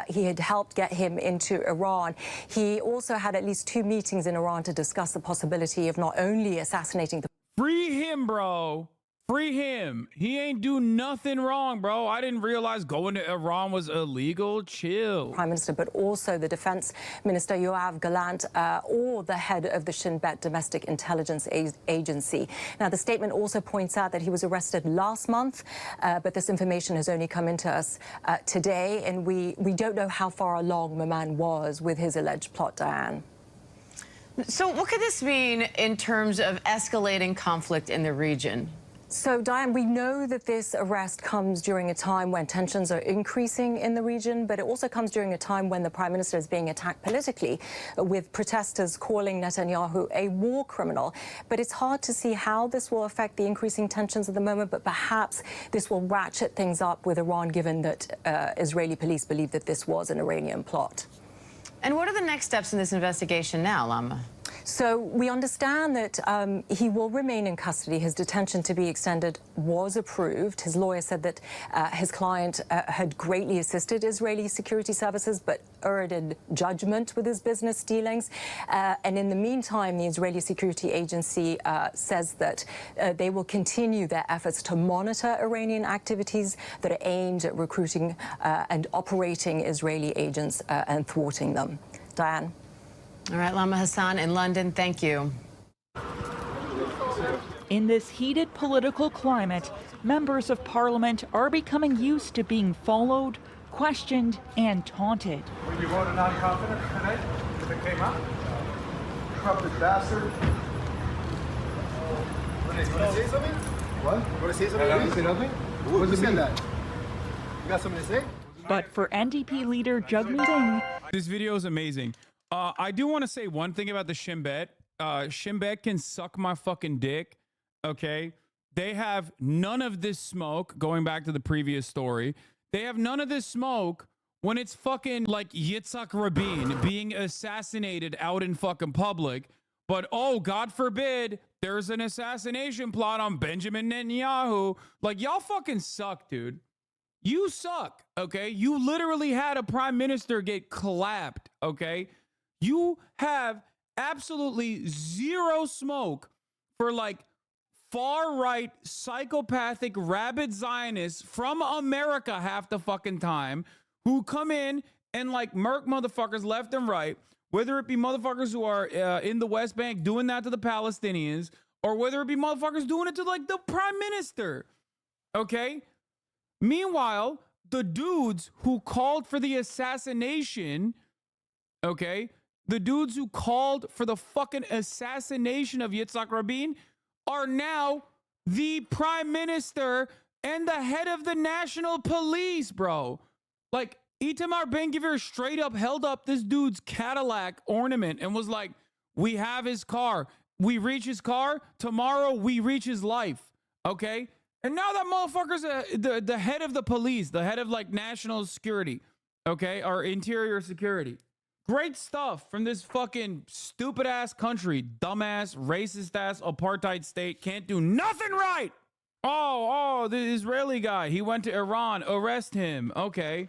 He had helped get him into Iran. He also had at least 2 meetings in Iran to discuss the possibility of not only assassinating the... Free him, bro. Free him. He ain't do nothing wrong, bro. I didn't realize going to Iran was illegal. Chill. Prime Minister, but also the Defense Minister Yoav Gallant or the head of the Shin Bet Domestic Intelligence Agency. Now, the statement also points out that he was arrested last month, but this information has only come into us today, and we don't know how far along Maman was with his alleged plot, Diane. So what could this mean in terms of escalating conflict in the region? So, Diane, we know that this arrest comes during a time when tensions are increasing in the region, but it also comes during a time when the Prime Minister is being attacked politically, with protesters calling Netanyahu a war criminal. But it's hard to see how this will affect the increasing tensions at the moment, but perhaps this will ratchet things up with Iran, given that Israeli police believe that this was an Iranian plot. And what are the next steps in this investigation now, Lama? So we understand that he will remain in custody. His detention to be extended was approved. His lawyer said that his client had greatly assisted Israeli security services, but erred in judgment with his business dealings. And in the meantime, the Israeli security agency says that they will continue their efforts to monitor Iranian activities that are aimed at recruiting and operating Israeli agents and thwarting them. Diane. All right, Lama Hasan in London, thank you. In this heated political climate, members of parliament are becoming used to being followed, questioned, and taunted. When you voted non-confident tonight, if it came up, corrupted bastard. Want to say something? What? Want to say something? You want to say nothing? Who said that? You got something to say? But for NDP leader Jagmeet Singh, this video is amazing. I do want to say one thing about the Shin Bet. Shin Bet can suck my fucking dick Okay. They have none of this smoke, going back to the previous story. They have none of this smoke when it's fucking like Yitzhak Rabin being assassinated out in fucking public. But, oh, God forbid, there's an assassination plot on Benjamin Netanyahu. Like, y'all fucking suck, dude. You suck, okay? You literally had a prime minister get clapped, okay? You have absolutely zero smoke for, like, far-right, psychopathic, rabid Zionists from America half the fucking time who come in and, like, murk motherfuckers left and right, whether it be motherfuckers who are in the West Bank doing that to the Palestinians, or whether it be motherfuckers doing it to, like, the prime minister, okay? Meanwhile, the dudes who called for the assassination, okay, the dudes who called for the fucking assassination of Yitzhak Rabin are now the prime minister and the head of the national police, bro. Like, Itamar Ben-Gvir straight up held up this dude's Cadillac ornament and was like, we have his car. We reach his car. Tomorrow, we reach his life. Okay? And now that motherfucker's the head of the police, the head of, like, national security. Okay? Or interior security. Great stuff from this fucking stupid-ass country. Dumbass, racist-ass apartheid state. Can't do nothing right. Oh, the Israeli guy. He went to Iran. Arrest him. Okay.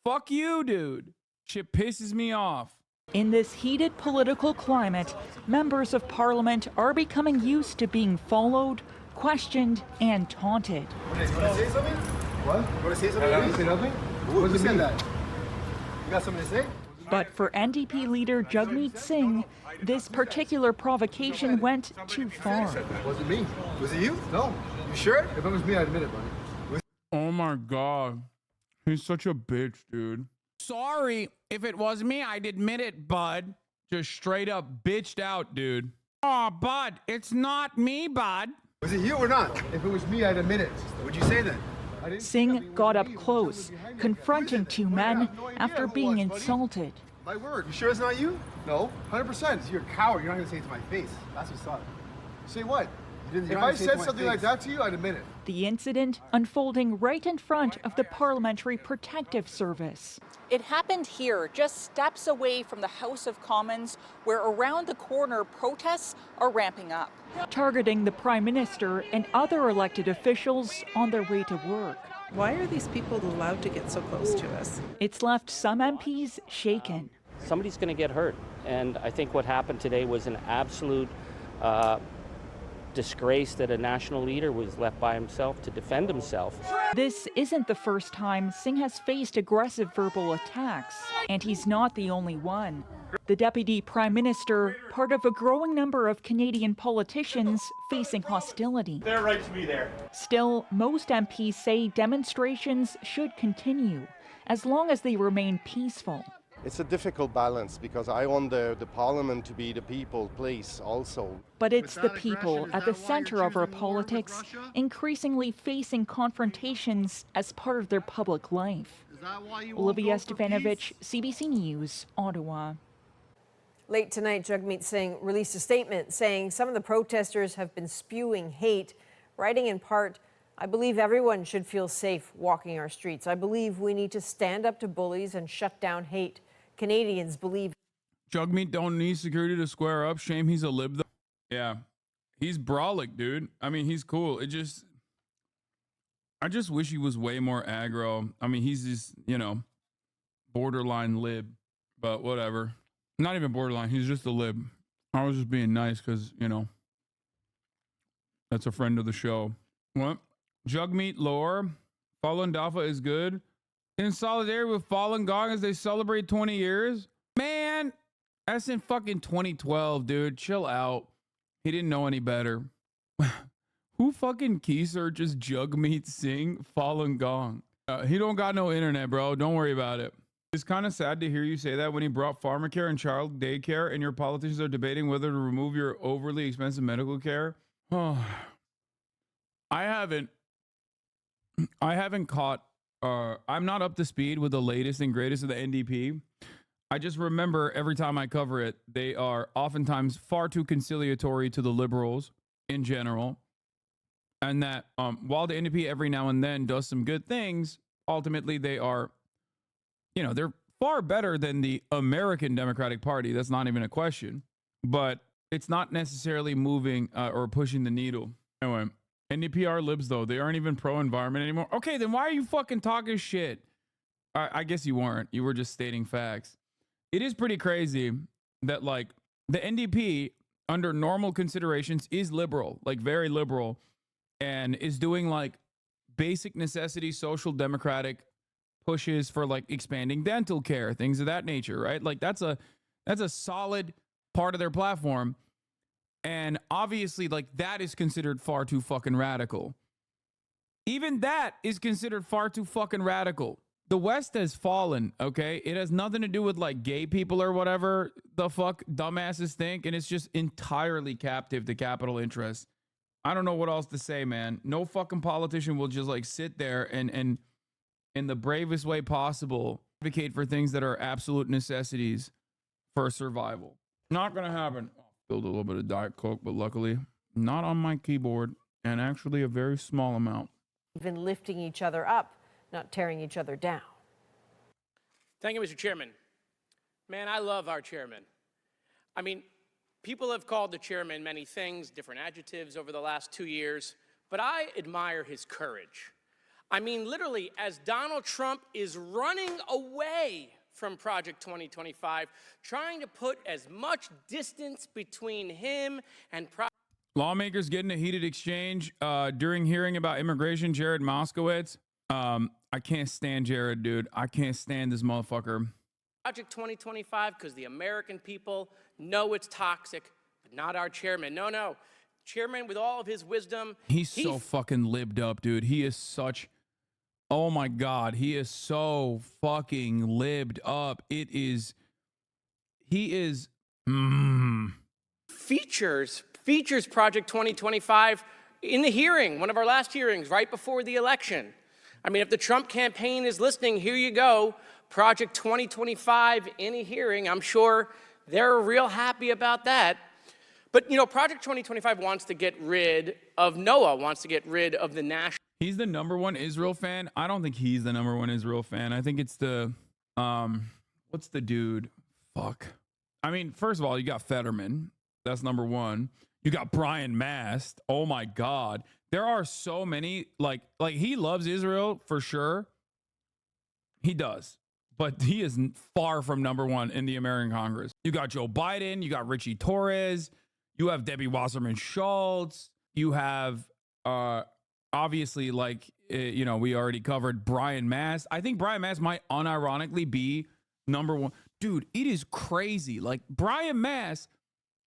Fuck you, dude. Shit pisses me off. In this heated political climate, members of parliament are becoming used to being followed, questioned, and taunted. You want to say something? What? You want to say something? You say nothing? What does it mean? You got something to say? But for NDP leader Jagmeet Singh, this particular provocation went too far. Was it me? Was it you? No. You sure? If it was me, I'd admit it, buddy. Oh my God. He's such a bitch, dude. Sorry, if it was me, I'd admit it, bud. Just straight up bitched out, dude. Oh, bud, it's not me, bud. Was it you or not? If it was me, I'd admit it. Would you say that? Singh got up close, confronting two men after being insulted. My word, you sure it's not you? No, 100%. You're a coward. You're not going to say it to my face. That's what's up. Say what? If I said something like that to you, I'd admit it. The incident unfolding right in front of the Parliamentary Protective Service. It happened here, just steps away from the House of Commons, where around the corner protests are ramping up. Targeting the Prime Minister and other elected officials on their way to work. Why are these people allowed to get so close to us? It's left some MPs shaken. Somebody's going to get hurt. And I think what happened today was an absolute disgrace that a national leader was left by himself to defend himself. This isn't the first time Singh has faced aggressive verbal attacks, and he's not the only one. The Deputy Prime Minister, part of a growing number of Canadian politicians facing hostility. They're right to be there. Still, most MPs say demonstrations should continue, as long as they remain peaceful. It's a difficult balance because I want the parliament to be the people place also. But it's the people at the center of our politics, increasingly facing confrontations as part of their public life. Olivia Stefanovich, CBC News, Ottawa. Late tonight, Jagmeet Singh released a statement saying some of the protesters have been spewing hate, writing in part, "I believe everyone should feel safe walking our streets. I believe we need to stand up to bullies and shut down hate. Canadians believe." Jagmeet don't need security to square up. Shame he's a lib though. Yeah. He's brolic, dude. I mean, he's cool. I just wish he was way more aggro. I mean, he's just, borderline lib, but whatever. Not even borderline. He's just a lib. I was just being nice because, that's a friend of the show. What? Jagmeet lore. Falun Dafa is good. In solidarity with Falun Gong as they celebrate 20 years. Man, that's in fucking 2012, dude. Chill out. He didn't know any better. Who fucking key searches Jagmeet Singh Falun Gong? He don't got no internet, bro. Don't worry about it. It's kind of sad to hear you say that when he brought pharmacare and child daycare and your politicians are debating whether to remove your overly expensive medical care. Oh, I haven't caught, I'm not up to speed with the latest and greatest of the NDP. I just remember every time I cover it, they are oftentimes far too conciliatory to the liberals in general. And that while the NDP every now and then does some good things, ultimately they are, you know, they're far better than the American Democratic Party. That's not even a question. But it's not necessarily moving or pushing the needle. Anyway, NDP are libs, though. They aren't even pro-environment anymore. Okay, then why are you fucking talking shit? I guess you weren't. You were just stating facts. It is pretty crazy that, like, the NDP, under normal considerations, is liberal, like very liberal, and is doing, like, basic necessity social democratic pushes for, like, expanding dental care, things of that nature, right? Like, that's a solid part of their platform. And obviously, like, that is considered far too fucking radical. Even that is considered far too fucking radical. The West has fallen, okay? It has nothing to do with, like, gay people or whatever the fuck dumbasses think, and it's just entirely captive to capital interests. I don't know what else to say, man. No fucking politician will just, like, sit there and in the bravest way possible advocate for things that are absolute necessities for survival. Not gonna happen. Spilled a little bit of Diet Coke, but luckily not on my keyboard, and actually a very small amount. Even lifting each other up, not tearing each other down. Thank you, Mr. Chairman. Man, I love our chairman. I mean, people have called the chairman many things, different adjectives over the last 2 years, but I admire his courage. I mean, literally, as Donald Trump is running away from Project 2025, trying to put as much distance between him and Lawmakers get in a heated exchange during hearing about immigration. Jared Moskowitz. I can't stand Jared, dude. I can't stand this motherfucker. Project 2025 because the American people know it's toxic, but not our chairman. No. Chairman, with all of his wisdom. He's so fucking libbed up, dude. He is such... Oh my God, he is so fucking libbed up. He is... Features Project 2025 in the hearing, one of our last hearings, right before the election. I mean, if the Trump campaign is listening, here you go. Project 2025 in a hearing. I'm sure they're real happy about that. But, you know, Project 2025 wants to get rid of NOAA, wants to get rid of the national... He's the #1 Israel fan. I don't think he's the #1 Israel fan. I think it's the... what's the dude? Fuck. I mean, first of all, you got Fetterman. That's #1. You got Brian Mast. Oh my God. There are so many, like he loves Israel for sure. He does. But he is far from #1 in the American Congress. You got Joe Biden. You got Richie Torres. You have Debbie Wasserman Schultz. You have, obviously, like, you know, we already covered Brian Mast. I think Brian Mast might unironically be #1. Dude, it is crazy. Like, Brian Mast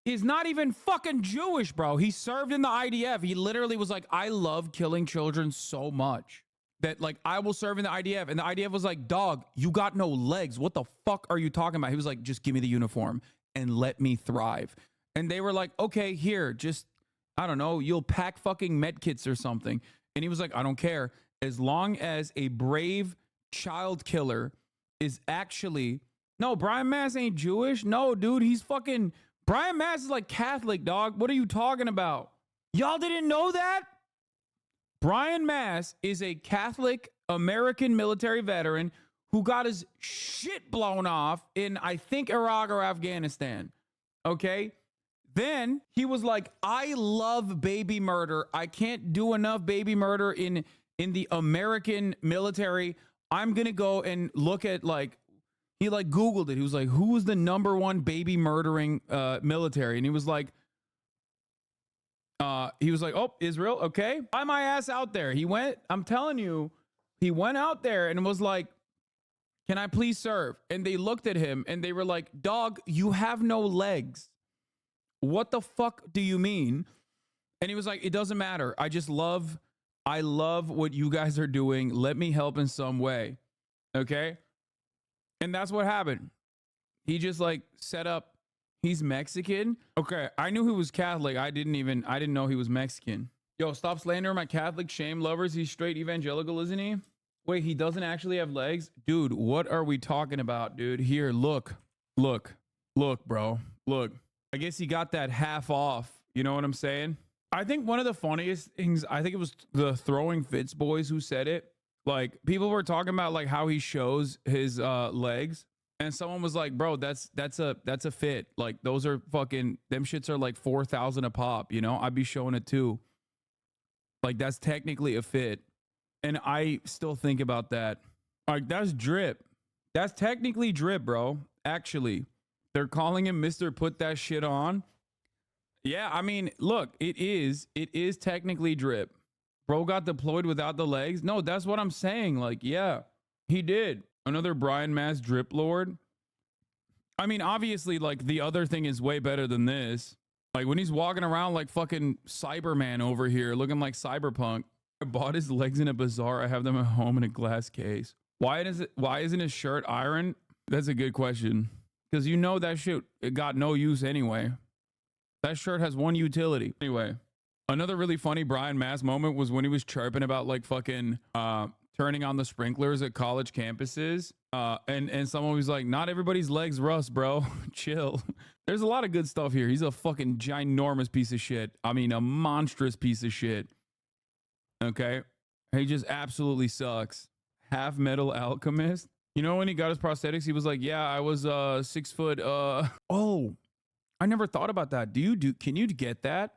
is not even fucking Jewish, bro. He served in the IDF. He literally was like, I love killing children so much that, like, I will serve in the IDF. And the IDF was like, dog, you got no legs. What the fuck are you talking about? He was like, just give me the uniform and let me thrive. And they were like, okay, here, just, I don't know, you'll pack fucking med kits or something. And he was like, I don't care. As long as a brave child killer is actually... No, Brian Mast ain't Jewish. No, dude, he's fucking... Brian Mast is like Catholic, dog. What are you talking about? Y'all didn't know that? Brian Mast is a Catholic American military veteran who got his shit blown off in, I think, Iraq or Afghanistan. Okay? Then he was like, I love baby murder. I can't do enough baby murder in the American military. I'm going to go and look at, like, he like Googled it. He was like, who was the #1 baby murdering military? And he was like, oh, Israel. Okay. Fly my ass out there. He went, I'm telling you, he went out there and was like, can I please serve? And they looked at him and they were like, dog, you have no legs. What the fuck do you mean? And he was like, it doesn't matter. I love what you guys are doing. Let me help in some way. Okay. And that's what happened. He just like set up. He's Mexican. Okay. I knew he was Catholic. I didn't know he was Mexican. Yo, stop slandering my Catholic shame lovers. He's straight evangelical, isn't he? Wait, he doesn't actually have legs? Dude, what are we talking about, dude? Here, look, bro. Look. I guess he got that half off. You know what I'm saying? I think one of the funniest things, I think it was the Throwing Fits boys who said it. Like, people were talking about like how he shows his legs, and someone was like, bro, that's a fit. Like, those are fucking, them shits are like 4,000 a pop, you know? I'd be showing it too. Like, that's technically a fit. And I still think about that. Like, that's drip. That's technically drip, bro. Actually, they're calling him Mr. Put That Shit On. Yeah, I mean, look, it is technically drip. Bro got deployed without the legs. No, that's what I'm saying. Like, yeah, he did. Another Brian Mass drip lord. I mean, obviously, like, the other thing is way better than this. Like, when he's walking around like fucking Cyberman over here, looking like Cyberpunk. I bought his legs in a bazaar. I have them at home in a glass case. Why isn't his shirt iron? That's a good question. Because you know that shit, it got no use anyway. That shirt has one utility. Anyway, another really funny Brian Mass moment was when he was chirping about like fucking turning on the sprinklers at college campuses. And someone was like, not everybody's legs rust, bro. Chill. There's a lot of good stuff here. He's a fucking ginormous piece of shit. I mean, a monstrous piece of shit. Okay? He just absolutely sucks. Half metal alchemist. You know, when he got his prosthetics, he was like, yeah, I was 6 foot. Oh, I never thought about that. Can you get that?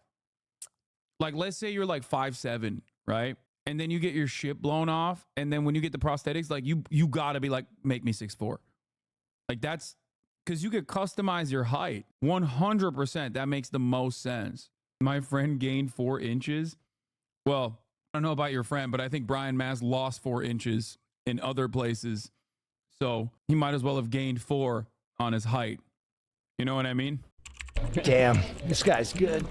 Like, let's say you're like 5'7", right? And then you get your shit blown off. And then when you get the prosthetics, like you gotta be like, make me 6'4". Like, that's because you could customize your height. 100%. That makes the most sense. My friend gained 4 inches. Well, I don't know about your friend, but I think Brian Mass lost 4 inches in other places. So he might as well have gained 4 on his height. You know what I mean? Damn, this guy's good.